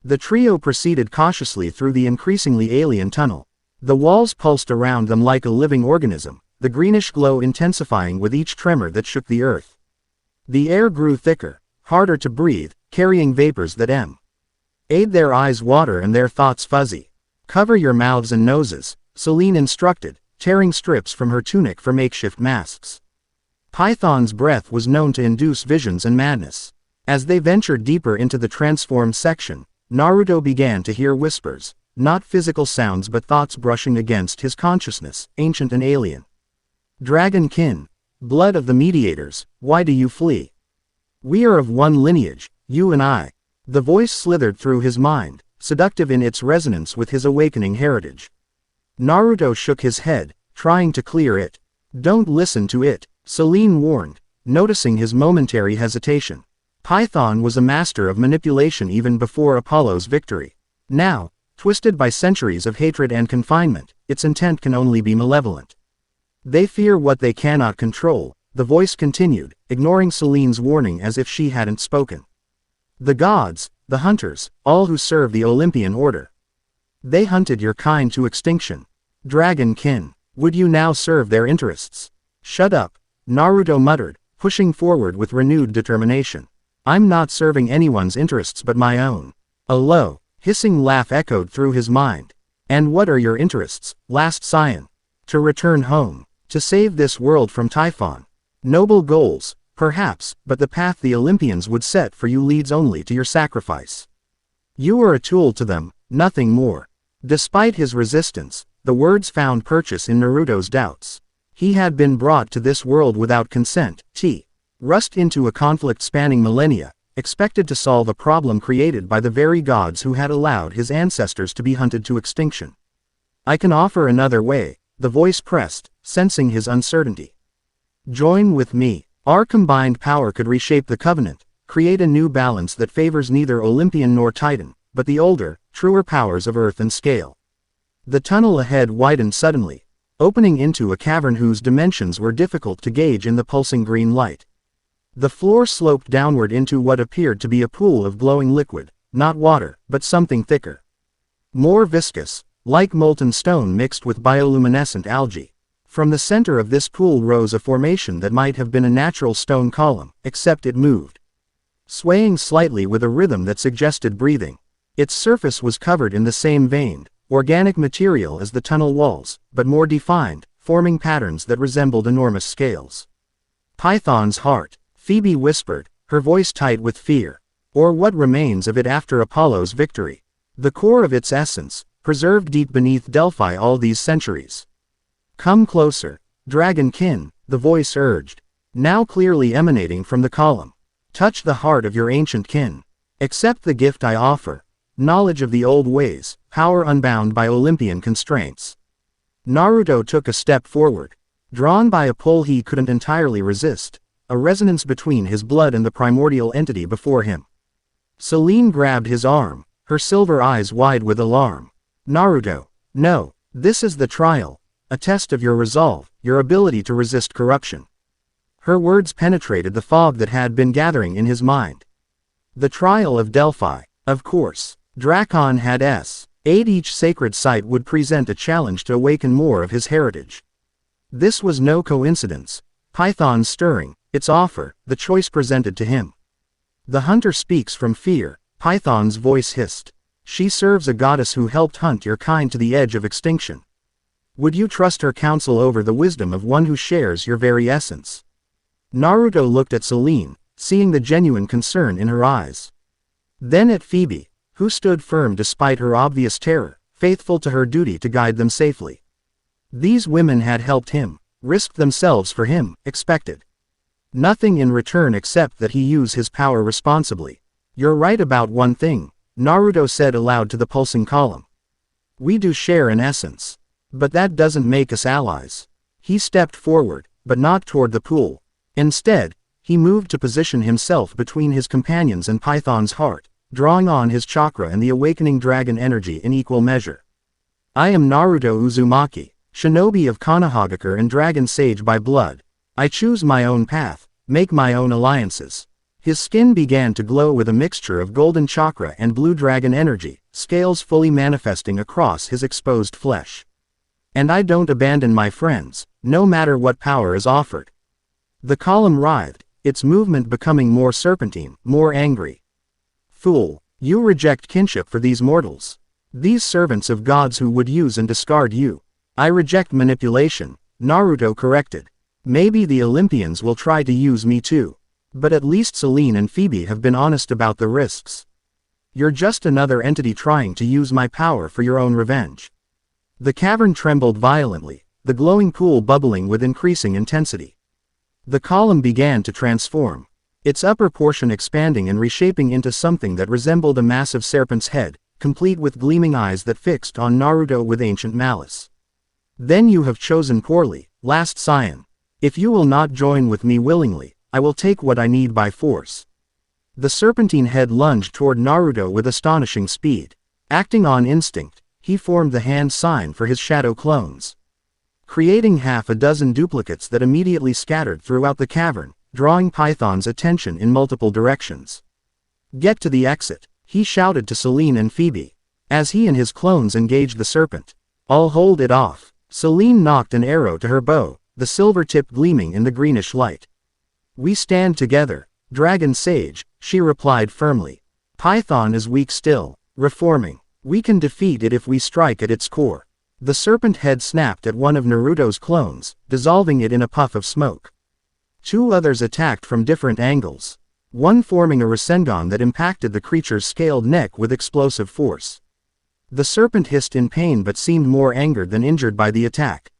The trio proceeded cautiously through the increasingly alien tunnel. The walls pulsed around them like a living organism, the greenish glow intensifying with each tremor that shook the earth. The air grew thicker, harder to breathe, carrying vapors that made their eyes water and their thoughts fuzzy. "Cover your mouths and noses," Celine instructed, tearing strips from her tunic for makeshift masks. Python's breath was known to induce visions and madness. As they ventured deeper into the transformed section, Naruto began to hear whispers, not physical sounds but thoughts brushing against his consciousness, ancient and alien. "Dragon kin, blood of the mediators, why do you flee? We are of one lineage, you and I." The voice slithered through his mind, seductive in its resonance with his awakening heritage. Naruto shook his head, trying to clear it. "Don't listen to it," Celine warned, noticing his momentary hesitation. Python was a master of manipulation even before Apollo's victory. Now, twisted by centuries of hatred and confinement, its intent can only be malevolent. "They fear what they cannot control," the voice continued, ignoring Celine's warning as if she hadn't spoken. "The gods, the hunters, all who serve the Olympian order. They hunted your kind to extinction. Dragon kin, would you now serve their interests?" "Shut up," Naruto muttered, pushing forward with renewed determination. "I'm not serving anyone's interests but my own." A low, hissing laugh echoed through his mind. "And what are your interests, last scion?" "To return home. To save this world from Typhon." "Noble goals, perhaps, but the path the Olympians would set for you leads only to your sacrifice. You are a tool to them, nothing more." Despite his resistance, the words found purchase in Naruto's doubts. He had been brought to this world without consent, thrust into a conflict spanning millennia, expected to solve a problem created by the very gods who had allowed his ancestors to be hunted to extinction. "I can offer another way," the voice pressed, sensing his uncertainty. "Join with me. Our combined power could reshape the covenant, create a new balance that favors neither Olympian nor Titan, but the older, truer powers of earth and scale." The tunnel ahead widened suddenly, opening into a cavern whose dimensions were difficult to gauge in the pulsing green light. The floor sloped downward into what appeared to be a pool of glowing liquid, not water, but something thicker, more viscous, like molten stone mixed with bioluminescent algae. From the center of this pool rose a formation that might have been a natural stone column, except it moved, swaying slightly with a rhythm that suggested breathing. Its surface was covered in the same veined, organic material as the tunnel walls, but more defined, forming patterns that resembled enormous scales. "Python's heart," Phoebe whispered, her voice tight with fear. "Or what remains of it after Apollo's victory. The core of its essence, preserved deep beneath Delphi all these centuries." "Come closer, dragon kin," the voice urged, now clearly emanating from the column. "Touch the heart of your ancient kin. Accept the gift I offer. Knowledge of the old ways, power unbound by Olympian constraints." Naruto took a step forward. Drawn by a pull he couldn't entirely resist, a resonance between his blood and the primordial entity before him. Selene grabbed his arm, her silver eyes wide with alarm. Naruto, no, this is the trial, a test of your resolve, your ability to resist corruption. Her words penetrated the fog that had been gathering in his mind. The trial of Delphi, of course. Drakon had S8. Each sacred site would present a challenge to awaken more of his heritage. This was no coincidence. Python stirring, its offer, the choice presented to him. The hunter speaks from fear, Python's voice hissed. She serves a goddess who helped hunt your kind to the edge of extinction. Would you trust her counsel over the wisdom of one who shares your very essence? Naruto looked at Selene, seeing the genuine concern in her eyes. Then at Phoebe, who stood firm despite her obvious terror, faithful to her duty to guide them safely. These women had helped him, risked themselves for him, expected nothing in return except that he use his power responsibly. You're right about one thing, Naruto said aloud to the pulsing column. We do share an essence. But that doesn't make us allies. He stepped forward, but not toward the pool. Instead, he moved to position himself between his companions and Python's heart, drawing on his chakra and the awakening dragon energy in equal measure. I am Naruto Uzumaki, shinobi of Konohagakure and dragon sage by blood. I choose my own path, make my own alliances. His skin began to glow with a mixture of golden chakra and blue dragon energy, scales fully manifesting across his exposed flesh. And I don't abandon my friends, no matter what power is offered. The column writhed, its movement becoming more serpentine, more angry. Fool, you reject kinship for these mortals. These servants of gods who would use and discard you. I reject manipulation, Naruto corrected. Maybe the Olympians will try to use me too. But at least Selene and Phoebe have been honest about the risks. You're just another entity trying to use my power for your own revenge. The cavern trembled violently, the glowing pool bubbling with increasing intensity. The column began to transform, its upper portion expanding and reshaping into something that resembled a massive serpent's head, complete with gleaming eyes that fixed on Naruto with ancient malice. Then you have chosen poorly, last scion. If you will not join with me willingly, I will take what I need by force. The serpentine head lunged toward Naruto with astonishing speed. Acting on instinct, he formed the hand sign for his shadow clones, creating half a dozen duplicates that immediately scattered throughout the cavern, drawing Python's attention in multiple directions. Get to the exit, he shouted to Selene and Phoebe, as he and his clones engaged the serpent. I'll hold it off. Selene knocked an arrow to her bow, the silver tip gleaming in the greenish light. We stand together, Dragon Sage, she replied firmly. Python is weak still, reforming. We can defeat it if we strike at its core. The serpent head snapped at one of Naruto's clones, dissolving it in a puff of smoke. Two others attacked from different angles, one forming a Rasengan that impacted the creature's scaled neck with explosive force. The serpent hissed in pain but seemed more angered than injured by the attack.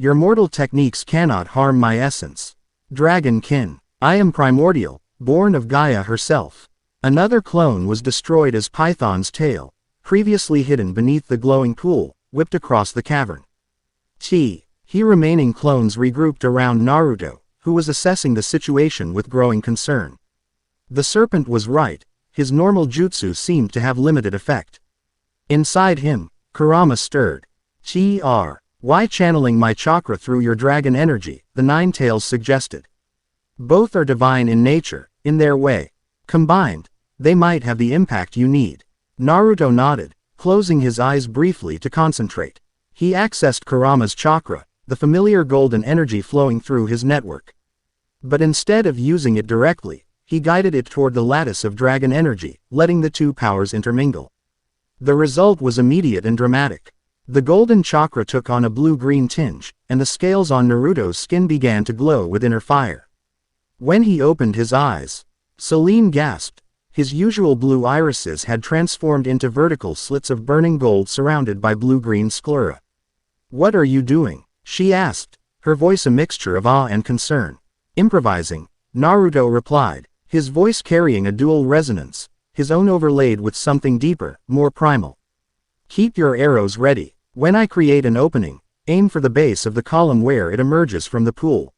Your mortal techniques cannot harm my essence. Dragon kin. I am primordial, born of Gaia herself. Another clone was destroyed as Python's tail, previously hidden beneath the glowing pool, whipped across the cavern. Remaining clones regrouped around Naruto, who was assessing the situation with growing concern. The serpent was right, his normal jutsu seemed to have limited effect. Inside him, Kurama stirred. Why channeling my chakra through your dragon energy, the Nine-Tails suggested. Both are divine in nature, in their way. Combined, they might have the impact you need. Naruto nodded, closing his eyes briefly to concentrate. He accessed Kurama's chakra, the familiar golden energy flowing through his network. But instead of using it directly, he guided it toward the lattice of dragon energy, letting the two powers intermingle. The result was immediate and dramatic. The golden chakra took on a blue-green tinge, and the scales on Naruto's skin began to glow with inner fire. When he opened his eyes, Selene gasped. His usual blue irises had transformed into vertical slits of burning gold surrounded by blue-green sclera. What are you doing? She asked, her voice a mixture of awe and concern. Improvising, Naruto replied, his voice carrying a dual resonance, his own overlaid with something deeper, more primal. Keep your arrows ready. When I create an opening, Aim for the base of the column where it emerges from the pool.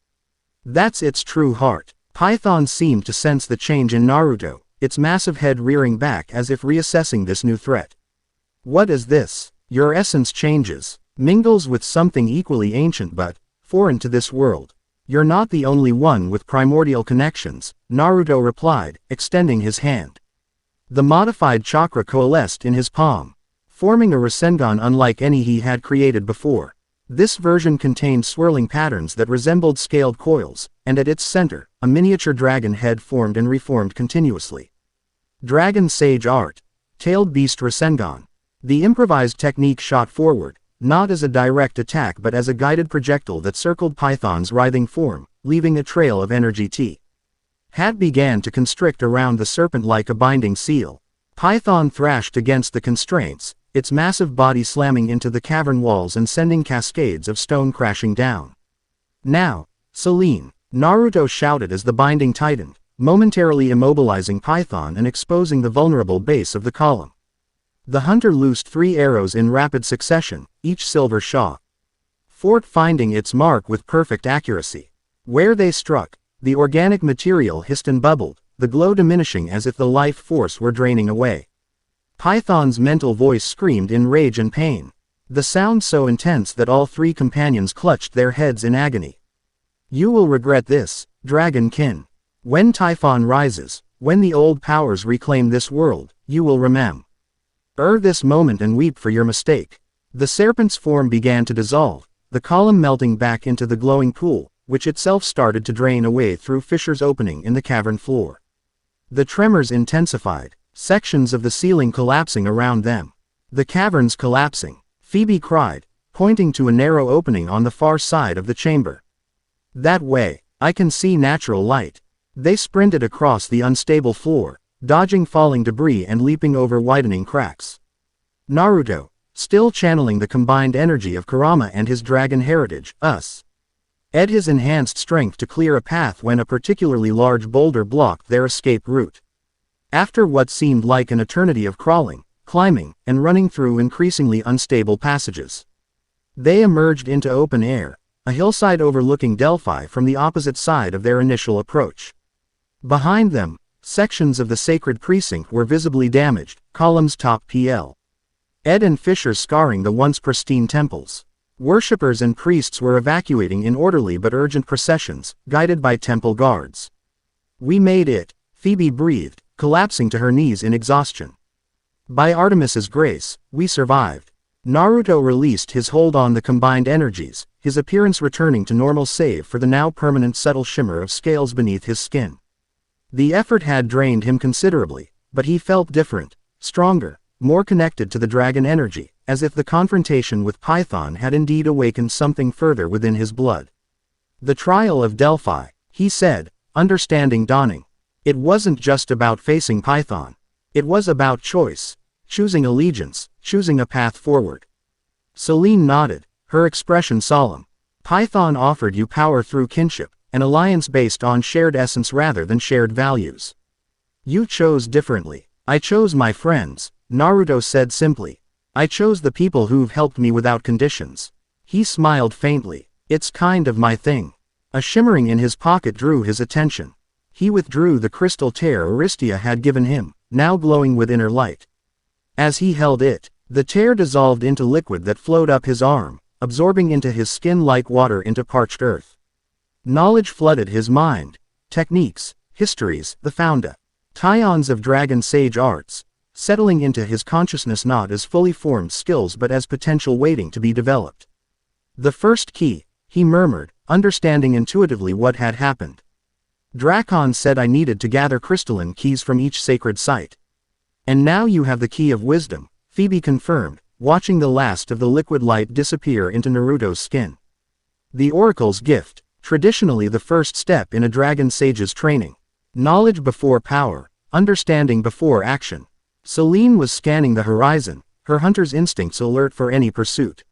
That's its true heart. Python seemed to sense the change in Naruto, its massive head rearing back as if reassessing this new threat. What is this? Your essence changes, mingles with something equally ancient but foreign to this world. You're not the only one with primordial connections, Naruto replied, extending his hand. The modified chakra coalesced in his palm, forming a Rasengan unlike any he had created before. This version contained swirling patterns that resembled scaled coils, and at its center, a miniature dragon head formed and reformed continuously. Dragon Sage Art. Tailed Beast Rasengan. The improvised technique shot forward, not as a direct attack but as a guided projectile that circled Python's writhing form, leaving a trail of energy. Had began to constrict around the serpent like a binding seal. Python thrashed against the constraints, its massive body slamming into the cavern walls and sending cascades of stone crashing down. Now, Selene, Naruto shouted as the binding tightened, momentarily immobilizing Python and exposing the vulnerable base of the column. The hunter loosed 3 arrows in rapid succession, each silver shot. Fort finding its mark with perfect accuracy. Where they struck, the organic material hissed and bubbled, the glow diminishing as if the life force were draining away. Python's mental voice screamed in rage and pain, the sound so intense that all 3 companions clutched their heads in agony. You will regret this, Dragon Kin. When Typhon rises, when the old powers reclaim this world, you will remember this moment and weep for your mistake. The serpent's form began to dissolve, the column melting back into the glowing pool, which itself started to drain away through fissures opening in the cavern floor. The tremors intensified, sections of the ceiling collapsing around them. The caverns collapsing, Phoebe cried, pointing to a narrow opening on the far side of the chamber. That way, I can see natural light. They sprinted across the unstable floor, dodging falling debris and leaping over widening cracks. Naruto, still channeling the combined energy of Kurama and his dragon heritage, ed his enhanced strength to clear a path when a particularly large boulder blocked their escape route. After what seemed like an eternity of crawling, climbing, and running through increasingly unstable passages, they emerged into open air, a hillside overlooking Delphi from the opposite side of their initial approach. Behind them, sections of the sacred precinct were visibly damaged, columns top pl. Ed and fissures scarring the once pristine temples. Worshippers and priests were evacuating in orderly but urgent processions, guided by temple guards. We made it, Phoebe breathed, collapsing to her knees in exhaustion. By Artemis's grace, we survived. Naruto released his hold on the combined energies, his appearance returning to normal save for the now permanent subtle shimmer of scales beneath his skin. The effort had drained him considerably, but he felt different, stronger, more connected to the dragon energy, as if the confrontation with Python had indeed awakened something further within his blood. The trial of Delphi, he said, understanding dawning. It wasn't just about facing Python. It was about choice, choosing allegiance, choosing a path forward. Selene nodded, her expression solemn. Python offered you power through kinship, an alliance based on shared essence rather than shared values. You chose differently. I chose my friends, Naruto said simply. I chose the people who've helped me without conditions. He smiled faintly. It's kind of my thing. A shimmering in his pocket drew his attention. He withdrew the crystal tear Aristia had given him, now glowing with inner light. As he held it, the tear dissolved into liquid that flowed up his arm, absorbing into his skin like water into parched earth. Knowledge flooded his mind. Techniques, histories, the founda. Tions of dragon sage arts, settling into his consciousness not as fully formed skills but as potential waiting to be developed. The first key, he murmured, understanding intuitively what had happened. Drakon said I needed to gather crystalline keys from each sacred site. And now you have the key of wisdom, Phoebe confirmed, watching the last of the liquid light disappear into Naruto's skin. The oracle's gift, traditionally the first step in a dragon sage's training. Knowledge before power, understanding before action. Selene was scanning the horizon, her hunter's instincts alert for any pursuit.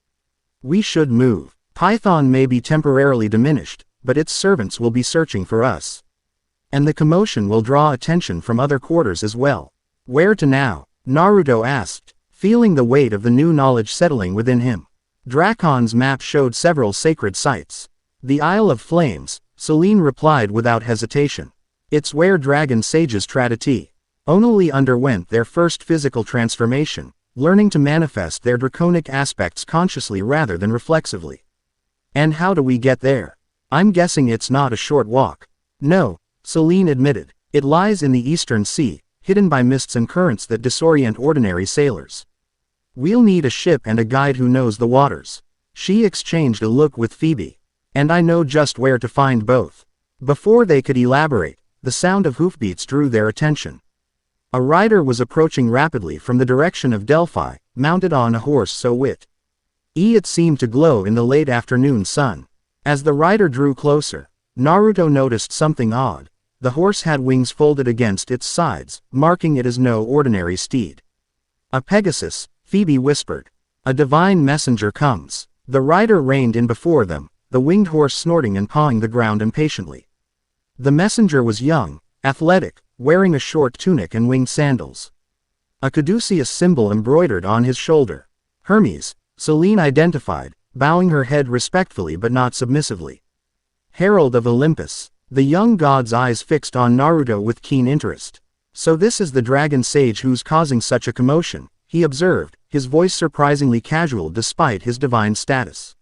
We should move. Python may be temporarily diminished, but its servants will be searching for us. And the commotion will draw attention from other quarters as well. Where to now? Naruto asked, feeling the weight of the new knowledge settling within him. Dracon's map showed several sacred sites. The Isle of Flames, Selene replied without hesitation. It's where dragon sages only underwent their first physical transformation, learning to manifest their draconic aspects consciously rather than reflexively. And how do we get there? I'm guessing it's not a short walk. No, Selene admitted. It lies in the Eastern Sea, hidden by mists and currents that disorient ordinary sailors. We'll need a ship and a guide who knows the waters. She exchanged a look with Phoebe. And I know just where to find both. Before they could elaborate, the sound of hoofbeats drew their attention. A rider was approaching rapidly from the direction of Delphi, mounted on a horse so white it seemed to glow in the late afternoon sun. As the rider drew closer, Naruto noticed something odd. The horse had wings folded against its sides, marking it as no ordinary steed. A Pegasus, Phoebe whispered. A divine messenger comes. The rider reined in before them, the winged horse snorting and pawing the ground impatiently. The messenger was young, athletic, wearing a short tunic and winged sandals. A caduceus symbol embroidered on his shoulder. Hermes, Selene identified, bowing her head respectfully but not submissively. Herald of Olympus. The young god's eyes fixed on Naruto with keen interest. So this is the dragon sage who's causing such a commotion, he observed, his voice surprisingly casual despite his divine status.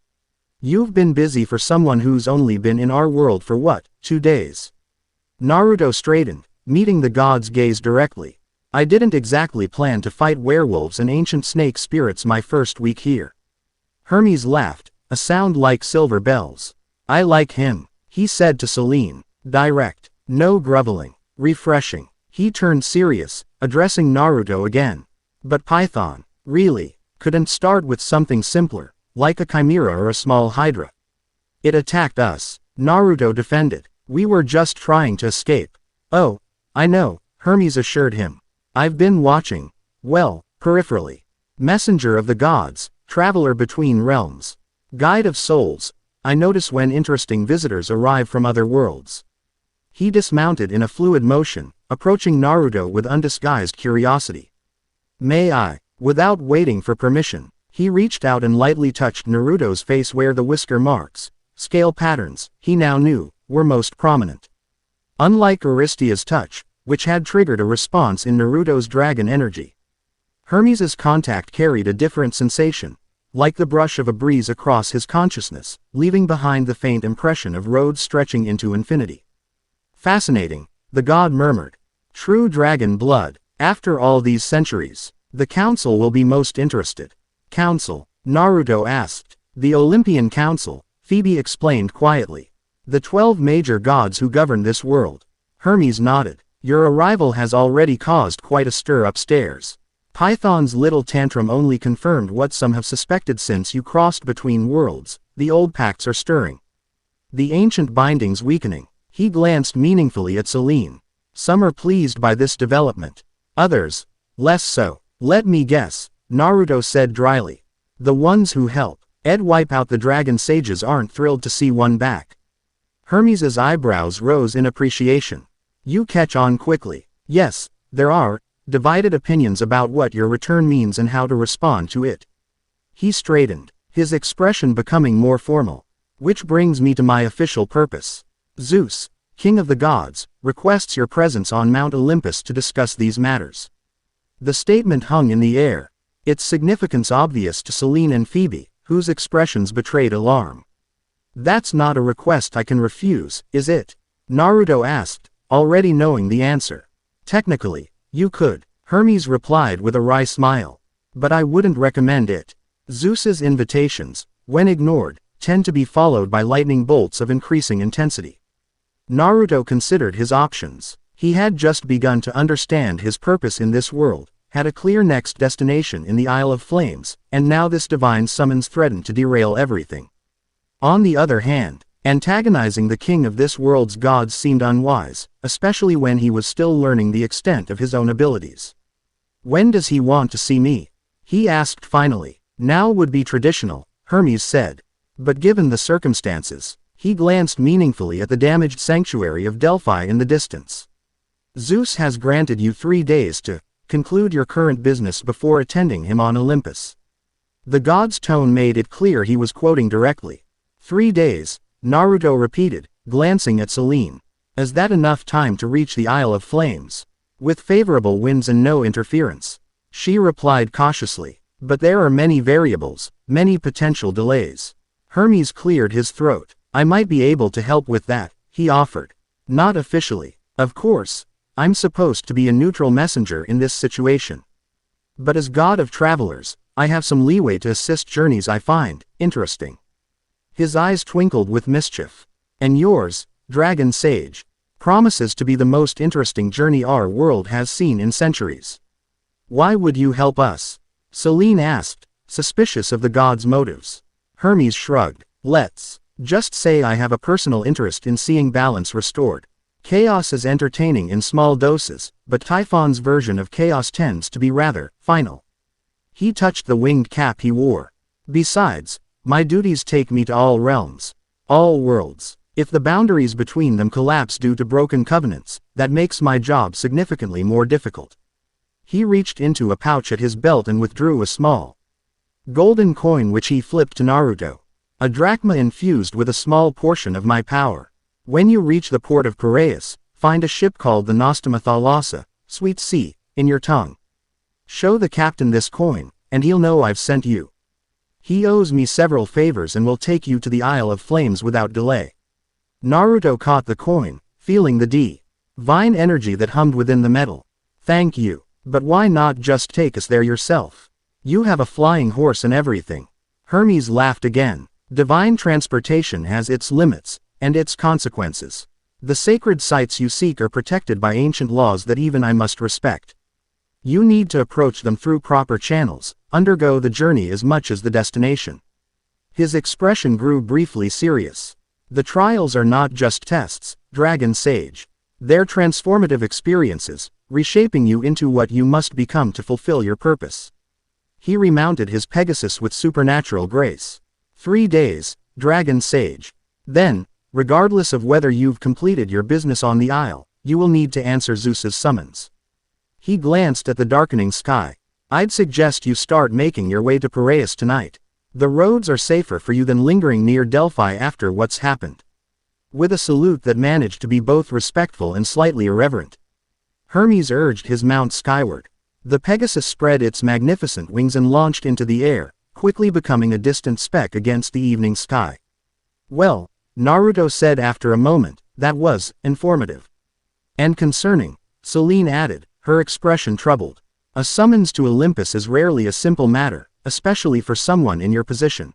You've been busy for someone who's only been in our world for what, 2 days? Naruto straightened, meeting the god's gaze directly. I didn't exactly plan to fight werewolves and ancient snake spirits my first week here. Hermes laughed, a sound like silver bells. I like him, he said to Selene. Direct, no groveling, refreshing. He turned serious, addressing Naruto again. But Python, really, couldn't start with something simpler, like a chimera or a small hydra. It attacked us, Naruto defended. We were just trying to escape. Oh, I know, Hermes assured him. I've been watching, well, peripherally. Messenger of the gods, traveler between realms. Guide of souls. I notice when interesting visitors arrive from other worlds. He dismounted in a fluid motion, approaching Naruto with undisguised curiosity. May I? Without waiting for permission, he reached out and lightly touched Naruto's face where the whisker marks, scale patterns, he now knew, were most prominent. Unlike Aristia's touch, which had triggered a response in Naruto's dragon energy, Hermes's contact carried a different sensation, like the brush of a breeze across his consciousness, leaving behind the faint impression of roads stretching into infinity. Fascinating, the god murmured. True dragon blood. After all these centuries, the council will be most interested. Council? Naruto asked. The Olympian Council, Phoebe explained quietly. The 12 major gods who govern this world. Hermes nodded. Your arrival has already caused quite a stir upstairs. Python's little tantrum only confirmed what some have suspected since you crossed between worlds. The old pacts are stirring. The ancient bindings weakening. He glanced meaningfully at Selene. Some are pleased by this development. Others, less so. Let me guess, Naruto said dryly. The ones who help Ed wipe out the dragon sages aren't thrilled to see one back. Hermes's eyebrows rose in appreciation. You catch on quickly. Yes, there are divided opinions about what your return means and how to respond to it. He straightened, his expression becoming more formal. Which brings me to my official purpose. Zeus, king of the gods, requests your presence on Mount Olympus to discuss these matters. The statement hung in the air, its significance obvious to Selene and Phoebe, whose expressions betrayed alarm. That's not a request I can refuse, is it? Naruto asked, already knowing the answer. Technically, you could, Hermes replied with a wry smile. But I wouldn't recommend it. Zeus's invitations, when ignored, tend to be followed by lightning bolts of increasing intensity. Naruto considered his options. He had just begun to understand his purpose in this world, had a clear next destination in the Isle of Flames, and now this divine summons threatened to derail everything. On the other hand, antagonizing the king of this world's gods seemed unwise, especially when he was still learning the extent of his own abilities. When does he want to see me? He asked finally. Now would be traditional, Hermes said. But given the circumstances, he glanced meaningfully at the damaged sanctuary of Delphi in the distance. Zeus has granted you 3 days to conclude your current business before attending him on Olympus. The god's tone made it clear he was quoting directly. 3 days, Naruto repeated, glancing at Selene. Is that enough time to reach the Isle of Flames? With favorable winds and no interference. She replied cautiously. But there are many variables, many potential delays. Hermes cleared his throat. I might be able to help with that, he offered. Not officially. Of course, I'm supposed to be a neutral messenger in this situation. But as god of travelers, I have some leeway to assist journeys I find interesting. His eyes twinkled with mischief. And yours, Dragon Sage, promises to be the most interesting journey our world has seen in centuries. Why would you help us? Selene asked, suspicious of the god's motives. Hermes shrugged. Let's just say I have a personal interest in seeing balance restored. Chaos is entertaining in small doses, but Typhon's version of chaos tends to be rather final. He touched the winged cap he wore. Besides, my duties take me to all realms, all worlds. If the boundaries between them collapse due to broken covenants, that makes my job significantly more difficult. He reached into a pouch at his belt and withdrew a small golden coin which he flipped to Naruto. A drachma infused with a small portion of my power. When you reach the port of Piraeus, find a ship called the Nostema Thalassa, Sweet Sea, in your tongue. Show the captain this coin, and he'll know I've sent you. He owes me several favors and will take you to the Isle of Flames without delay. Naruto caught the coin, feeling the divine energy that hummed within the metal. Thank you, but why not just take us there yourself? You have a flying horse and everything. Hermes laughed again. Divine transportation has its limits, and its consequences. The sacred sites you seek are protected by ancient laws that even I must respect. You need to approach them through proper channels, undergo the journey as much as the destination. His expression grew briefly serious. The trials are not just tests, Dragon Sage. They're transformative experiences, reshaping you into what you must become to fulfill your purpose. He remounted his Pegasus with supernatural grace. 3 days, Dragon Sage. Then, regardless of whether you've completed your business on the Isle, you will need to answer Zeus's summons. He glanced at the darkening sky. I'd suggest you start making your way to Piraeus tonight. The roads are safer for you than lingering near Delphi after what's happened. With a salute that managed to be both respectful and slightly irreverent, Hermes urged his mount skyward. The Pegasus spread its magnificent wings and launched into the air, quickly becoming a distant speck against the evening sky. Well, Naruto said after a moment, that was informative. And concerning, Selene added, her expression troubled. A summons to Olympus is rarely a simple matter, especially for someone in your position.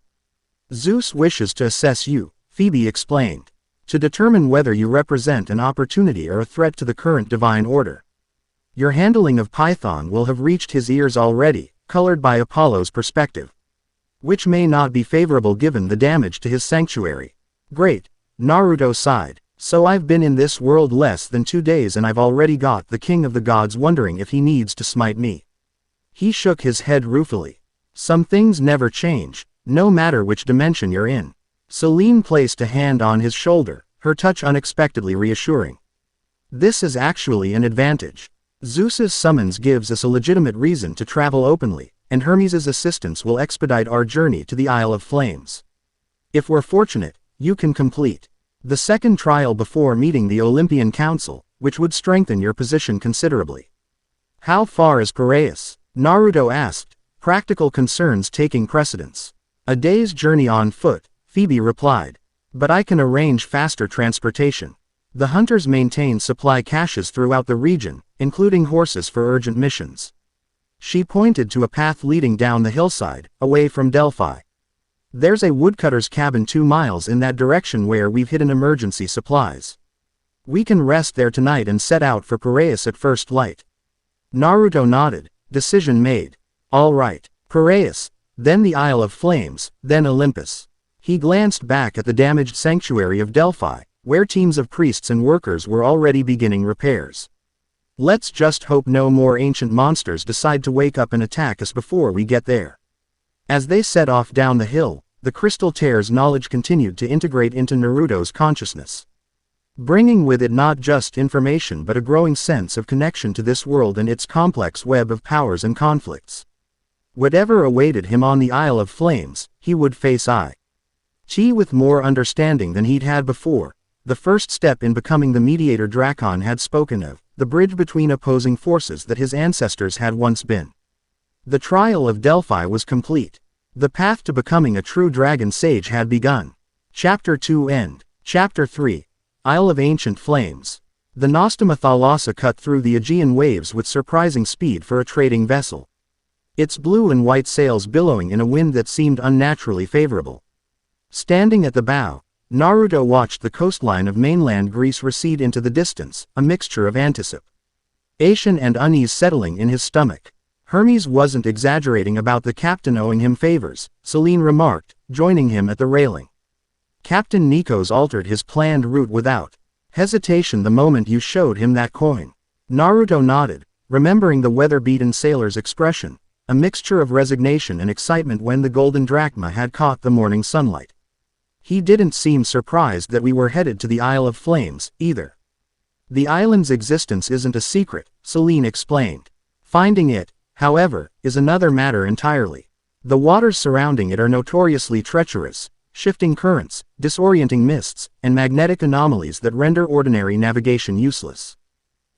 Zeus wishes to assess you, Phoebe explained, to determine whether you represent an opportunity or a threat to the current divine order. Your handling of Python will have reached his ears already, colored by Apollo's perspective, which may not be favorable given the damage to his sanctuary. Great, Naruto sighed. So I've been in this world less than 2 days and I've already got the king of the gods wondering if he needs to smite me. He shook his head ruefully. Some things never change, no matter which dimension you're in. Selene placed a hand on his shoulder, her touch unexpectedly reassuring. This is actually an advantage. Zeus's summons gives us a legitimate reason to travel openly, and Hermes' assistance will expedite our journey to the Isle of Flames. If we're fortunate, you can complete the second trial before meeting the Olympian Council, which would strengthen your position considerably. How far is Piraeus? Naruto asked, practical concerns taking precedence. A day's journey on foot, Phoebe replied. But I can arrange faster transportation. The hunters maintain supply caches throughout the region, including horses for urgent missions. She pointed to a path leading down the hillside, away from Delphi. There's a woodcutter's cabin 2 miles in that direction where we've hidden emergency supplies. We can rest there tonight and set out for Piraeus at first light. Naruto nodded, decision made. All right, Piraeus, then the Isle of Flames, then Olympus. He glanced back at the damaged sanctuary of Delphi, where teams of priests and workers were already beginning repairs. Let's just hope no more ancient monsters decide to wake up and attack us before we get there. As they set off down the hill, the Crystal Tear's knowledge continued to integrate into Naruto's consciousness, bringing with it not just information but a growing sense of connection to this world and its complex web of powers and conflicts. Whatever awaited him on the Isle of Flames, he would face Chi with more understanding than he'd had before. The first step in becoming the mediator Drakon had spoken of, the bridge between opposing forces that his ancestors had once been. The trial of Delphi was complete. The path to becoming a true dragon sage had begun. Chapter 2 End. Chapter 3. Isle of Ancient Flames. The Nostoma Thalassa cut through the Aegean waves with surprising speed for a trading vessel. Its blue and white sails billowing in a wind that seemed unnaturally favorable. Standing at the bow, Naruto watched the coastline of mainland Greece recede into the distance, a mixture of anticipation and unease settling in his stomach. Hermes wasn't exaggerating about the captain owing him favors, Selene remarked, joining him at the railing. Captain Nikos altered his planned route without hesitation the moment you showed him that coin. Naruto nodded, remembering the weather-beaten sailor's expression, a mixture of resignation and excitement when the golden drachma had caught the morning sunlight. He didn't seem surprised that we were headed to the Isle of Flames, either. The island's existence isn't a secret, Selene explained. Finding it, however, is another matter entirely. The waters surrounding it are notoriously treacherous, shifting currents, disorienting mists, and magnetic anomalies that render ordinary navigation useless.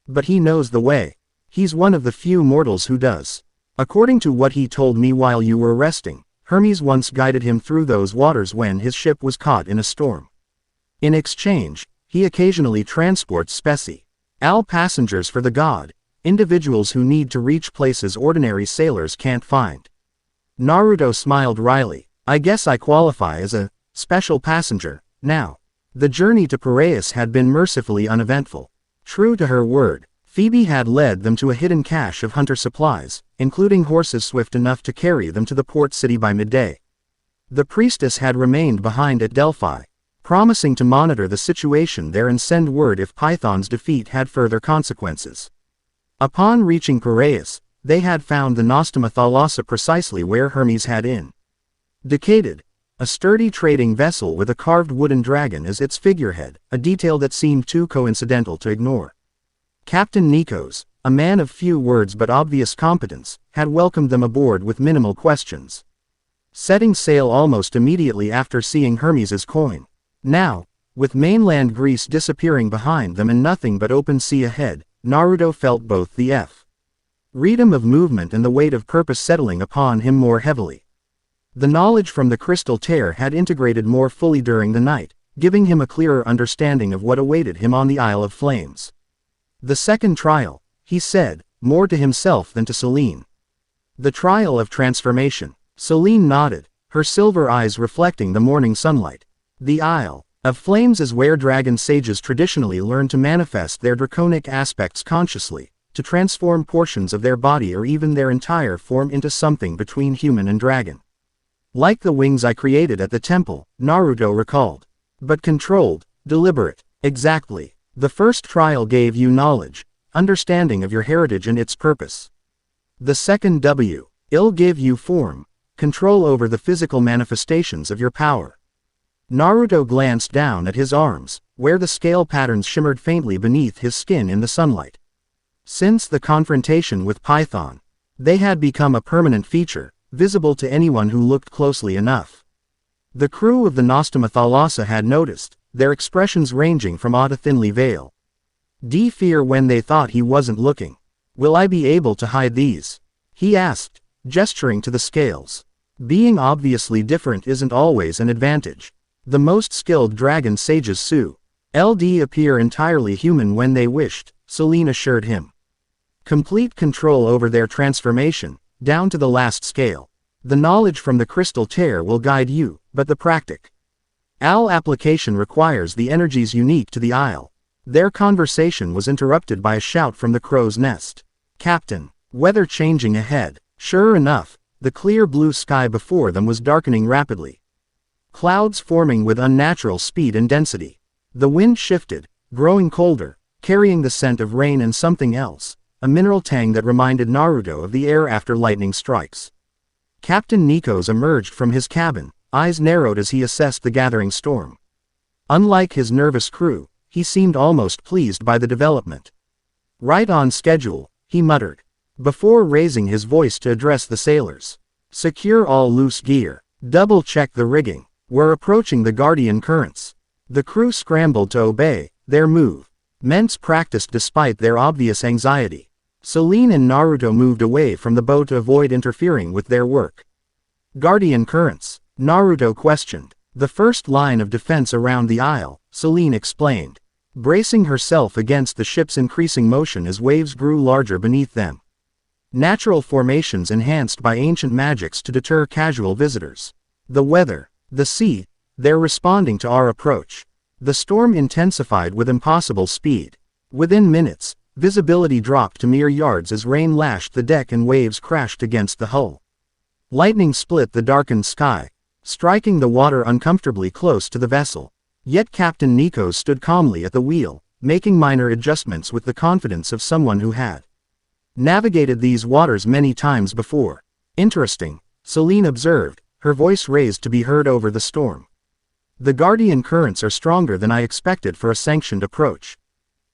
But he knows the way. He's one of the few mortals who does. According to what he told me while you were resting, Hermes once guided him through those waters when his ship was caught in a storm. In exchange, he occasionally transports special passengers for the god, individuals who need to reach places ordinary sailors can't find. Naruto smiled wryly. I guess I qualify as a special passenger, now. The journey to Piraeus had been mercifully uneventful. True to her word, Phoebe had led them to a hidden cache of hunter supplies, including horses swift enough to carry them to the port city by midday. The priestess had remained behind at Delphi, promising to monitor the situation there and send word if Python's defeat had further consequences. Upon reaching Piraeus, they had found the Nostoma Thalassa precisely where Hermes had indicated, a sturdy trading vessel with a carved wooden dragon as its figurehead, a detail that seemed too coincidental to ignore. Captain Nikos, a man of few words but obvious competence, had welcomed them aboard with minimal questions. Setting sail almost immediately after seeing Hermes's coin. Now, with mainland Greece disappearing behind them and nothing but open sea ahead, Naruto felt both the freedom of movement and the weight of purpose settling upon him more heavily. The knowledge from the crystal tear had integrated more fully during the night, giving him a clearer understanding of what awaited him on the Isle of Flames. The second trial, he said, more to himself than to Selene. The trial of transformation. Selene nodded, her silver eyes reflecting the morning sunlight. The Isle of Flames is where dragon sages traditionally learn to manifest their draconic aspects consciously, to transform portions of their body or even their entire form into something between human and dragon. Like the wings I created at the temple, Naruto recalled. But controlled, deliberate. Exactly. The first trial gave you knowledge, understanding of your heritage and its purpose. The second will give you form, control over the physical manifestations of your power. Naruto glanced down at his arms, where the scale patterns shimmered faintly beneath his skin in the sunlight. Since the confrontation with Python, they had become a permanent feature, visible to anyone who looked closely enough. The crew of the Nostoma Thalassa had noticed, their expressions ranging from awe to thinly veiled fear when they thought he wasn't looking. Will I be able to hide these? He asked, gesturing to the scales. Being obviously different isn't always an advantage. The most skilled dragon sages appear entirely human when they wished, Selene assured him. Complete control over their transformation, down to the last scale. The knowledge from the crystal tear will guide you, but the practical application requires the energies unique to the isle. Their conversation was interrupted by a shout from the crow's nest. Captain, weather changing ahead. Sure enough, the clear blue sky before them was darkening rapidly. Clouds forming with unnatural speed and density. The wind shifted, growing colder, carrying the scent of rain and something else, a mineral tang that reminded Naruto of the air after lightning strikes. Captain Nikos emerged from his cabin, eyes narrowed as he assessed the gathering storm. Unlike his nervous crew, he seemed almost pleased by the development. Right on schedule, he muttered, before raising his voice to address the sailors. Secure all loose gear. Double-check the rigging. We're approaching the Guardian currents. The crew scrambled to obey their move. Ments practiced despite their obvious anxiety. Selene and Naruto moved away from the boat to avoid interfering with their work. Guardian currents? Naruto questioned. The first line of defense around the isle, Selene explained, bracing herself against the ship's increasing motion as waves grew larger beneath them. Natural formations enhanced by ancient magics to deter casual visitors. The weather, the sea, they're responding to our approach. The storm intensified with impossible speed. Within minutes, visibility dropped to mere yards as rain lashed the deck and waves crashed against the hull. Lightning split the darkened sky, striking the water uncomfortably close to the vessel. Yet Captain Nico stood calmly at the wheel, making minor adjustments with the confidence of someone who had navigated these waters many times before. Interesting, Selene observed, her voice raised to be heard over the storm. The Guardian currents are stronger than I expected for a sanctioned approach.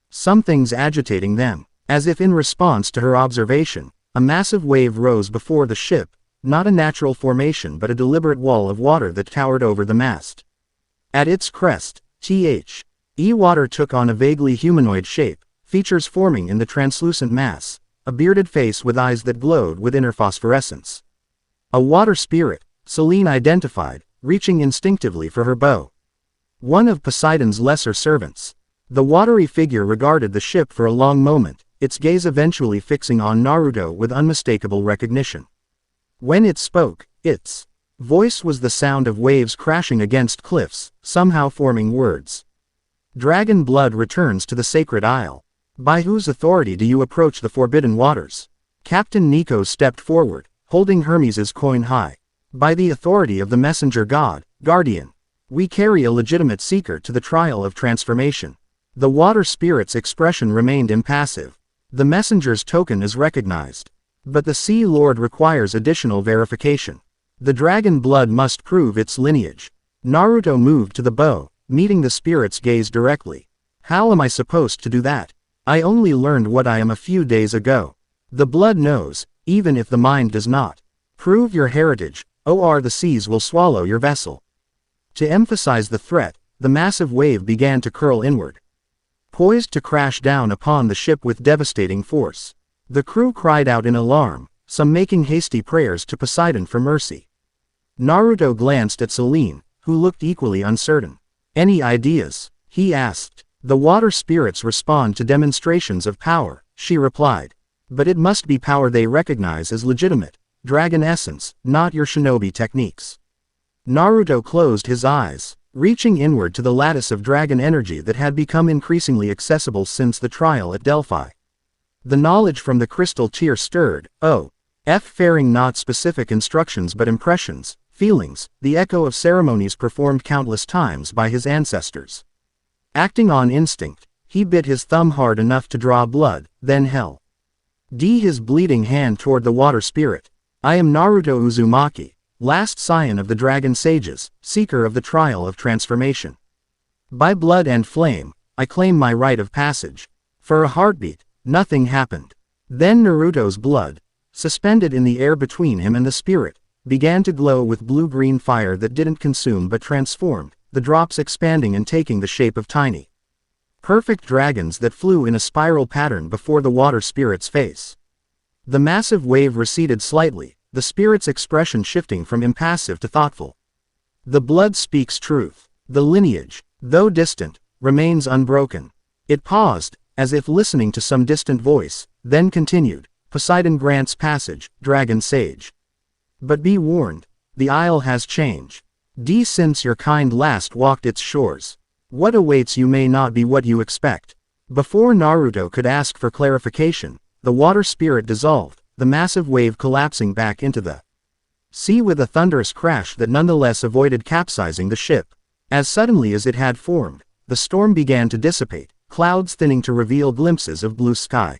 Something's agitating them. As if in response to her observation, a massive wave rose before the ship, not a natural formation but a deliberate wall of water that towered over the mast. At its crest, water took on a vaguely humanoid shape, features forming in the translucent mass, a bearded face with eyes that glowed with inner phosphorescence. A water spirit, Selene identified, reaching instinctively for her bow. One of Poseidon's lesser servants. The watery figure regarded the ship for a long moment, its gaze eventually fixing on Naruto with unmistakable recognition. When it spoke, its voice was the sound of waves crashing against cliffs, somehow forming words. Dragon blood returns to the sacred isle. By whose authority do you approach the forbidden waters? Captain Nico stepped forward, holding Hermes's coin high. By the authority of the messenger god, Guardian. We carry a legitimate seeker to the trial of transformation. The water spirit's expression remained impassive. The messenger's token is recognized. But the Sea Lord requires additional verification. The dragon blood must prove its lineage. Naruto moved to the bow, meeting the spirit's gaze directly. How am I supposed to do that? I only learned what I am a few days ago. The blood knows, even if the mind does not. Prove your heritage, or the seas will swallow your vessel. To emphasize the threat, the massive wave began to curl inward, poised to crash down upon the ship with devastating force. The crew cried out in alarm, some making hasty prayers to Poseidon for mercy. Naruto glanced at Selene, who looked equally uncertain. Any ideas? He asked. The water spirits respond to demonstrations of power, she replied. But it must be power they recognize as legitimate. Dragon essence, not your shinobi techniques. Naruto closed his eyes, reaching inward to the lattice of dragon energy that had become increasingly accessible since the trial at Delphi. The knowledge from the crystal tear stirred, fearing not specific instructions but impressions, feelings, the echo of ceremonies performed countless times by his ancestors. Acting on instinct, he bit his thumb hard enough to draw blood, then held his bleeding hand toward the water spirit. I am Naruto Uzumaki, last scion of the dragon sages, seeker of the trial of transformation. By blood and flame, I claim my right of passage. For a heartbeat, nothing happened. Then Naruto's blood, suspended in the air between him and the spirit, began to glow with blue-green fire that didn't consume but transformed, the drops expanding and taking the shape of tiny, perfect dragons that flew in a spiral pattern before the water spirit's face. The massive wave receded slightly, the spirit's expression shifting from impassive to thoughtful. The blood speaks truth. The lineage, though distant, remains unbroken. It paused, as if listening to some distant voice, then continued. Poseidon grants passage, dragon sage. But be warned, the isle has changed. Since your kind last walked its shores. What awaits you may not be what you expect. Before Naruto could ask for clarification, the water spirit dissolved, the massive wave collapsing back into the sea with a thunderous crash that nonetheless avoided capsizing the ship. As suddenly as it had formed, the storm began to dissipate, clouds thinning to reveal glimpses of blue sky.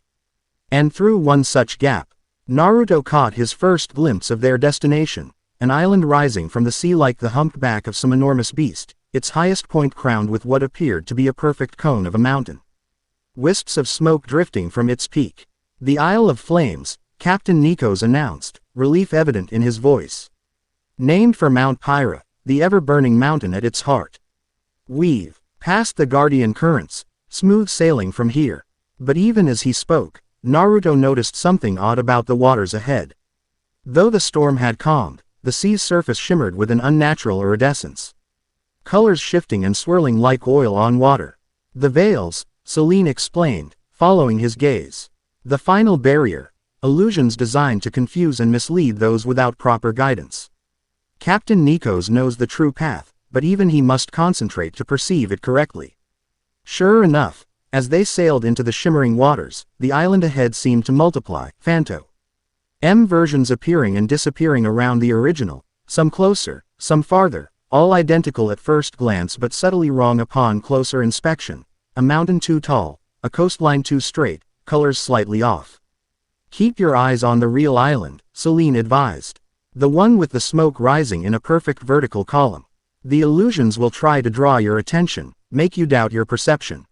And through one such gap, Naruto caught his first glimpse of their destination, an island rising from the sea like the humped back of some enormous beast, its highest point crowned with what appeared to be a perfect cone of a mountain. Wisps of smoke drifting from its peak. The Isle of Flames, Captain Nikos announced, relief evident in his voice. Named for Mount Pyra, the ever-burning mountain at its heart. We've passed the guardian currents, smooth sailing from here. But even as he spoke, Naruto noticed something odd about the waters ahead. Though the storm had calmed, the sea's surface shimmered with an unnatural iridescence. Colors shifting and swirling like oil on water. The veils, Selene explained, following his gaze. The final barrier, illusions designed to confuse and mislead those without proper guidance. Captain Nikos knows the true path, but even he must concentrate to perceive it correctly. Sure enough, as they sailed into the shimmering waters, the island ahead seemed to multiply, versions appearing and disappearing around the original, some closer, some farther, all identical at first glance but subtly wrong upon closer inspection. A mountain too tall, a coastline too straight, colors slightly off. Keep your eyes on the real island, Selene advised. The one with the smoke rising in a perfect vertical column. The illusions will try to draw your attention, make you doubt your perception.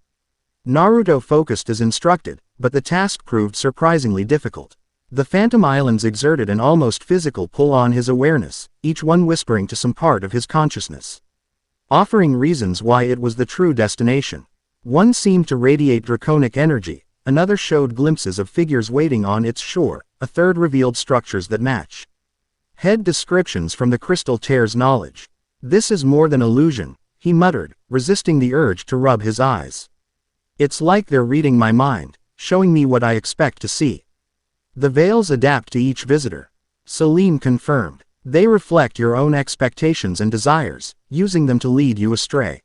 Naruto focused as instructed, but the task proved surprisingly difficult. The phantom islands exerted an almost physical pull on his awareness, each one whispering to some part of his consciousness. Offering reasons why it was the true destination. One seemed to radiate draconic energy, another showed glimpses of figures waiting on its shore, a third revealed structures that match. Head descriptions from the crystal tears knowledge. This is more than illusion, he muttered, resisting the urge to rub his eyes. It's like they're reading my mind, showing me what I expect to see. The veils adapt to each visitor. Selene confirmed. They reflect your own expectations and desires, using them to lead you astray.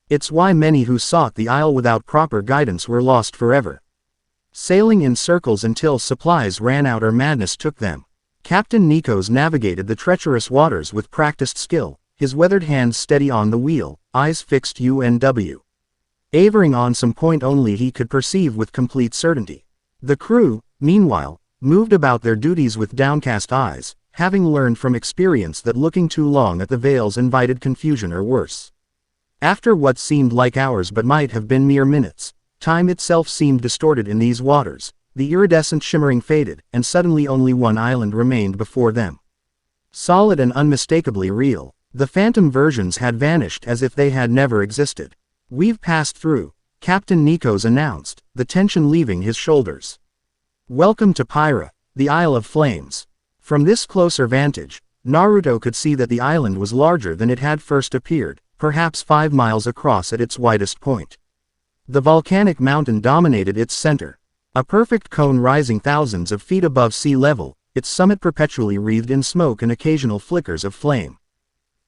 It's why many who sought the isle without proper guidance were lost forever. Sailing in circles until supplies ran out or madness took them. Captain Nikos navigated the treacherous waters with practiced skill, his weathered hands steady on the wheel, eyes fixed UNW. Avering on some point only he could perceive with complete certainty. The crew, meanwhile, moved about their duties with downcast eyes, having learned from experience that looking too long at the veils invited confusion or worse. After what seemed like hours but might have been mere minutes, time itself seemed distorted in these waters. The iridescent shimmering faded, and suddenly only one island remained before them. Solid and unmistakably real, the phantom versions had vanished as if they had never existed. We've passed through, Captain Nikos announced, the tension leaving his shoulders. Welcome to Pyra, the Isle of Flames. From this closer vantage, Naruto could see that the island was larger than it had first appeared, perhaps 5 miles across at its widest point. The volcanic mountain dominated its center. A perfect cone rising thousands of feet above sea level, its summit perpetually wreathed in smoke and occasional flickers of flame.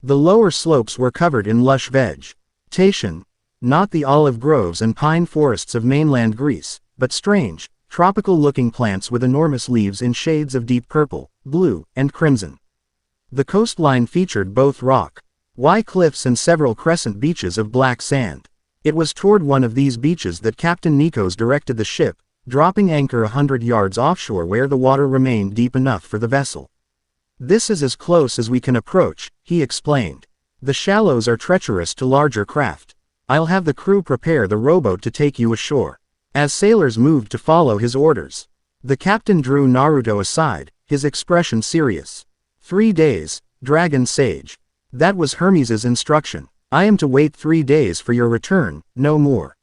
The lower slopes were covered in lush vegetation, not the olive groves and pine forests of mainland Greece, but strange, tropical-looking plants with enormous leaves in shades of deep purple, blue, and crimson. The coastline featured both rock-cut cliffs and several crescent beaches of black sand. It was toward one of these beaches that Captain Nikos directed the ship, dropping anchor 100 yards offshore where the water remained deep enough for the vessel. This is as close as we can approach, he explained. The shallows are treacherous to larger craft. I'll have the crew prepare the rowboat to take you ashore. As sailors moved to follow his orders, the captain drew Naruto aside, his expression serious. 3 days, Dragon Sage. That was Hermes's instruction. I am to wait 3 days for your return, no more.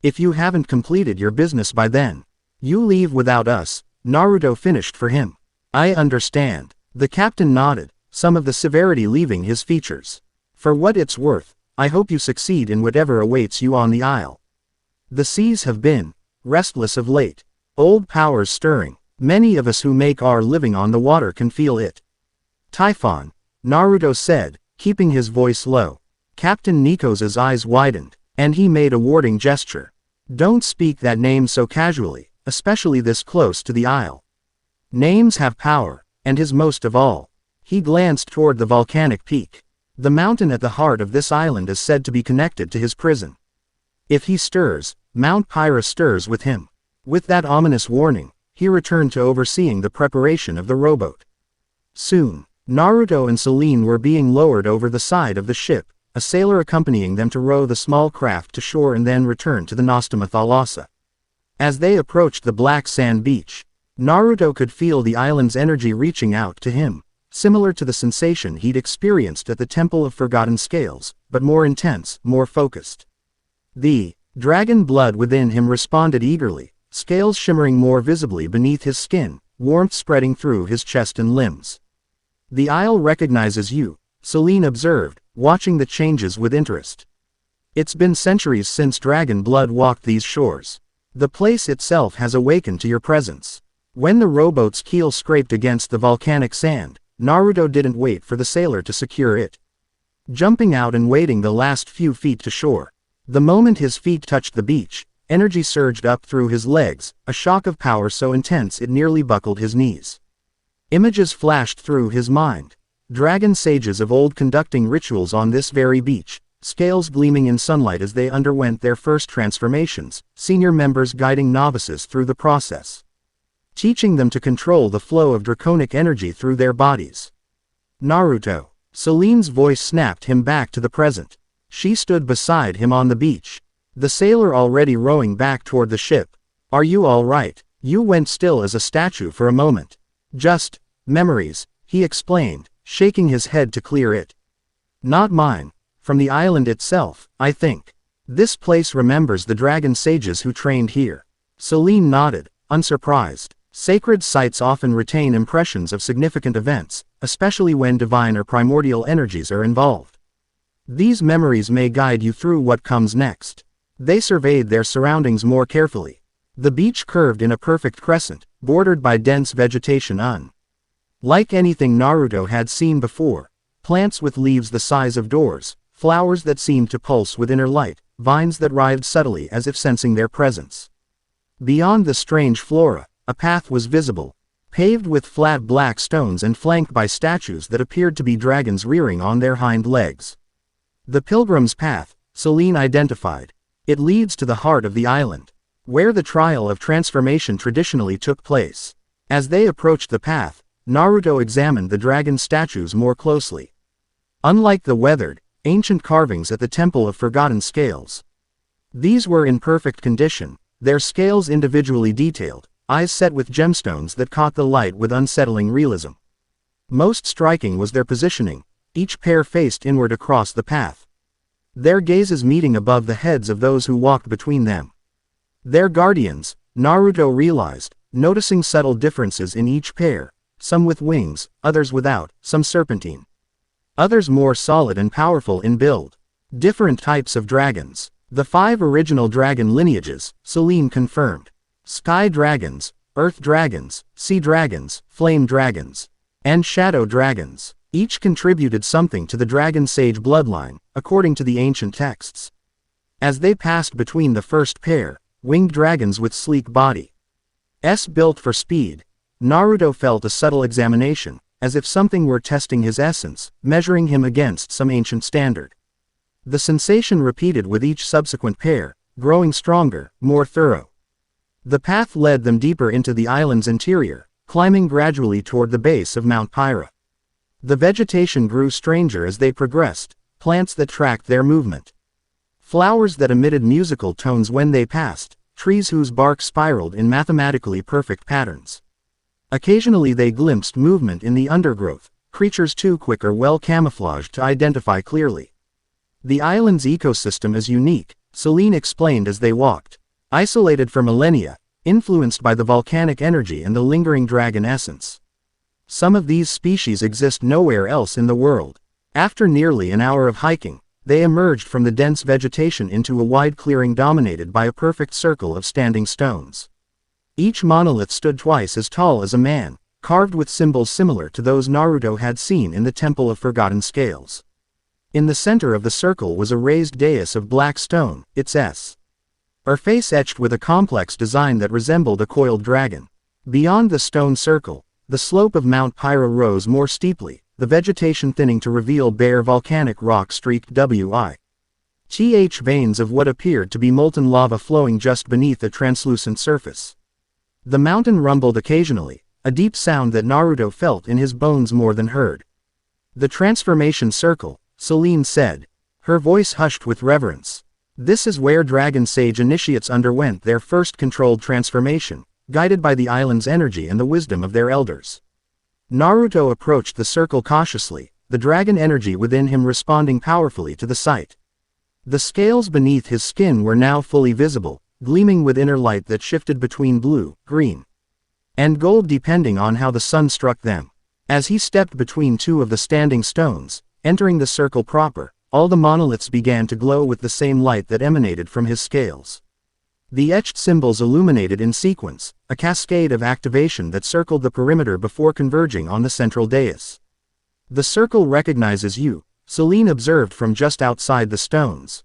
If you haven't completed your business by then, you leave without us, Naruto finished for him. I understand. The captain nodded, some of the severity leaving his features. For what it's worth, I hope you succeed in whatever awaits you on the isle. The seas have been restless of late. Old powers stirring. Many of us who make our living on the water can feel it. Typhon, Naruto said, keeping his voice low. Captain Nikos' eyes widened, and he made a warning gesture. Don't speak that name so casually, especially this close to the isle. Names have power, and his most of all. He glanced toward the volcanic peak. The mountain at the heart of this island is said to be connected to his prison. If he stirs, Mount Pyra stirs with him. With that ominous warning, he returned to overseeing the preparation of the rowboat. Soon, Naruto and Selene were being lowered over the side of the ship, a sailor accompanying them to row the small craft to shore and then return to the Nostoma Thalassa. As they approached the black sand beach, Naruto could feel the island's energy reaching out to him, similar to the sensation he'd experienced at the Temple of Forgotten Scales, but more intense, more focused. The dragon blood within him responded eagerly, scales shimmering more visibly beneath his skin, warmth spreading through his chest and limbs. "The Isle recognizes you," Selene observed, watching the changes with interest. "It's been centuries since dragon blood walked these shores. The place itself has awakened to your presence." When the rowboat's keel scraped against the volcanic sand, Naruto didn't wait for the sailor to secure it. Jumping out and wading the last few feet to shore. The moment his feet touched the beach, energy surged up through his legs, a shock of power so intense it nearly buckled his knees. Images flashed through his mind. Dragon sages of old conducting rituals on this very beach, scales gleaming in sunlight as they underwent their first transformations, senior members guiding novices through the process, teaching them to control the flow of draconic energy through their bodies. "Naruto." Selene's voice snapped him back to the present. She stood beside him on the beach, the sailor already rowing back toward the ship. "Are you all right?" You went still as a statue for a moment. "Just memories," he explained, shaking his head to clear it. "Not mine. From the island itself, I think. This place remembers the dragon sages who trained here." Selene nodded, unsurprised. Sacred sites often retain impressions of significant events, especially when divine or primordial energies are involved. These memories may guide you through what comes next. They surveyed their surroundings more carefully. The beach curved in a perfect crescent, bordered by dense vegetation unlike anything Naruto had seen before. Plants with leaves the size of doors, flowers that seemed to pulse with inner light, vines that writhed subtly as if sensing their presence. Beyond the strange flora, a path was visible, paved with flat black stones and flanked by statues that appeared to be dragons rearing on their hind legs. "The Pilgrim's Path," Selene identified. "It leads to the heart of the island, where the trial of transformation traditionally took place." As they approached the path, Naruto examined the dragon statues more closely. Unlike the weathered, ancient carvings at the Temple of Forgotten Scales, these were in perfect condition, their scales individually detailed, eyes set with gemstones that caught the light with unsettling realism. Most striking was their positioning, each pair faced inward across the path, their gazes meeting above the heads of those who walked between them. Their guardians, Naruto realized, noticing subtle differences in each pair, some with wings, others without, some serpentine, others more solid and powerful in build. Different types of dragons. The 5 original dragon lineages, Selene confirmed. Sky dragons, earth dragons, sea dragons, flame dragons, and shadow dragons. Each contributed something to the dragon sage bloodline, according to the ancient texts. As they passed between the first pair, winged dragons with sleek bodies built for speed, Naruto felt a subtle examination, as if something were testing his essence, measuring him against some ancient standard. The sensation repeated with each subsequent pair, growing stronger, more thorough. The path led them deeper into the island's interior, climbing gradually toward the base of Mount Pyra. The vegetation grew stranger as they progressed, plants that tracked their movement, flowers that emitted musical tones when they passed, trees whose bark spiraled in mathematically perfect patterns. Occasionally they glimpsed movement in the undergrowth, creatures too quick or well camouflaged to identify clearly. "The island's ecosystem is unique," Selene explained as they walked. "Isolated for millennia, influenced by the volcanic energy and the lingering dragon essence. Some of these species exist nowhere else in the world." After nearly an hour of hiking, they emerged from the dense vegetation into a wide clearing dominated by a perfect circle of standing stones. Each monolith stood twice as tall as a man, carved with symbols similar to those Naruto had seen in the Temple of Forgotten Scales. In the center of the circle was a raised dais of black stone, its face etched with a complex design that resembled a coiled dragon. Beyond the stone circle, the slope of Mount Pyra rose more steeply, the vegetation thinning to reveal bare volcanic rock-streaked veins of what appeared to be molten lava flowing just beneath a translucent surface. The mountain rumbled occasionally, a deep sound that Naruto felt in his bones more than heard. "The transformation circle," Selene said, her voice hushed with reverence. "This is where dragon sage initiates underwent their first controlled transformation, guided by the island's energy and the wisdom of their elders. Naruto approached the circle cautiously, the dragon energy within him responding powerfully to the sight. The scales beneath his skin were now fully visible, gleaming with inner light that shifted between blue, green, and gold depending on how the sun struck them. As he stepped between two of the standing stones, entering the circle proper, all the monoliths began to glow with the same light that emanated from his scales. The etched symbols illuminated in sequence, a cascade of activation that circled the perimeter before converging on the central dais. The circle recognizes you, Celine observed from just outside the stones.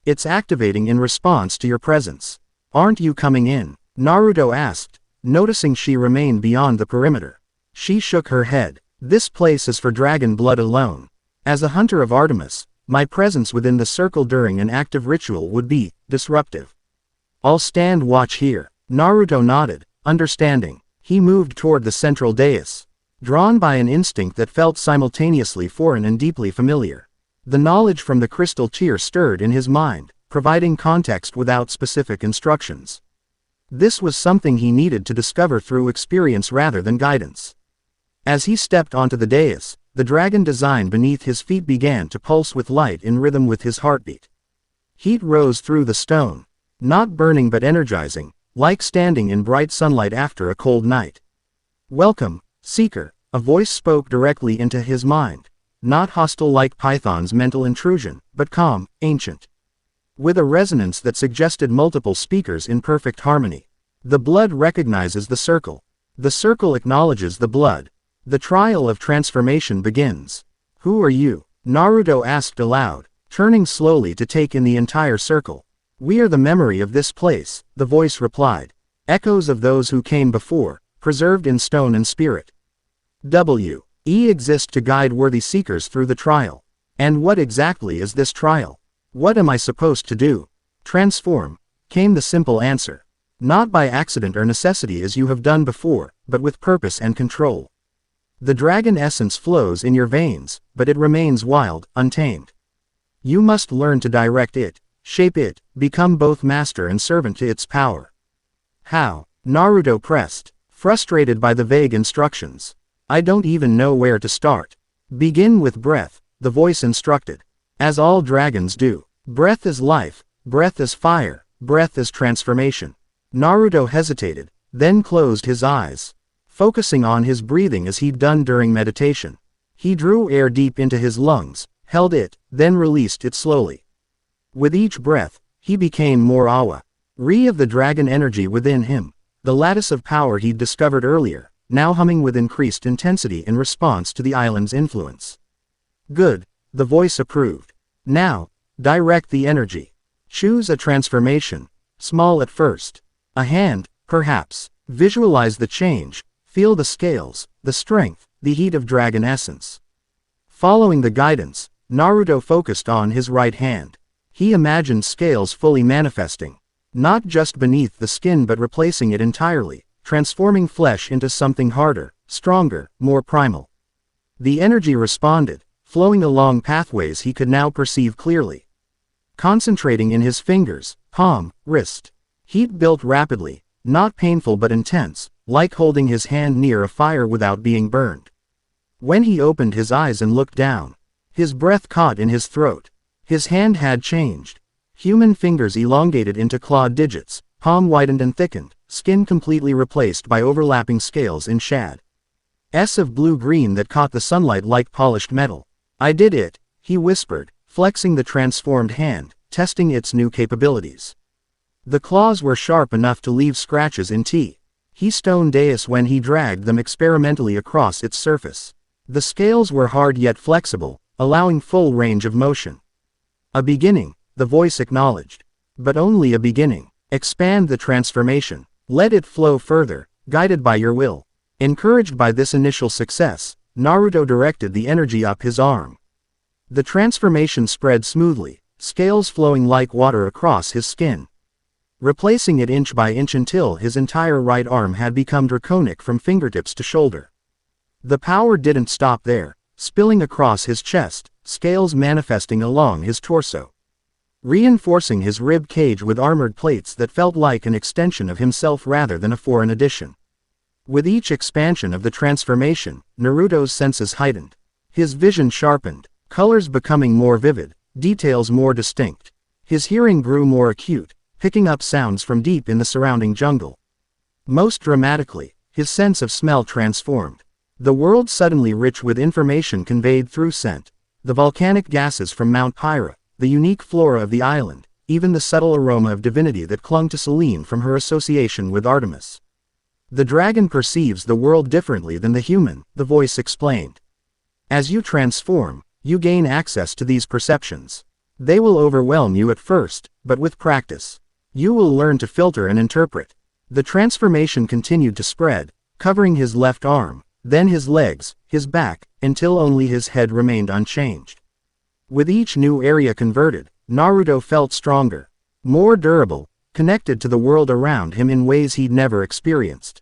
It's activating in response to your presence. Aren't you coming in? Naruto asked, noticing she remained beyond the perimeter. She shook her head. This place is for dragon blood alone. As a hunter of Artemis, my presence within the circle during an active ritual would be disruptive. I'll stand watch here. Naruto nodded, understanding. He moved toward the central dais, drawn by an instinct that felt simultaneously foreign and deeply familiar. The knowledge from the crystal tear stirred in his mind, providing context without specific instructions. This was something he needed to discover through experience rather than guidance. As he stepped onto the dais, the dragon design beneath his feet began to pulse with light in rhythm with his heartbeat. Heat rose through the stone, not burning but energizing, like standing in bright sunlight after a cold night. Welcome, Seeker, a voice spoke directly into his mind, not hostile like Python's mental intrusion, but calm, ancient, with a resonance that suggested multiple speakers in perfect harmony. The blood recognizes the circle. The circle acknowledges the blood. The trial of transformation begins. Who are you? Naruto asked aloud, turning slowly to take in the entire circle. We are the memory of this place, the voice replied. Echoes of those who came before, preserved in stone and spirit. We exist to guide worthy seekers through the trial. And what exactly is this trial? What am I supposed to do? Transform, came the simple answer. Not by accident or necessity as you have done before, but with purpose and control. The dragon essence flows in your veins, but it remains wild, untamed. You must learn to direct it, shape it, become both master and servant to its power. How? Naruto pressed, frustrated by the vague instructions. I don't even know where to start. Begin with breath, the voice instructed. As all dragons do. Breath is life, breath is fire, breath is transformation. Naruto hesitated, then closed his eyes, focusing on his breathing as he'd done during meditation. He drew air deep into his lungs, held it, then released it slowly. With each breath, he became more aware of the dragon energy within him, the lattice of power he'd discovered earlier, now humming with increased intensity in response to the island's influence. Good, the voice approved. Now, direct the energy. Choose a transformation, small at first. A hand, perhaps. Visualize the change, feel the scales, the strength, the heat of dragon essence. Following the guidance, Naruto focused on his right hand. He imagined scales fully manifesting, not just beneath the skin but replacing it entirely, transforming flesh into something harder, stronger, more primal. The energy responded, flowing along pathways he could now perceive clearly. Concentrating in his fingers, palm, wrist. Heat built rapidly, not painful but intense, like holding his hand near a fire without being burned. When he opened his eyes and looked down, his breath caught in his throat. His hand had changed. Human fingers elongated into clawed digits, palm widened and thickened, skin completely replaced by overlapping scales in shade of blue-green that caught the sunlight like polished metal. I did it, he whispered, flexing the transformed hand, testing its new capabilities. The claws were sharp enough to leave scratches in he stone dais when he dragged them experimentally across its surface. The scales were hard yet flexible, allowing full range of motion. A beginning, the voice acknowledged. But only a beginning. Expand the transformation. Let it flow further, guided by your will. Encouraged by this initial success, Naruto directed the energy up his arm. The transformation spread smoothly, scales flowing like water across his skin, replacing it inch by inch until his entire right arm had become draconic from fingertips to shoulder. The power didn't stop there, spilling across his chest, scales manifesting along his torso. reinforcing his rib cage with armored plates that felt like an extension of himself rather than a foreign addition. With each expansion of the transformation, Naruto's senses heightened. His vision sharpened, colors becoming more vivid, details more distinct. His hearing grew more acute, picking up sounds from deep in the surrounding jungle. Most dramatically, his sense of smell transformed. The world suddenly rich with information conveyed through scent. The volcanic gases from Mount Pyra, the unique flora of the island, even the subtle aroma of divinity that clung to Selene from her association with Artemis. The dragon perceives the world differently than the human, the voice explained. As you transform, you gain access to these perceptions. They will overwhelm you at first, but with practice, you will learn to filter and interpret. The transformation continued to spread, covering his left arm, then his legs, his back, until only his head remained unchanged. With each new area converted, Naruto felt stronger, more durable, connected to the world around him in ways he'd never experienced.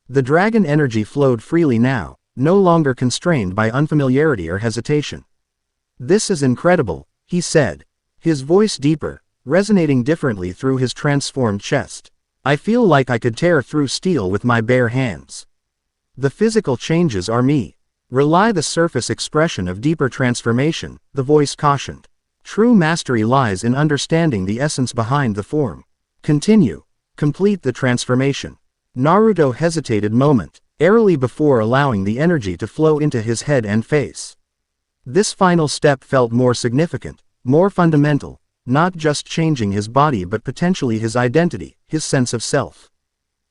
The dragon energy flowed freely now, no longer constrained by unfamiliarity or hesitation. "This is incredible," he said, his voice deeper, resonating differently through his transformed chest. "I feel like I could tear through steel with my bare hands." The physical changes are me. Rely the surface expression of deeper transformation, the voice cautioned. True mastery lies in understanding the essence behind the form. Continue. Complete the transformation. Naruto hesitated momentarily before allowing the energy to flow into his head and face. This final step felt more significant, more fundamental, not just changing his body but potentially his identity, his sense of self.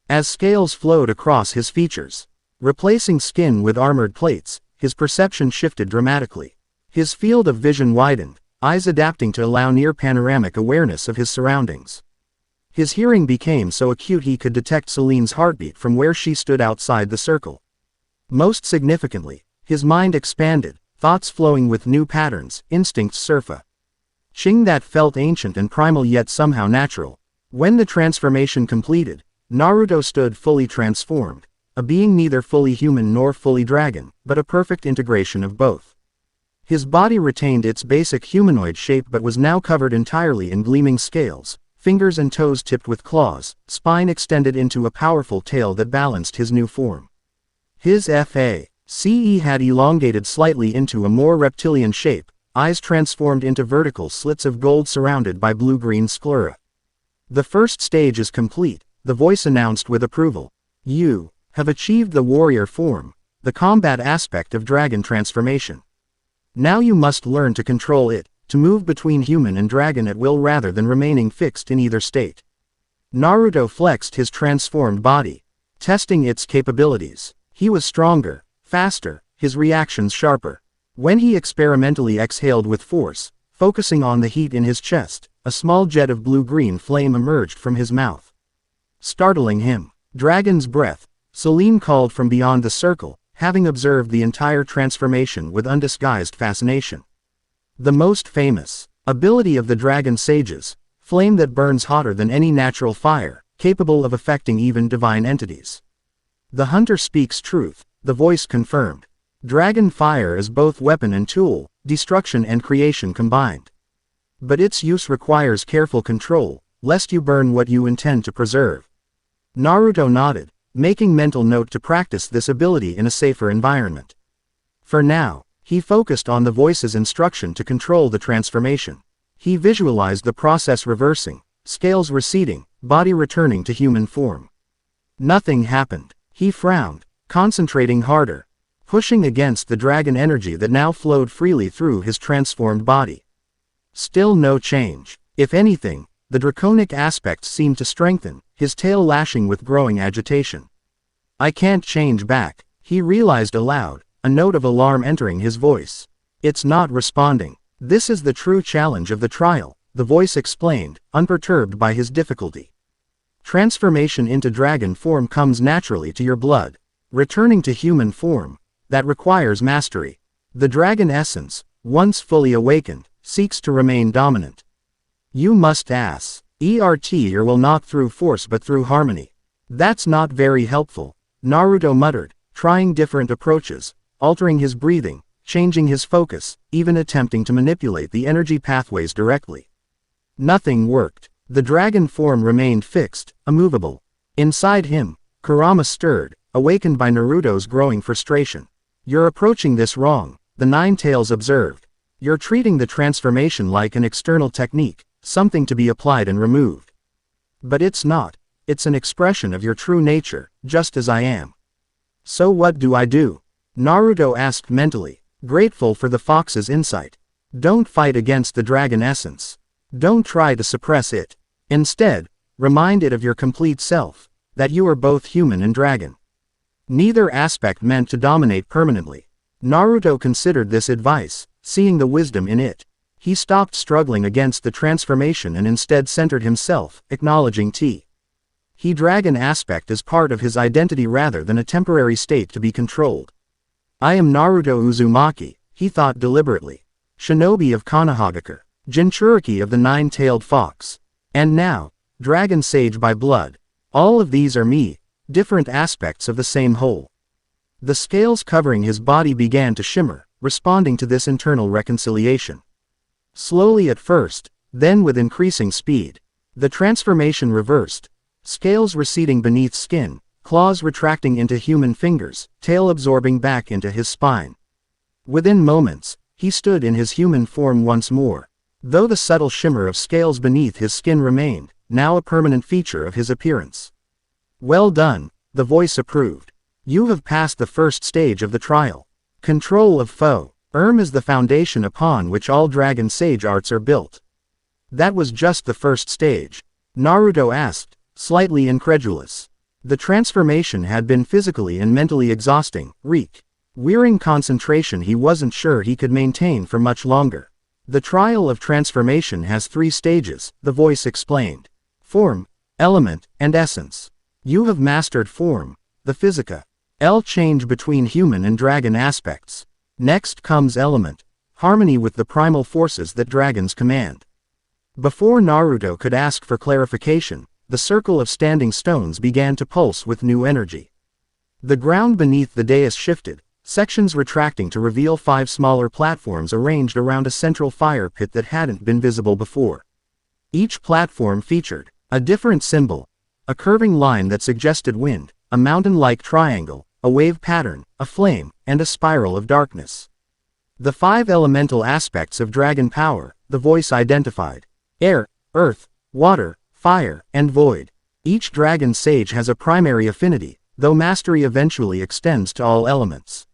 As scales flowed across his features, replacing skin with armored plates, his perception shifted dramatically. His field of vision widened, eyes adapting to allow near panoramic awareness of his surroundings. His hearing became so acute he could detect Selene's heartbeat from where she stood outside the circle. Most significantly, his mind expanded, thoughts flowing with new patterns, instincts surfacing that felt ancient and primal yet somehow natural. When the transformation completed, Naruto stood fully transformed, a being neither fully human nor fully dragon, but a perfect integration of both. His body retained its basic humanoid shape but was now covered entirely in gleaming scales, fingers and toes tipped with claws, spine extended into a powerful tail that balanced his new form. His face had elongated slightly into a more reptilian shape, eyes transformed into vertical slits of gold surrounded by blue-green sclera. "The first stage is complete," the voice announced with approval. "You have achieved the warrior form, the combat aspect of dragon transformation. Now you must learn to control it, to move between human and dragon at will rather than remaining fixed in either state." Naruto flexed his transformed body, testing its capabilities. He was stronger, faster, his reactions sharper. When he experimentally exhaled with force, focusing on the heat in his chest, a small jet of blue-green flame emerged from his mouth. Startling him, "Dragon's breath," Selene called from beyond the circle, having observed the entire transformation with undisguised fascination. "The most famous ability of the dragon sages, flame that burns hotter than any natural fire, capable of affecting even divine entities." "The hunter speaks truth," the voice confirmed. "Dragon fire is both weapon and tool, destruction and creation combined. But its use requires careful control, lest you burn what you intend to preserve." Naruto nodded, making mental note to practice this ability in a safer environment. For now, he focused on the voice's instruction to control the transformation. He visualized the process reversing, scales receding, body returning to human form. Nothing happened. He frowned, concentrating harder, pushing against the dragon energy that now flowed freely through his transformed body. Still no change. If anything, the draconic aspects seemed to strengthen, his tail lashing with growing agitation. "I can't change back," he realized aloud, a note of alarm entering his voice. "It's not responding. This is the true challenge of the trial," the voice explained, unperturbed by his difficulty. "Transformation into dragon form comes naturally to your blood. Returning to human form, that requires mastery. The dragon essence, once fully awakened, seeks to remain dominant. You must or will not through force but through harmony." "That's not very helpful," Naruto muttered, trying different approaches, altering his breathing, changing his focus, even attempting to manipulate the energy pathways directly. Nothing worked. The dragon form remained fixed, immovable. Inside him, Kurama stirred, awakened by Naruto's growing frustration. "You're approaching this wrong," the Nine-Tails observed. "You're treating the transformation like an external technique, something to be applied and removed. But it's not. It's an expression of your true nature, just as I am." "So what do I do?" Naruto asked mentally, grateful for the fox's insight. "Don't fight against the dragon essence. Don't try to suppress it. Instead, remind it of your complete self, that you are both human and dragon. Neither aspect meant to dominate permanently." Naruto considered this advice, seeing the wisdom in it. He stopped struggling against the transformation and instead centered himself, acknowledging He dragon aspect as part of his identity rather than a temporary state to be controlled. "I am Naruto Uzumaki," he thought deliberately. "Shinobi of Konohagakure, Jinchuriki of the Nine-Tailed Fox. And now, Dragon Sage by blood. All of these are me, different aspects of the same whole." The scales covering his body began to shimmer, responding to this internal reconciliation. Slowly at first, then with increasing speed. The transformation reversed. Scales receding beneath skin, claws retracting into human fingers, tail absorbing back into his spine. Within moments, he stood in his human form once more. Though the subtle shimmer of scales beneath his skin remained, now a permanent feature of his appearance. "Well done," the voice approved. "You have passed the first stage of the trial. Control of foe. Is the foundation upon which all Dragon Sage arts are built." "That was just the first stage?" Naruto asked, slightly incredulous. The transformation had been physically and mentally exhausting, wearing concentration he wasn't sure he could maintain for much longer. "The trial of transformation has 3 stages, the voice explained. Form, element, and essence. You have mastered form, the physical change between human and dragon aspects. Next comes element, harmony with the primal forces that dragons command." Before Naruto could ask for clarification, the circle of standing stones began to pulse with new energy. The ground beneath the dais shifted, sections retracting to reveal 5 smaller platforms arranged around a central fire pit that hadn't been visible before. Each platform featured a different symbol, a curving line that suggested wind, a mountain-like triangle, a wave pattern, a flame, and a spiral of darkness. The 5 elemental aspects of dragon power, the voice identified: air, earth, water, fire, and void. Each dragon sage has a primary affinity, though mastery eventually extends to all elements.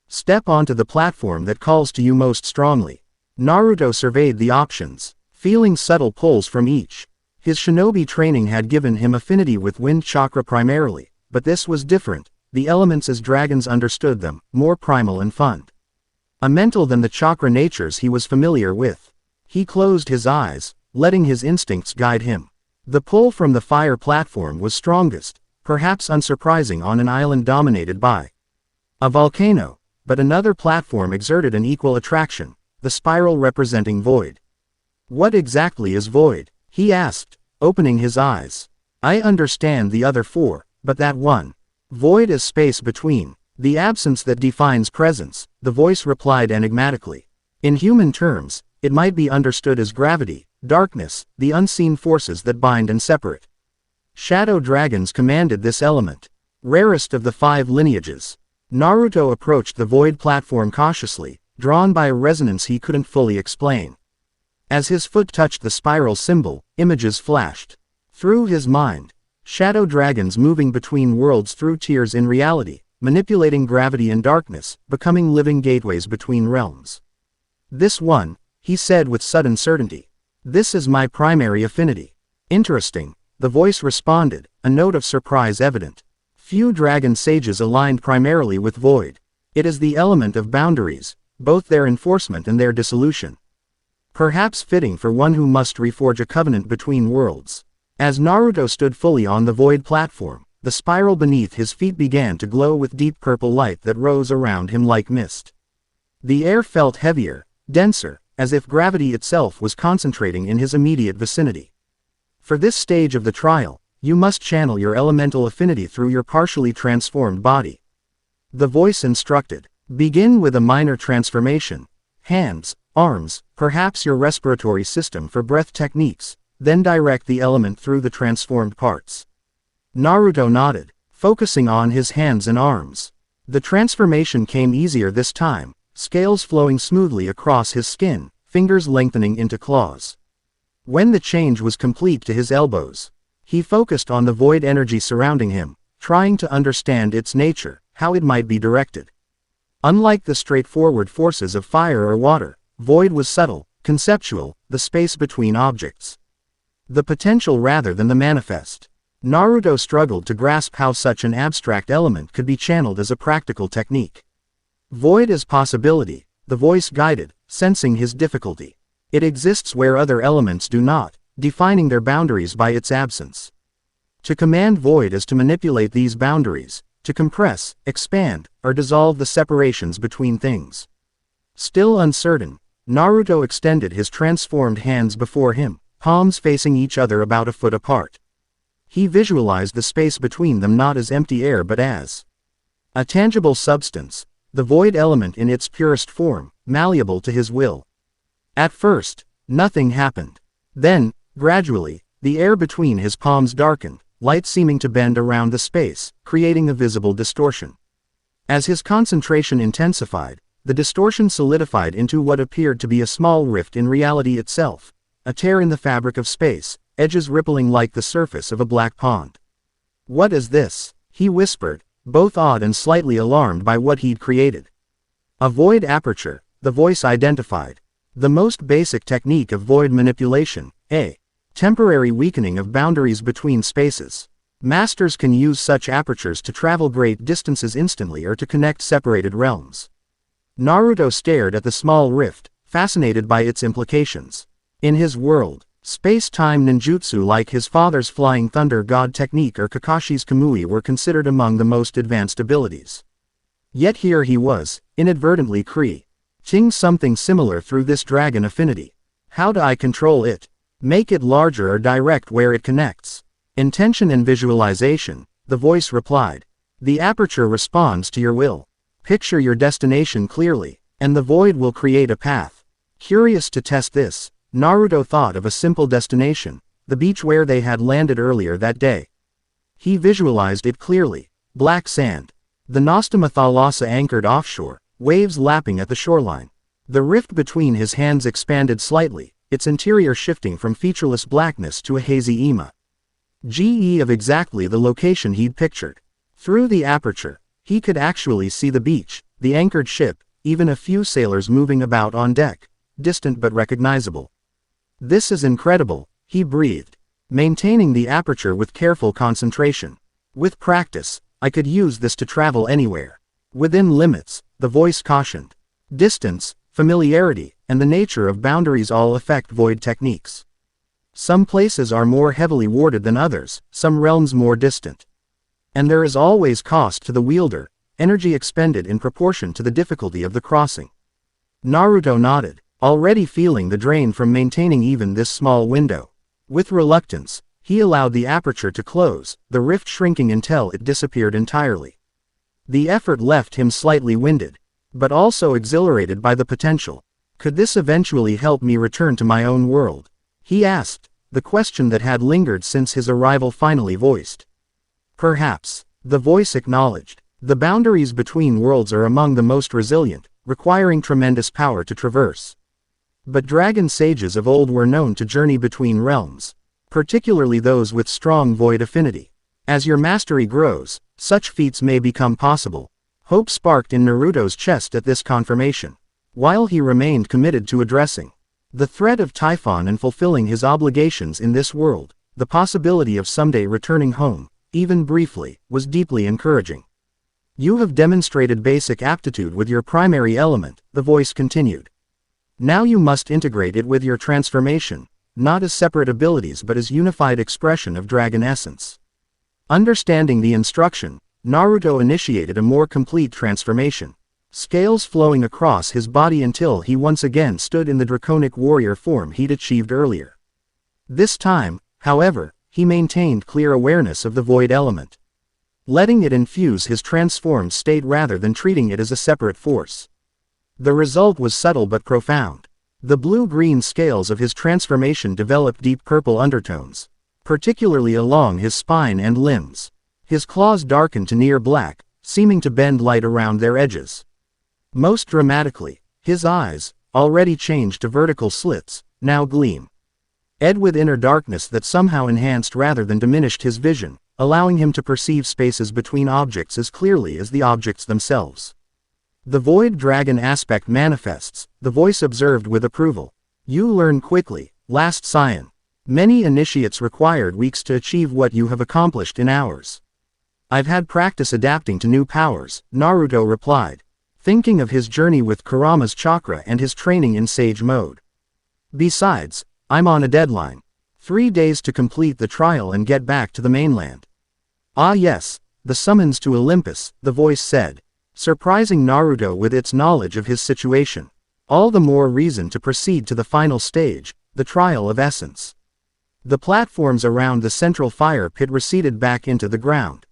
Step onto the platform that calls to you most strongly. Naruto surveyed the options, feeling subtle pulls from each. His shinobi training had given him affinity with wind chakra primarily, but this was different, the elements as dragons understood them, more primal and fundamental than the chakra natures he was familiar with. He closed his eyes, letting his instincts guide him. The pull from the fire platform was strongest, perhaps unsurprising on an island dominated by a volcano, but another platform exerted an equal attraction, the spiral representing void. "What exactly is void?" he asked, opening his eyes. "I understand the other 4, but that one. Void is space between, the absence that defines presence," the voice replied enigmatically. "In human terms, it might be understood as gravity, darkness, the unseen forces that bind and separate. Shadow dragons commanded this element, rarest of the 5 lineages." Naruto approached the void platform cautiously, drawn by a resonance he couldn't fully explain. As his foot touched the spiral symbol, images flashed through his mind. Shadow dragons moving between worlds through tiers in reality, manipulating gravity and darkness, becoming living gateways between realms. "This one," he said with sudden certainty. "This is my primary affinity." "Interesting," the voice responded, a note of surprise evident. "Few dragon sages aligned primarily with void. It is the element of boundaries, both their enforcement and their dissolution. Perhaps fitting for one who must reforge a covenant between worlds." As Naruto stood fully on the void platform, the spiral beneath his feet began to glow with deep purple light that rose around him like mist. The air felt heavier, denser, as if gravity itself was concentrating in his immediate vicinity. "For this stage of the trial, you must channel your elemental affinity through your partially transformed body," the voice instructed. "Begin with a minor transformation. Hands, arms, perhaps your respiratory system for breath techniques, then direct the element through the transformed parts. Naruto nodded, focusing on his hands and arms. The transformation came easier this time, scales flowing smoothly across his skin, fingers lengthening into claws. When the change was complete to his elbows, he focused on the void energy surrounding him, trying to understand its nature, how it might be directed. Unlike the straightforward forces of fire or water, void was subtle, conceptual, the space between objects. The potential rather than the manifest. Naruto struggled to grasp how such an abstract element could be channeled as a practical technique. Void as possibility, the voice guided, sensing his difficulty. It exists where other elements do not, defining their boundaries by its absence. To command void is to manipulate these boundaries, to compress, expand, or dissolve the separations between things. Still uncertain, Naruto extended his transformed hands before him, palms facing each other about a foot apart. He visualized the space between them not as empty air but as a tangible substance, the void element in its purest form, malleable to his will. At first, nothing happened. Then, gradually, the air between his palms darkened, light seeming to bend around the space, creating a visible distortion. As his concentration intensified, the distortion solidified into what appeared to be a small rift in reality itself, a tear in the fabric of space, edges rippling like the surface of a black pond. "What is this?" he whispered, both awed and slightly alarmed by what he'd created. "A void aperture," the voice identified. "The most basic technique of void manipulation, a temporary weakening of boundaries between spaces. Masters can use such apertures to travel great distances instantly or to connect separated realms." Naruto stared at the small rift, fascinated by its implications. In his world, space-time ninjutsu like his father's Flying Thunder God technique or Kakashi's Kamui were considered among the most advanced abilities. Yet here he was, inadvertently creating something similar through this dragon affinity. How do I control it? Make it larger or direct where it connects? Intention and visualization, the voice replied. The aperture responds to your will. Picture your destination clearly, and the void will create a path. Curious to test this, Naruto thought of a simple destination, the beach where they had landed earlier that day. He visualized it clearly, black sand. The Nostoma Thalassa anchored offshore, waves lapping at the shoreline. The rift between his hands expanded slightly, its interior shifting from featureless blackness to a hazy image of exactly the location he'd pictured. Through the aperture, he could actually see the beach, the anchored ship, even a few sailors moving about on deck, distant but recognizable. "This is incredible," he breathed, maintaining the aperture with careful concentration. "With practice, I could use this to travel anywhere." "Within limits," the voice cautioned. "Distance, familiarity, and the nature of boundaries all affect void techniques. Some places are more heavily warded than others, some realms more distant. And there is always cost to the wielder, energy expended in proportion to the difficulty of the crossing." Naruto nodded, already feeling the drain from maintaining even this small window. With reluctance, he allowed the aperture to close, the rift shrinking until it disappeared entirely. The effort left him slightly winded, but also exhilarated by the potential. "Could this eventually help me return to my own world?" he asked, the question that had lingered since his arrival finally voiced. "Perhaps," the voice acknowledged. "The boundaries between worlds are among the most resilient, requiring tremendous power to traverse. But dragon sages of old were known to journey between realms, particularly those with strong void affinity. As your mastery grows, such feats may become possible." Hope sparked in Naruto's chest at this confirmation. While he remained committed to addressing the threat of Typhon and fulfilling his obligations in this world, the possibility of someday returning home, even briefly, was deeply encouraging. "You have demonstrated basic aptitude with your primary element," the voice continued. "Now you must integrate it with your transformation, not as separate abilities but as unified expression of dragon essence." Understanding the instruction, Naruto initiated a more complete transformation. Scales flowing across his body until he once again stood in the draconic warrior form he'd achieved earlier. This time, however, he maintained clear awareness of the void element, letting it infuse his transformed state rather than treating it as a separate force. The result was subtle but profound. The blue-green scales of his transformation developed deep purple undertones, particularly along his spine and limbs. His claws darkened to near black, seeming to bend light around their edges. Most dramatically, his eyes, already changed to vertical slits, now gleam with inner darkness that somehow enhanced rather than diminished his vision, allowing him to perceive spaces between objects as clearly as the objects themselves. The void dragon aspect manifests, the voice observed with approval. You learn quickly, last scion. Many initiates required weeks to achieve what you have accomplished in hours. I've had practice adapting to new powers, Naruto replied, thinking of his journey with Kurama's chakra and his training in sage mode. Besides, I'm on a deadline. 3 days to complete the trial and get back to the mainland. Ah yes, the summons to Olympus, the voice said, surprising Naruto with its knowledge of his situation. All the more reason to proceed to the final stage, the trial of essence. The platforms around the central fire pit receded back into the ground,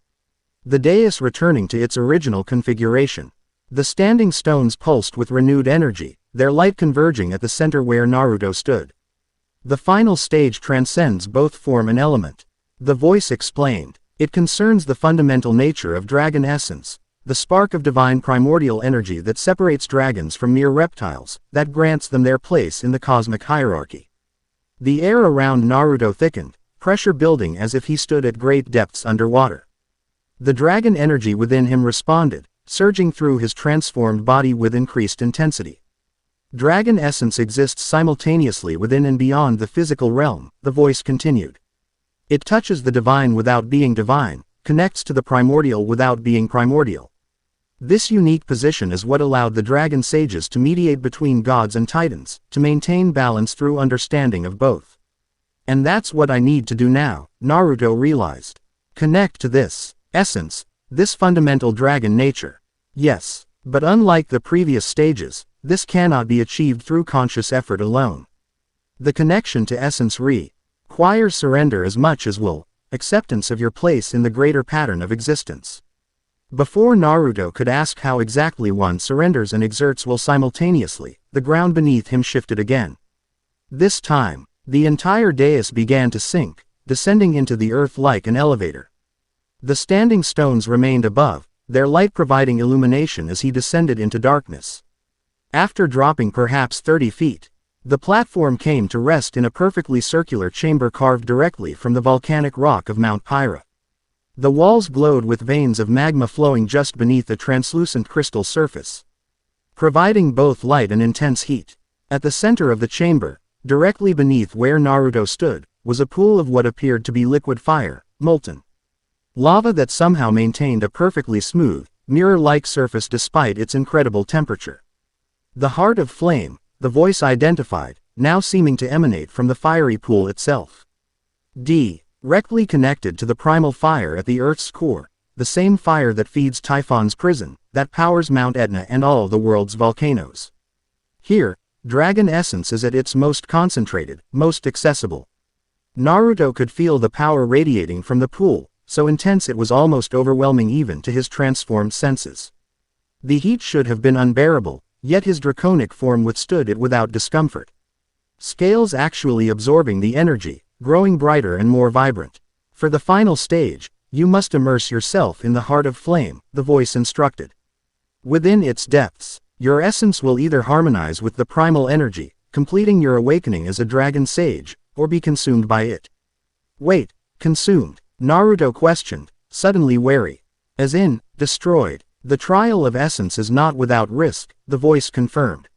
the dais returning to its original configuration. The standing stones pulsed with renewed energy, their light converging at the center where Naruto stood. The final stage transcends both form and element. The voice explained. It concerns the fundamental nature of dragon essence, the spark of divine primordial energy that separates dragons from mere reptiles, that grants them their place in the cosmic hierarchy. The air around Naruto thickened, pressure building as if he stood at great depths underwater. The dragon energy within him responded, surging through his transformed body with increased intensity. Dragon essence exists simultaneously within and beyond the physical realm, the voice continued. It touches the divine without being divine, connects to the primordial without being primordial. This unique position is what allowed the dragon sages to mediate between gods and titans, to maintain balance through understanding of both. And that's what I need to do now, Naruto realized. Connect to this essence, this fundamental dragon nature. Yes, but unlike the previous stages, this cannot be achieved through conscious effort alone. The connection to essence requires surrender as much as will, acceptance of your place in the greater pattern of existence. Before Naruto could ask how exactly one surrenders and exerts will simultaneously, the ground beneath him shifted again. This time, the entire dais began to sink, descending into the earth like an elevator. The standing stones remained above, their light providing illumination as he descended into darkness. After dropping perhaps 30 feet, the platform came to rest in a perfectly circular chamber carved directly from the volcanic rock of Mount Pyra. The walls glowed with veins of magma flowing just beneath a translucent crystal surface, providing both light and intense heat. At the center of the chamber, directly beneath where Naruto stood, was a pool of what appeared to be liquid fire, molten lava that somehow maintained a perfectly smooth, mirror-like surface despite its incredible temperature. The heart of flame, the voice identified, now seeming to emanate from the fiery pool itself. Directly connected to the primal fire at the Earth's core, the same fire that feeds Typhon's prison, that powers Mount Etna and all the world's volcanoes. Here, dragon essence is at its most concentrated, most accessible. Naruto could feel the power radiating from the pool, so intense it was almost overwhelming even to his transformed senses. The heat should have been unbearable, yet his draconic form withstood it without discomfort. Scales actually absorbing the energy, growing brighter and more vibrant. For the final stage, you must immerse yourself in the heart of flame, the voice instructed. Within its depths, your essence will either harmonize with the primal energy, completing your awakening as a dragon sage, or be consumed by it. Wait, consumed? Naruto questioned, suddenly wary. As in, destroyed. The trial of essence is not without risk, the voice confirmed.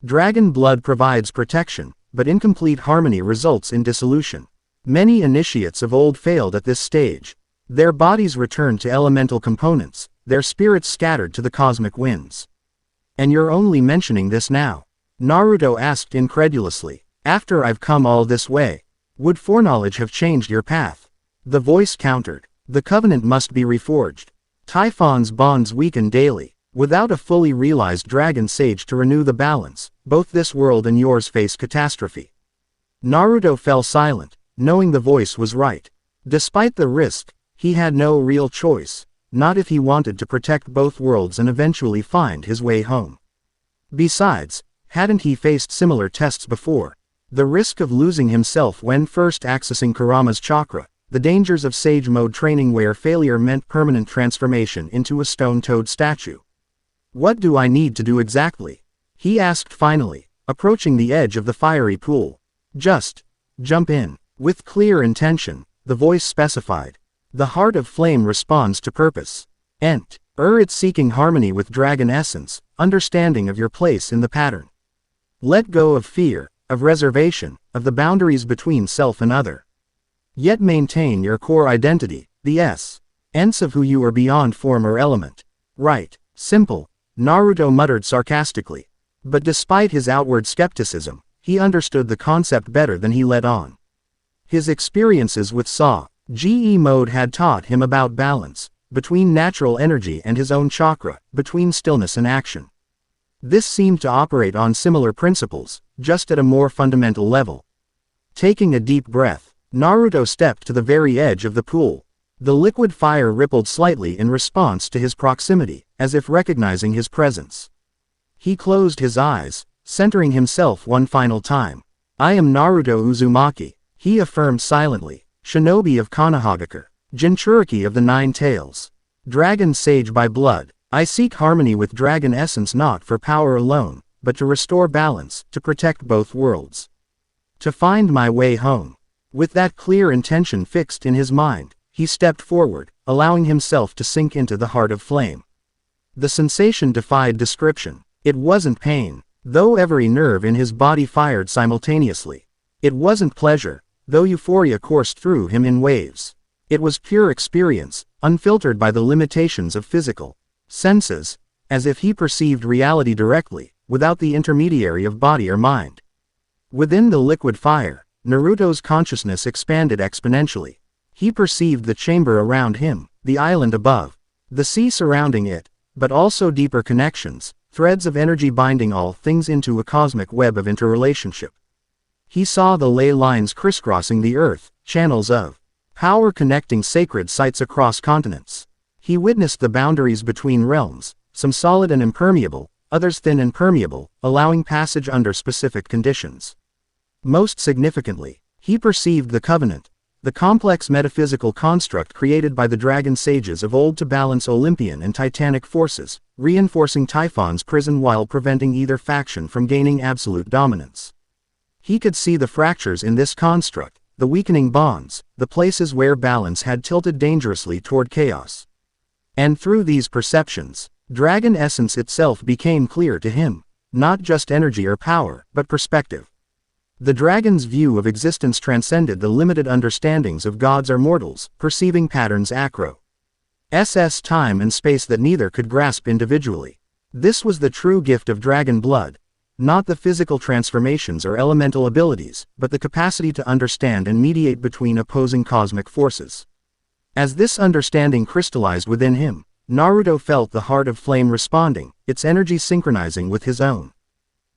Dragon blood provides protection, but incomplete harmony results in dissolution. Many initiates of old failed at this stage. Their bodies returned to elemental components, their spirits scattered to the cosmic winds. And you're only mentioning this now? Naruto asked incredulously. After I've come all this way, would foreknowledge have changed your path? The voice countered. The covenant must be reforged. Typhon's bonds weaken daily. Without a fully realized dragon sage to renew the balance, both this world and yours face catastrophe. Naruto fell silent, knowing the voice was right. Despite the risk, he had no real choice, not if he wanted to protect both worlds and eventually find his way home. Besides, Hadn't he faced similar tests before? The risk of losing himself when first accessing Kurama's chakra, the dangers of Sage Mode training where failure meant permanent transformation into a stone-toed statue. What do I need to do exactly? He asked finally, approaching the edge of the fiery pool. Just jump in. With clear intention, the voice specified. The heart of flame responds to purpose. It's seeking harmony with dragon essence, understanding of your place in the pattern. Let go of fear, of reservation, of the boundaries between self and other. Yet maintain your core identity, the essence of who you are beyond form or element. Right, simple, Naruto muttered sarcastically. But despite his outward skepticism, he understood the concept better than he let on. His experiences with Sage Mode had taught him about balance, between natural energy and his own chakra, between stillness and action. This seemed to operate on similar principles, just at a more fundamental level. Taking a deep breath, Naruto stepped to the very edge of the pool. The liquid fire rippled slightly in response to his proximity, as if recognizing his presence. He closed his eyes, centering himself one final time. I am Naruto Uzumaki, he affirmed silently, shinobi of Konohagakure, Jinchuriki of the Nine Tails. Dragon Sage by blood, I seek harmony with dragon essence not for power alone, but to restore balance, to protect both worlds. To find my way home. With that clear intention fixed in his mind, he stepped forward, allowing himself to sink into the heart of flame. The sensation defied description. It wasn't pain, though every nerve in his body fired simultaneously. It wasn't pleasure, though euphoria coursed through him in waves. It was pure experience, unfiltered by the limitations of physical senses, as if he perceived reality directly, without the intermediary of body or mind. Within the liquid fire, Naruto's consciousness expanded exponentially. He perceived the chamber around him, the island above, the sea surrounding it, but also deeper connections, threads of energy binding all things into a cosmic web of interrelationship. He saw the ley lines crisscrossing the earth, channels of power connecting sacred sites across continents. He witnessed the boundaries between realms, some solid and impermeable, others thin and permeable, allowing passage under specific conditions. Most significantly, he perceived the covenant, the complex metaphysical construct created by the dragon sages of old to balance Olympian and Titanic forces, reinforcing Typhon's prison while preventing either faction from gaining absolute dominance. He could see the fractures in this construct, the weakening bonds, the places where balance had tilted dangerously toward chaos. And through these perceptions, dragon essence itself became clear to him, not just energy or power, but perspective. The dragon's view of existence transcended the limited understandings of gods or mortals, perceiving patterns across time and space that neither could grasp individually. This was the true gift of dragon blood, not the physical transformations or elemental abilities, but the capacity to understand and mediate between opposing cosmic forces. As this understanding crystallized within him, Naruto felt the heart of flame responding, its energy synchronizing with his own.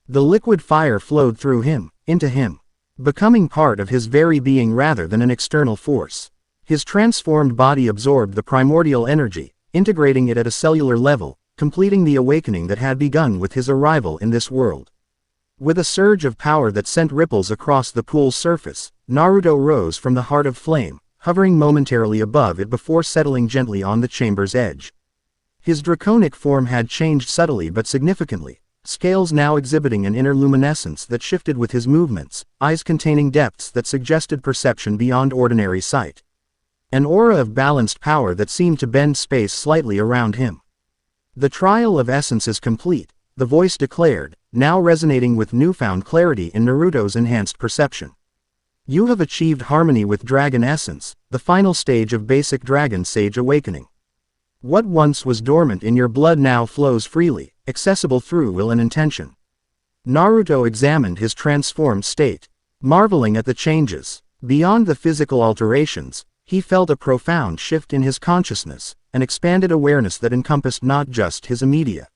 The liquid fire flowed through him, into him, becoming part of his very being rather than an external force. His transformed body absorbed the primordial energy, integrating it at a cellular level, completing the awakening that had begun with his arrival in this world. With a surge of power that sent ripples across the pool's surface, Naruto rose from the heart of flame, hovering momentarily above it before settling gently on the chamber's edge. His draconic form had changed subtly but significantly, scales now exhibiting an inner luminescence that shifted with his movements, eyes containing depths that suggested perception beyond ordinary sight. An aura of balanced power that seemed to bend space slightly around him. The trial of essence is complete, the voice declared, now resonating with newfound clarity in Naruto's enhanced perception. You have achieved harmony with dragon essence, the final stage of basic dragon sage awakening. What once was dormant in your blood now flows freely, accessible through will and intention. Naruto examined his transformed state, marveling at the changes. Beyond the physical alterations, he felt a profound shift in his consciousness, an expanded awareness that encompassed not just his immediate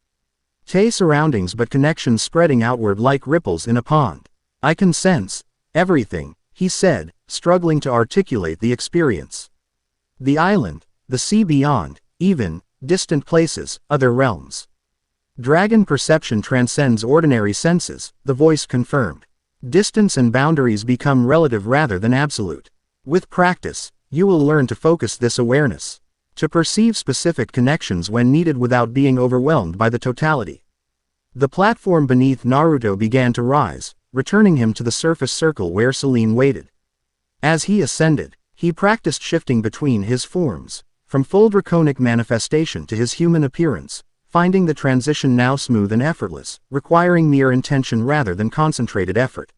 surroundings but connections spreading outward like ripples in a pond. I can sense everything, he said, struggling to articulate the experience. The island, the sea beyond, even distant places, other realms. Dragon perception transcends ordinary senses, the voice confirmed. Distance and boundaries become relative rather than absolute. With practice, you will learn to focus this awareness, to perceive specific connections when needed without being overwhelmed by the totality. The platform beneath Naruto began to rise, returning him to the surface circle where Selene waited. As he ascended, he practiced shifting between his forms, from full draconic manifestation to his human appearance, finding the transition now smooth and effortless, requiring mere intention rather than concentrated effort.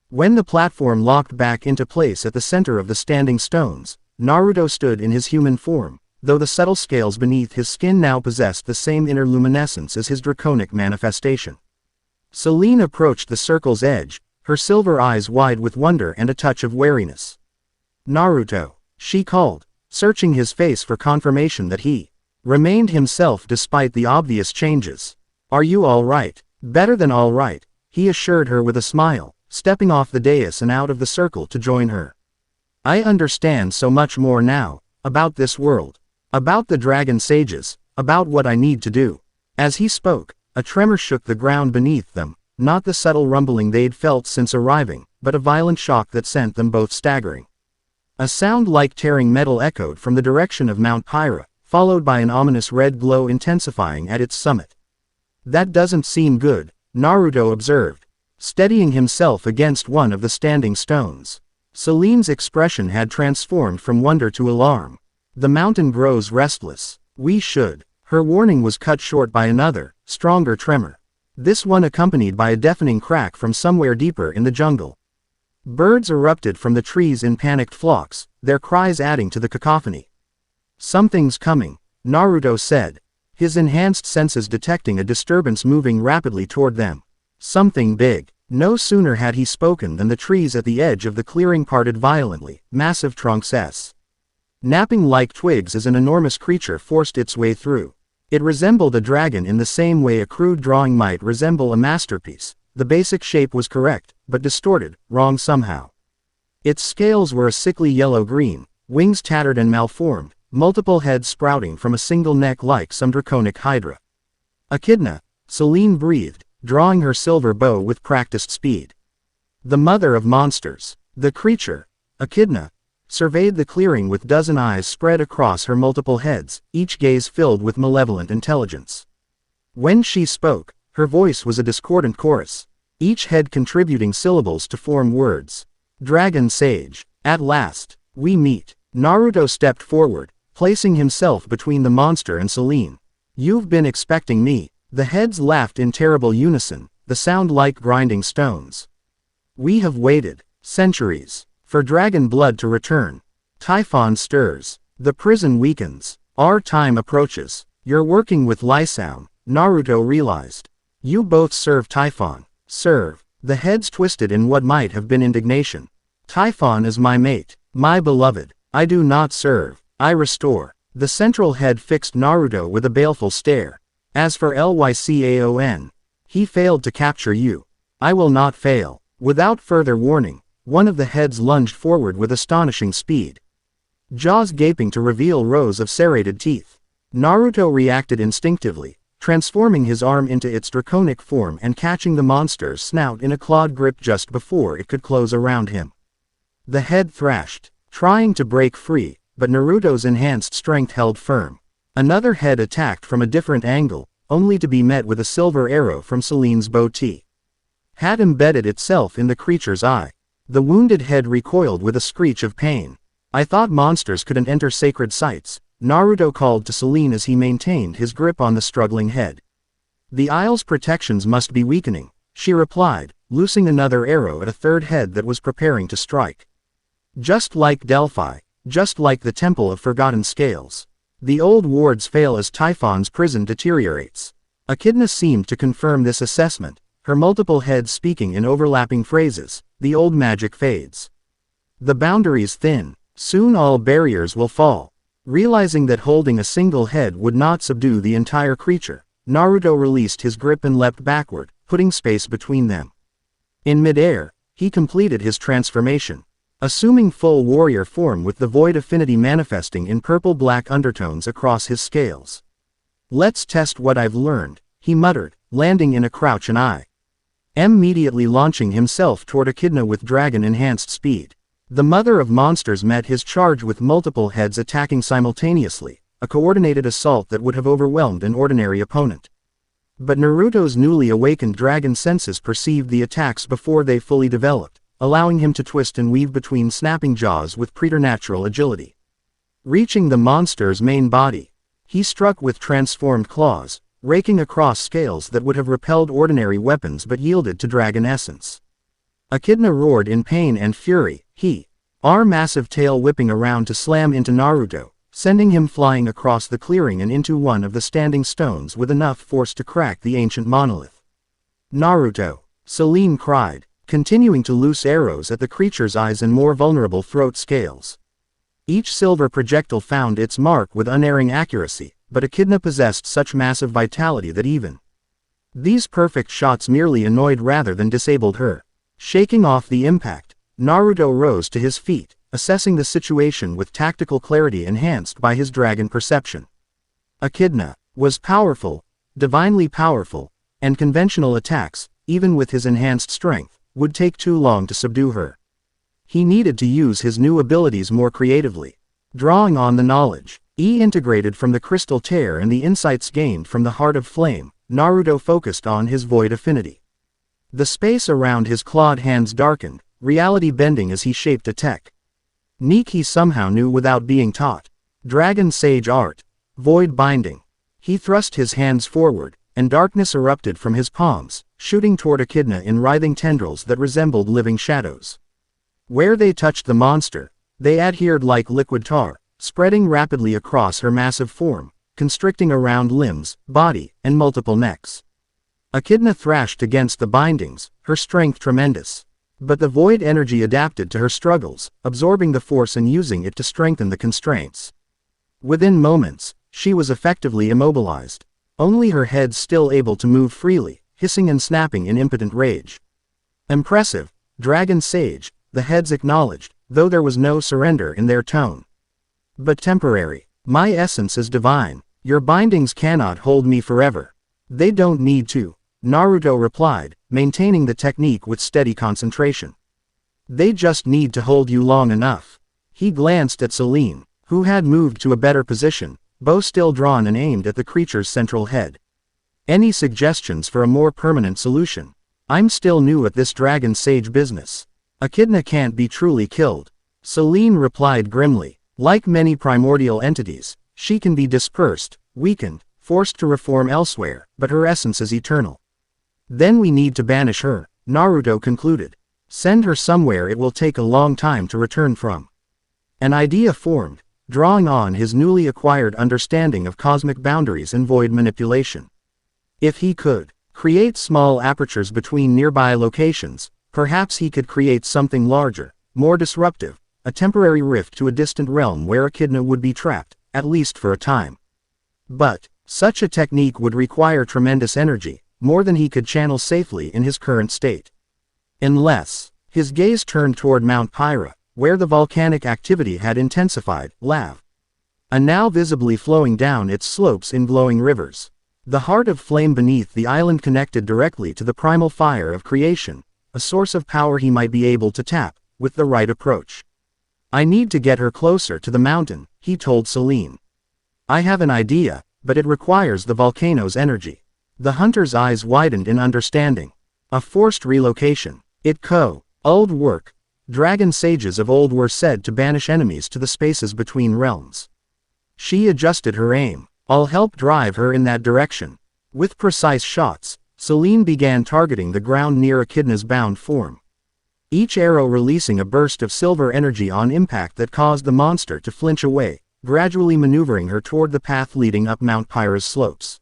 When the platform locked back into place at the center of the standing stones, Naruto stood in his human form, though the subtle scales beneath his skin now possessed the same inner luminescence as his draconic manifestation. Selene approached the circle's edge, her silver eyes wide with wonder and a touch of wariness. "Naruto," she called, searching his face for confirmation that he remained himself despite the obvious changes. "Are you all right?" "Better than all right," he assured her with a smile, stepping off the dais and out of the circle to join her. "I understand so much more now, about this world, about the dragon sages, about what I need to do." As he spoke, a tremor shook the ground beneath them, not the subtle rumbling they'd felt since arriving, but a violent shock that sent them both staggering. A sound like tearing metal echoed from the direction of Mount Pyra, followed by an ominous red glow intensifying at its summit. "That doesn't seem good," Naruto observed, steadying himself against one of the standing stones. Selene's expression had transformed from wonder to alarm. "The mountain grows restless. We should." Her warning was cut short by another, stronger tremor. This one accompanied by a deafening crack from somewhere deeper in the jungle. Birds erupted from the trees in panicked flocks, their cries adding to the cacophony. "Something's coming," Naruto said, his enhanced senses detecting a disturbance moving rapidly toward them. "Something big." No sooner had he spoken than the trees at the edge of the clearing parted violently, massive trunks snapping like twigs as an enormous creature forced its way through. It resembled a dragon in the same way a crude drawing might resemble a masterpiece. The basic shape was correct, but distorted, wrong somehow. Its scales were a sickly yellow-green, wings tattered and malformed, multiple heads sprouting from a single neck like some draconic hydra. "Echidna," Selene breathed, drawing her silver bow with practiced speed. "The mother of monsters." The creature, Echidna, surveyed the clearing with dozen eyes spread across her multiple heads, each gaze filled with malevolent intelligence. When she spoke, her voice was a discordant chorus, each head contributing syllables to form words. "Dragon Sage, at last, we meet." Naruto stepped forward, placing himself between the monster and Selene. "You've been expecting me." The heads laughed in terrible unison, the sound like grinding stones. "We have waited centuries for dragon blood to return." Typhon stirs. The prison weakens. "Our time approaches." "You're working with Lysao," Naruto realized. "You both serve Typhon." "Serve." The heads twisted in what might have been indignation. "Typhon is my mate, my beloved. I do not serve, I restore." The central head fixed Naruto with a baleful stare. "As for Lycaon, he failed to capture you. I will not fail." Without further warning, one of the heads lunged forward with astonishing speed, jaws gaping to reveal rows of serrated teeth. Naruto reacted instinctively, transforming his arm into its draconic form and catching the monster's snout in a clawed grip just before it could close around him. The head thrashed, trying to break free, but Naruto's enhanced strength held firm. Another head attacked from a different angle, only to be met with a silver arrow from Selene's bow had embedded itself in the creature's eye. The wounded head recoiled with a screech of pain. "I thought monsters couldn't enter sacred sites," Naruto called to Selene as he maintained his grip on the struggling head. "The Isle's protections must be weakening," she replied, loosing another arrow at a third head that was preparing to strike. "Just like Delphi, just like the Temple of Forgotten Scales. The old wards fail as Typhon's prison deteriorates." Echidna seemed to confirm this assessment, her multiple heads speaking in overlapping phrases. "The old magic fades. The boundaries thin. Soon all barriers will fall." Realizing that holding a single head would not subdue the entire creature, Naruto released his grip and leapt backward, putting space between them. In midair, he completed his transformation, assuming full warrior form with the void affinity manifesting in purple-black undertones across his scales. "Let's test what I've learned," he muttered, landing in a crouch and immediately launching himself toward Echidna with dragon-enhanced speed. The mother of monsters met his charge with multiple heads attacking simultaneously, a coordinated assault that would have overwhelmed an ordinary opponent. But Naruto's newly awakened dragon senses perceived the attacks before they fully developed, allowing him to twist and weave between snapping jaws with preternatural agility. Reaching the monster's main body, he struck with transformed claws, raking across scales that would have repelled ordinary weapons but yielded to dragon essence. Echidna roared in pain and fury, her massive tail whipping around to slam into Naruto, sending him flying across the clearing and into one of the standing stones with enough force to crack the ancient monolith. Naruto! Selene cried, continuing to loose arrows at the creature's eyes and more vulnerable throat scales. Each silver projectile found its mark with unerring accuracy, but Echidna possessed such massive vitality that even these perfect shots merely annoyed rather than disabled her. Shaking off the impact, Naruto rose to his feet, assessing the situation with tactical clarity enhanced by his dragon perception. Echidna was powerful, divinely powerful, and conventional attacks, even with his enhanced strength, would take too long to subdue her. He needed to use his new abilities more creatively. Drawing on the knowledge he integrated from the crystal tear and the insights gained from the heart of flame, Naruto focused on his void affinity. The space around his clawed hands darkened, reality bending as he shaped a technique he somehow knew without being taught. Dragon Sage Art. Void Binding. He thrust his hands forward, and darkness erupted from his palms, shooting toward Echidna in writhing tendrils that resembled living shadows. Where they touched the monster, they adhered like liquid tar, spreading rapidly across her massive form, constricting around limbs, body, and multiple necks. Echidna thrashed against the bindings, her strength tremendous. But the void energy adapted to her struggles, absorbing the force and using it to strengthen the constraints. Within moments, she was effectively immobilized. Only her head still able to move freely, hissing and snapping in impotent rage. Impressive, Dragon Sage, the heads acknowledged, though there was no surrender in their tone. But temporary. My essence is divine. Your bindings cannot hold me forever. They don't need to, Naruto replied, maintaining the technique with steady concentration. They just need to hold you long enough. He glanced at Selene, who had moved to a better position, bow still drawn and aimed at the creature's central head. Any suggestions for a more permanent solution? I'm still new at this Dragon Sage business. Echidna can't be truly killed. Selene replied grimly. Like many primordial entities, she can be dispersed, weakened, forced to reform elsewhere, but her essence is eternal. Then we need to banish her, Naruto concluded. Send her somewhere it will take a long time to return from. An idea formed, drawing on his newly acquired understanding of cosmic boundaries and void manipulation. If he could create small apertures between nearby locations, perhaps he could create something larger, more disruptive, a temporary rift to a distant realm where Echidna would be trapped, at least for a time. But such a technique would require tremendous energy, more than he could channel safely in his current state. Unless, his gaze turned toward Mount Pyra, where the volcanic activity had intensified, lava now visibly flowing down its slopes in glowing rivers. The heart of flame beneath the island connected directly to the primal fire of creation, a source of power he might be able to tap, with the right approach. I need to get her closer to the mountain, he told Selene. I have an idea, but it requires the volcano's energy. The hunter's eyes widened in understanding. A forced relocation. Old work. Dragon sages of old were said to banish enemies to the spaces between realms. She adjusted her aim. I'll help drive her in that direction. With precise shots, Selene began targeting the ground near Echidna's bound form. Each arrow releasing a burst of silver energy on impact that caused the monster to flinch away, gradually maneuvering her toward the path leading up Mount Pyra's slopes.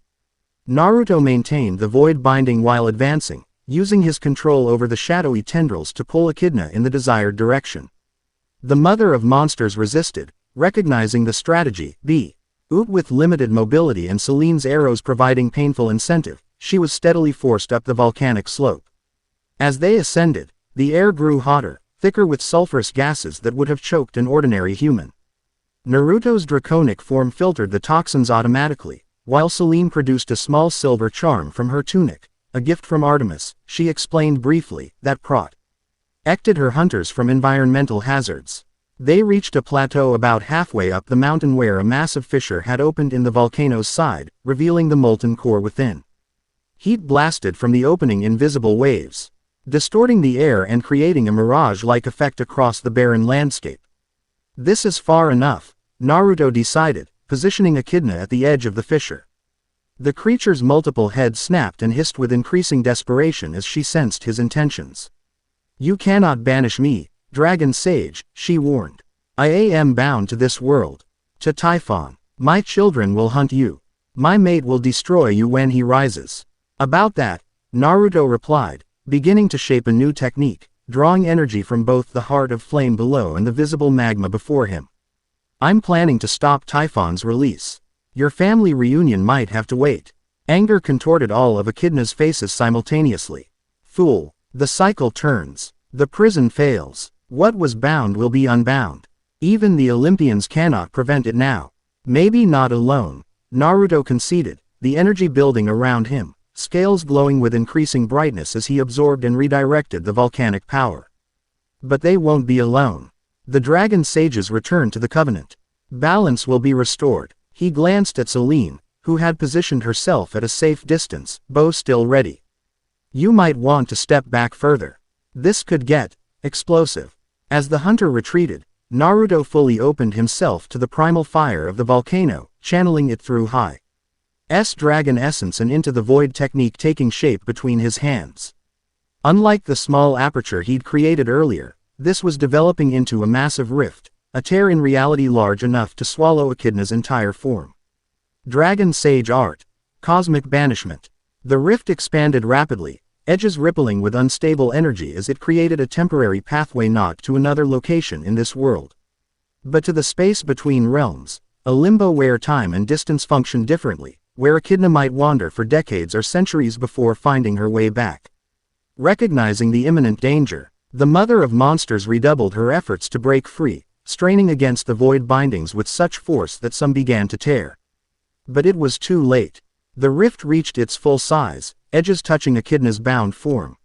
Naruto maintained the void binding while advancing, using his control over the shadowy tendrils to pull Echidna in the desired direction. The mother of monsters resisted, recognizing the strategy, with limited mobility and Selene's arrows providing painful incentive, she was steadily forced up the volcanic slope. As they ascended, the air grew hotter, thicker with sulfurous gases that would have choked an ordinary human. Naruto's draconic form filtered the toxins automatically, while Celine produced a small silver charm from her tunic, a gift from Artemis, she explained briefly, that protected her hunters from environmental hazards. They reached a plateau about halfway up the mountain where a massive fissure had opened in the volcano's side, revealing the molten core within. Heat blasted from the opening in visible waves, distorting the air and creating a mirage-like effect across the barren landscape. This is far enough, Naruto decided, positioning Echidna at the edge of the fissure. The creature's multiple heads snapped and hissed with increasing desperation as she sensed his intentions. "You cannot banish me, Dragon Sage," she warned. "I am bound to this world. To Typhon. My children will hunt you. My mate will destroy you when he rises." "About that," Naruto replied, beginning to shape a new technique, drawing energy from both the heart of flame below and the visible magma before him. "I'm planning to stop Typhon's release. Your family reunion might have to wait." Anger contorted all of Echidna's faces simultaneously. "Fool. The cycle turns. The prison fails. What was bound will be unbound. Even the Olympians cannot prevent it now." "Maybe not alone," Naruto conceded, the energy building around him, scales glowing with increasing brightness as he absorbed and redirected the volcanic power. "But they won't be alone. The Dragon Sages return to the Covenant. Balance will be restored." He glanced at Celine, who had positioned herself at a safe distance, bow still ready. "You might want to step back further. This could get explosive." As the hunter retreated, Naruto fully opened himself to the primal fire of the volcano, channeling it through High's dragon essence and into the void technique taking shape between his hands. Unlike the small aperture he'd created earlier, this was developing into a massive rift, a tear in reality large enough to swallow Echidna's entire form. Dragon Sage Art. Cosmic Banishment. The rift expanded rapidly, edges rippling with unstable energy as it created a temporary pathway not to another location in this world, but to the space between realms, a limbo where time and distance function differently, where Echidna might wander for decades or centuries before finding her way back. Recognizing the imminent danger, the Mother of Monsters redoubled her efforts to break free, straining against the void bindings with such force that some began to tear. But it was too late. The rift reached its full size, edges touching Echidna's bound form,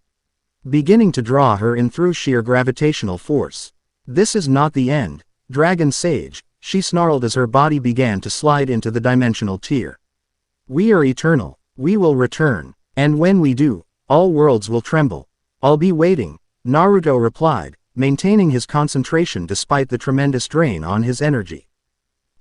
beginning to draw her in through sheer gravitational force. "This is not the end, Dragon Sage," she snarled as her body began to slide into the dimensional tier. "We are eternal, we will return, and when we do, all worlds will tremble." "I'll be waiting," Naruto replied, maintaining his concentration despite the tremendous drain on his energy.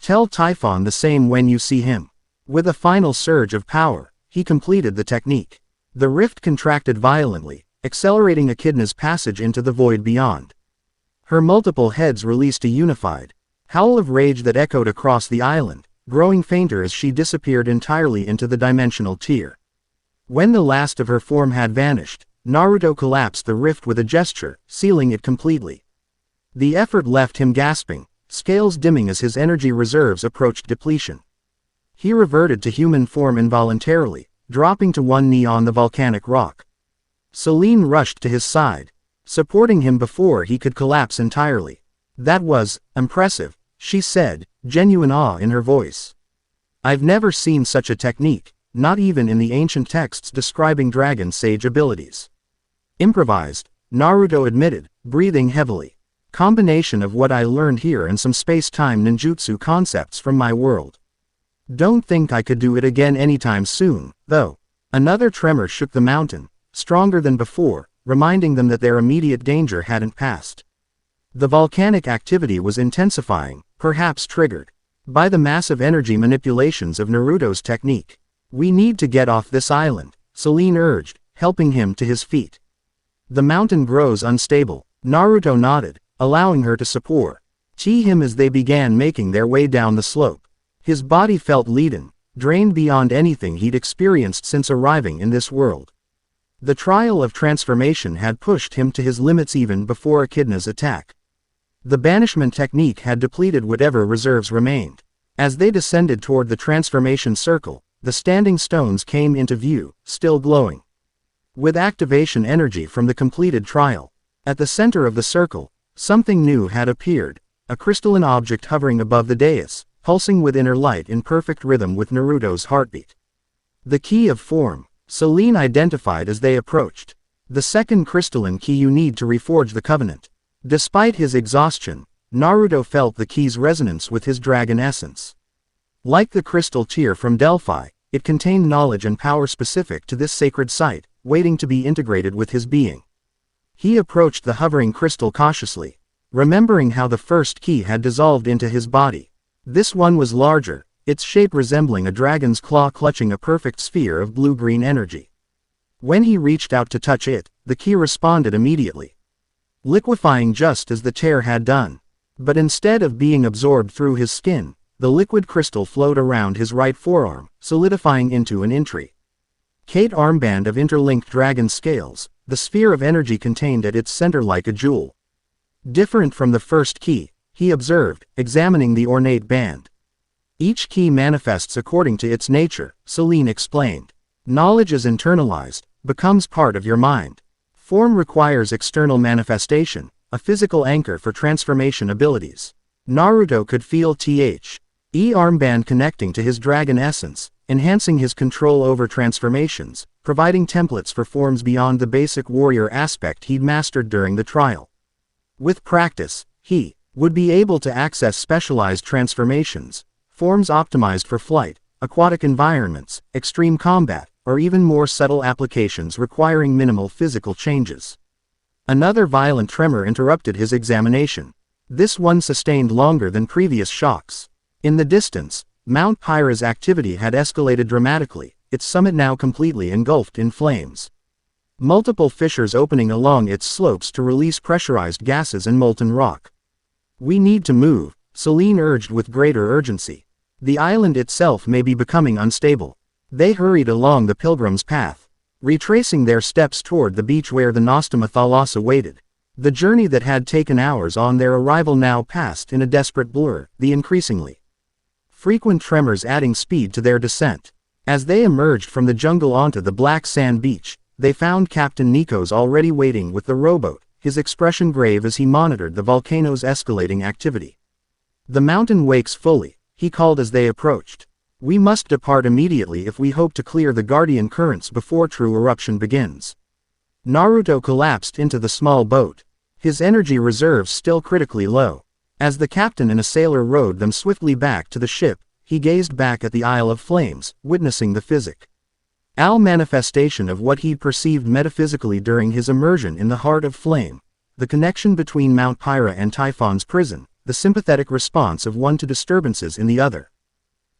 "Tell Typhon the same when you see him." With a final surge of power, he completed the technique. The rift contracted violently, accelerating Echidna's passage into the void beyond. Her multiple heads released a unified howl of rage that echoed across the island, growing fainter as she disappeared entirely into the dimensional tier. When the last of her form had vanished, Naruto collapsed the rift with a gesture, sealing it completely. The effort left him gasping, scales dimming as his energy reserves approached depletion. He reverted to human form involuntarily, dropping to one knee on the volcanic rock. Celine rushed to his side, supporting him before he could collapse entirely. "That was impressive," she said, genuine awe in her voice. "I've never seen such a technique, not even in the ancient texts describing Dragon Sage abilities." "Improvised," Naruto admitted, breathing heavily. "Combination of what I learned here and some space-time ninjutsu concepts from my world. Don't think I could do it again anytime soon, though." Another tremor shook the mountain, stronger than before, reminding them that their immediate danger hadn't passed. The volcanic activity was intensifying, perhaps triggered by the massive energy manipulations of Naruto's technique. "We need to get off this island," Celine urged, helping him to his feet. "The mountain grows unstable," Naruto nodded, allowing her to support him as they began making their way down the slope. His body felt leaden, drained beyond anything he'd experienced since arriving in this world. The trial of transformation had pushed him to his limits even before Echidna's attack. The banishment technique had depleted whatever reserves remained. As they descended toward the transformation circle, the standing stones came into view, still glowing with activation energy from the completed trial. At the center of the circle, something new had appeared, a crystalline object hovering above the dais, pulsing with inner light in perfect rhythm with Naruto's heartbeat. The key of form, Selene identified as they approached. The second crystalline key you need to reforge the covenant. Despite his exhaustion, Naruto felt the key's resonance with his dragon essence. Like the crystal tear from Delphi, it contained knowledge and power specific to this sacred site, waiting to be integrated with his being. He approached the hovering crystal cautiously, remembering how the first key had dissolved into his body. This one was larger, its shape resembling a dragon's claw clutching a perfect sphere of blue-green energy. When he reached out to touch it, the key responded immediately, liquefying just as the tear had done. But instead of being absorbed through his skin, the liquid crystal flowed around his right forearm, solidifying into an entry. Kate armband of interlinked dragon scales, the sphere of energy contained at its center like a jewel. Different from the first key, he observed, examining the ornate band. Each key manifests according to its nature, Selene explained. Knowledge is internalized, becomes part of your mind. Form requires external manifestation, a physical anchor for transformation abilities. Naruto could feel the armband connecting to his dragon essence, enhancing his control over transformations, providing templates for forms beyond the basic warrior aspect he'd mastered during the trial. With practice, he would be able to access specialized transformations, forms optimized for flight, aquatic environments, extreme combat, or even more subtle applications requiring minimal physical changes. Another violent tremor interrupted his examination. This one sustained longer than previous shocks. In the distance, Mount Pyra's activity had escalated dramatically, its summit now completely engulfed in flames. Multiple fissures opening along its slopes to release pressurized gases and molten rock. "We need to move," Selene urged with greater urgency. "The island itself may be becoming unstable." They hurried along the pilgrim's path, retracing their steps toward the beach where the Nostoma Thalassa waited. The journey that had taken hours on their arrival now passed in a desperate blur, the increasingly frequent tremors adding speed to their descent. As they emerged from the jungle onto the black sand beach, they found Captain Nico's already waiting with the rowboat, his expression grave as he monitored the volcano's escalating activity. "The mountain wakes fully," he called as they approached. "We must depart immediately if we hope to clear the guardian currents before true eruption begins." Naruto collapsed into the small boat, his energy reserves still critically low. As the captain and a sailor rowed them swiftly back to the ship, he gazed back at the Isle of Flames, witnessing the physical manifestation of what he'd perceived metaphysically during his immersion in the heart of flame, the connection between Mount Pyra and Typhon's prison, the sympathetic response of one to disturbances in the other.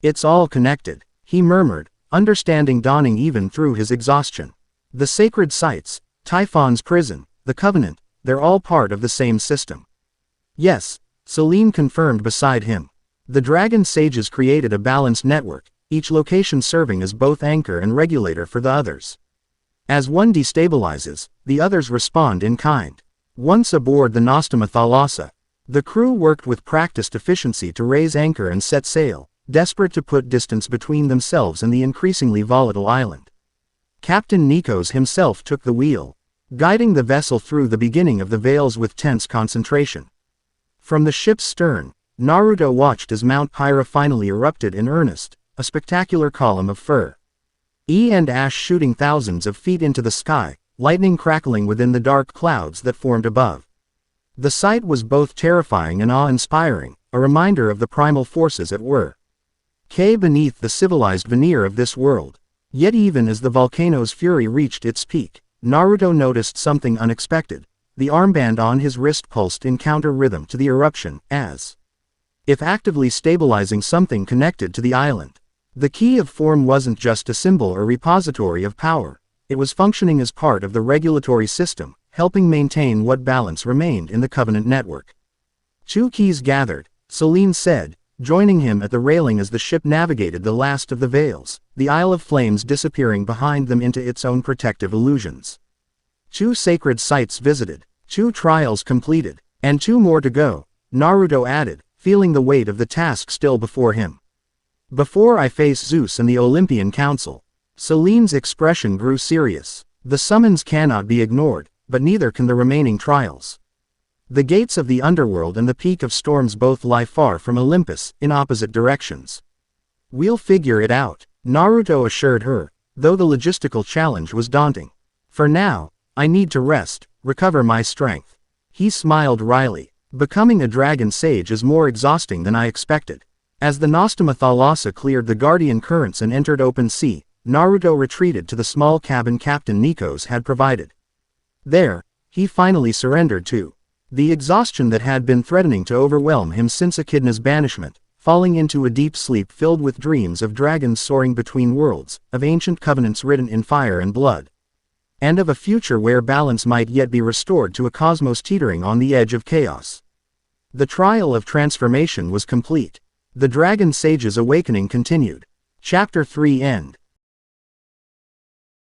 "It's all connected," he murmured, understanding dawning even through his exhaustion. "The sacred sites, Typhon's prison, the covenant, they're all part of the same system." "Yes," Selene confirmed beside him. "The dragon sages created a balanced network, each location serving as both anchor and regulator for the others. As one destabilizes, the others respond in kind." Once aboard the Nostoma Thalassa, the crew worked with practiced efficiency to raise anchor and set sail, desperate to put distance between themselves and the increasingly volatile island. Captain Nikos himself took the wheel, guiding the vessel through the beginning of the veils with tense concentration. From the ship's stern, Naruto watched as Mount Pyra finally erupted in earnest, a spectacular column of fire and ash shooting thousands of feet into the sky, lightning crackling within the dark clouds that formed above. The sight was both terrifying and awe-inspiring, a reminder of the primal forces at work beneath the civilized veneer of this world. Yet even as the volcano's fury reached its peak, Naruto noticed something unexpected. The armband on his wrist pulsed in counter-rhythm to the eruption, as if actively stabilizing something connected to the island. The key of form wasn't just a symbol or repository of power, it was functioning as part of the regulatory system, helping maintain what balance remained in the Covenant network. "Two keys gathered," Selene said, joining him at the railing as the ship navigated the last of the veils, the Isle of Flames disappearing behind them into its own protective illusions. "Two sacred sites visited, 2 trials completed, and 2 more to go," Naruto added, feeling the weight of the task still before him. "Before I face Zeus and the Olympian Council." Selene's expression grew serious. "The summons cannot be ignored, but neither can the remaining trials." The gates of the underworld and the peak of storms both lie far from Olympus, in opposite directions. We'll figure it out, Naruto assured her, though the logistical challenge was daunting. For now, I need to rest, recover my strength. He smiled wryly. Becoming a dragon sage is more exhausting than I expected. As the Nostema Thalassa cleared the guardian currents and entered open sea, Naruto retreated to the small cabin Captain Nikos had provided. There, he finally surrendered to the exhaustion that had been threatening to overwhelm him since Echidna's banishment, falling into a deep sleep filled with dreams of dragons soaring between worlds, of ancient covenants written in fire and blood, and of a future where balance might yet be restored to a cosmos teetering on the edge of chaos. The trial of transformation was complete. The Dragon Sage's awakening continued. Chapter 3 End.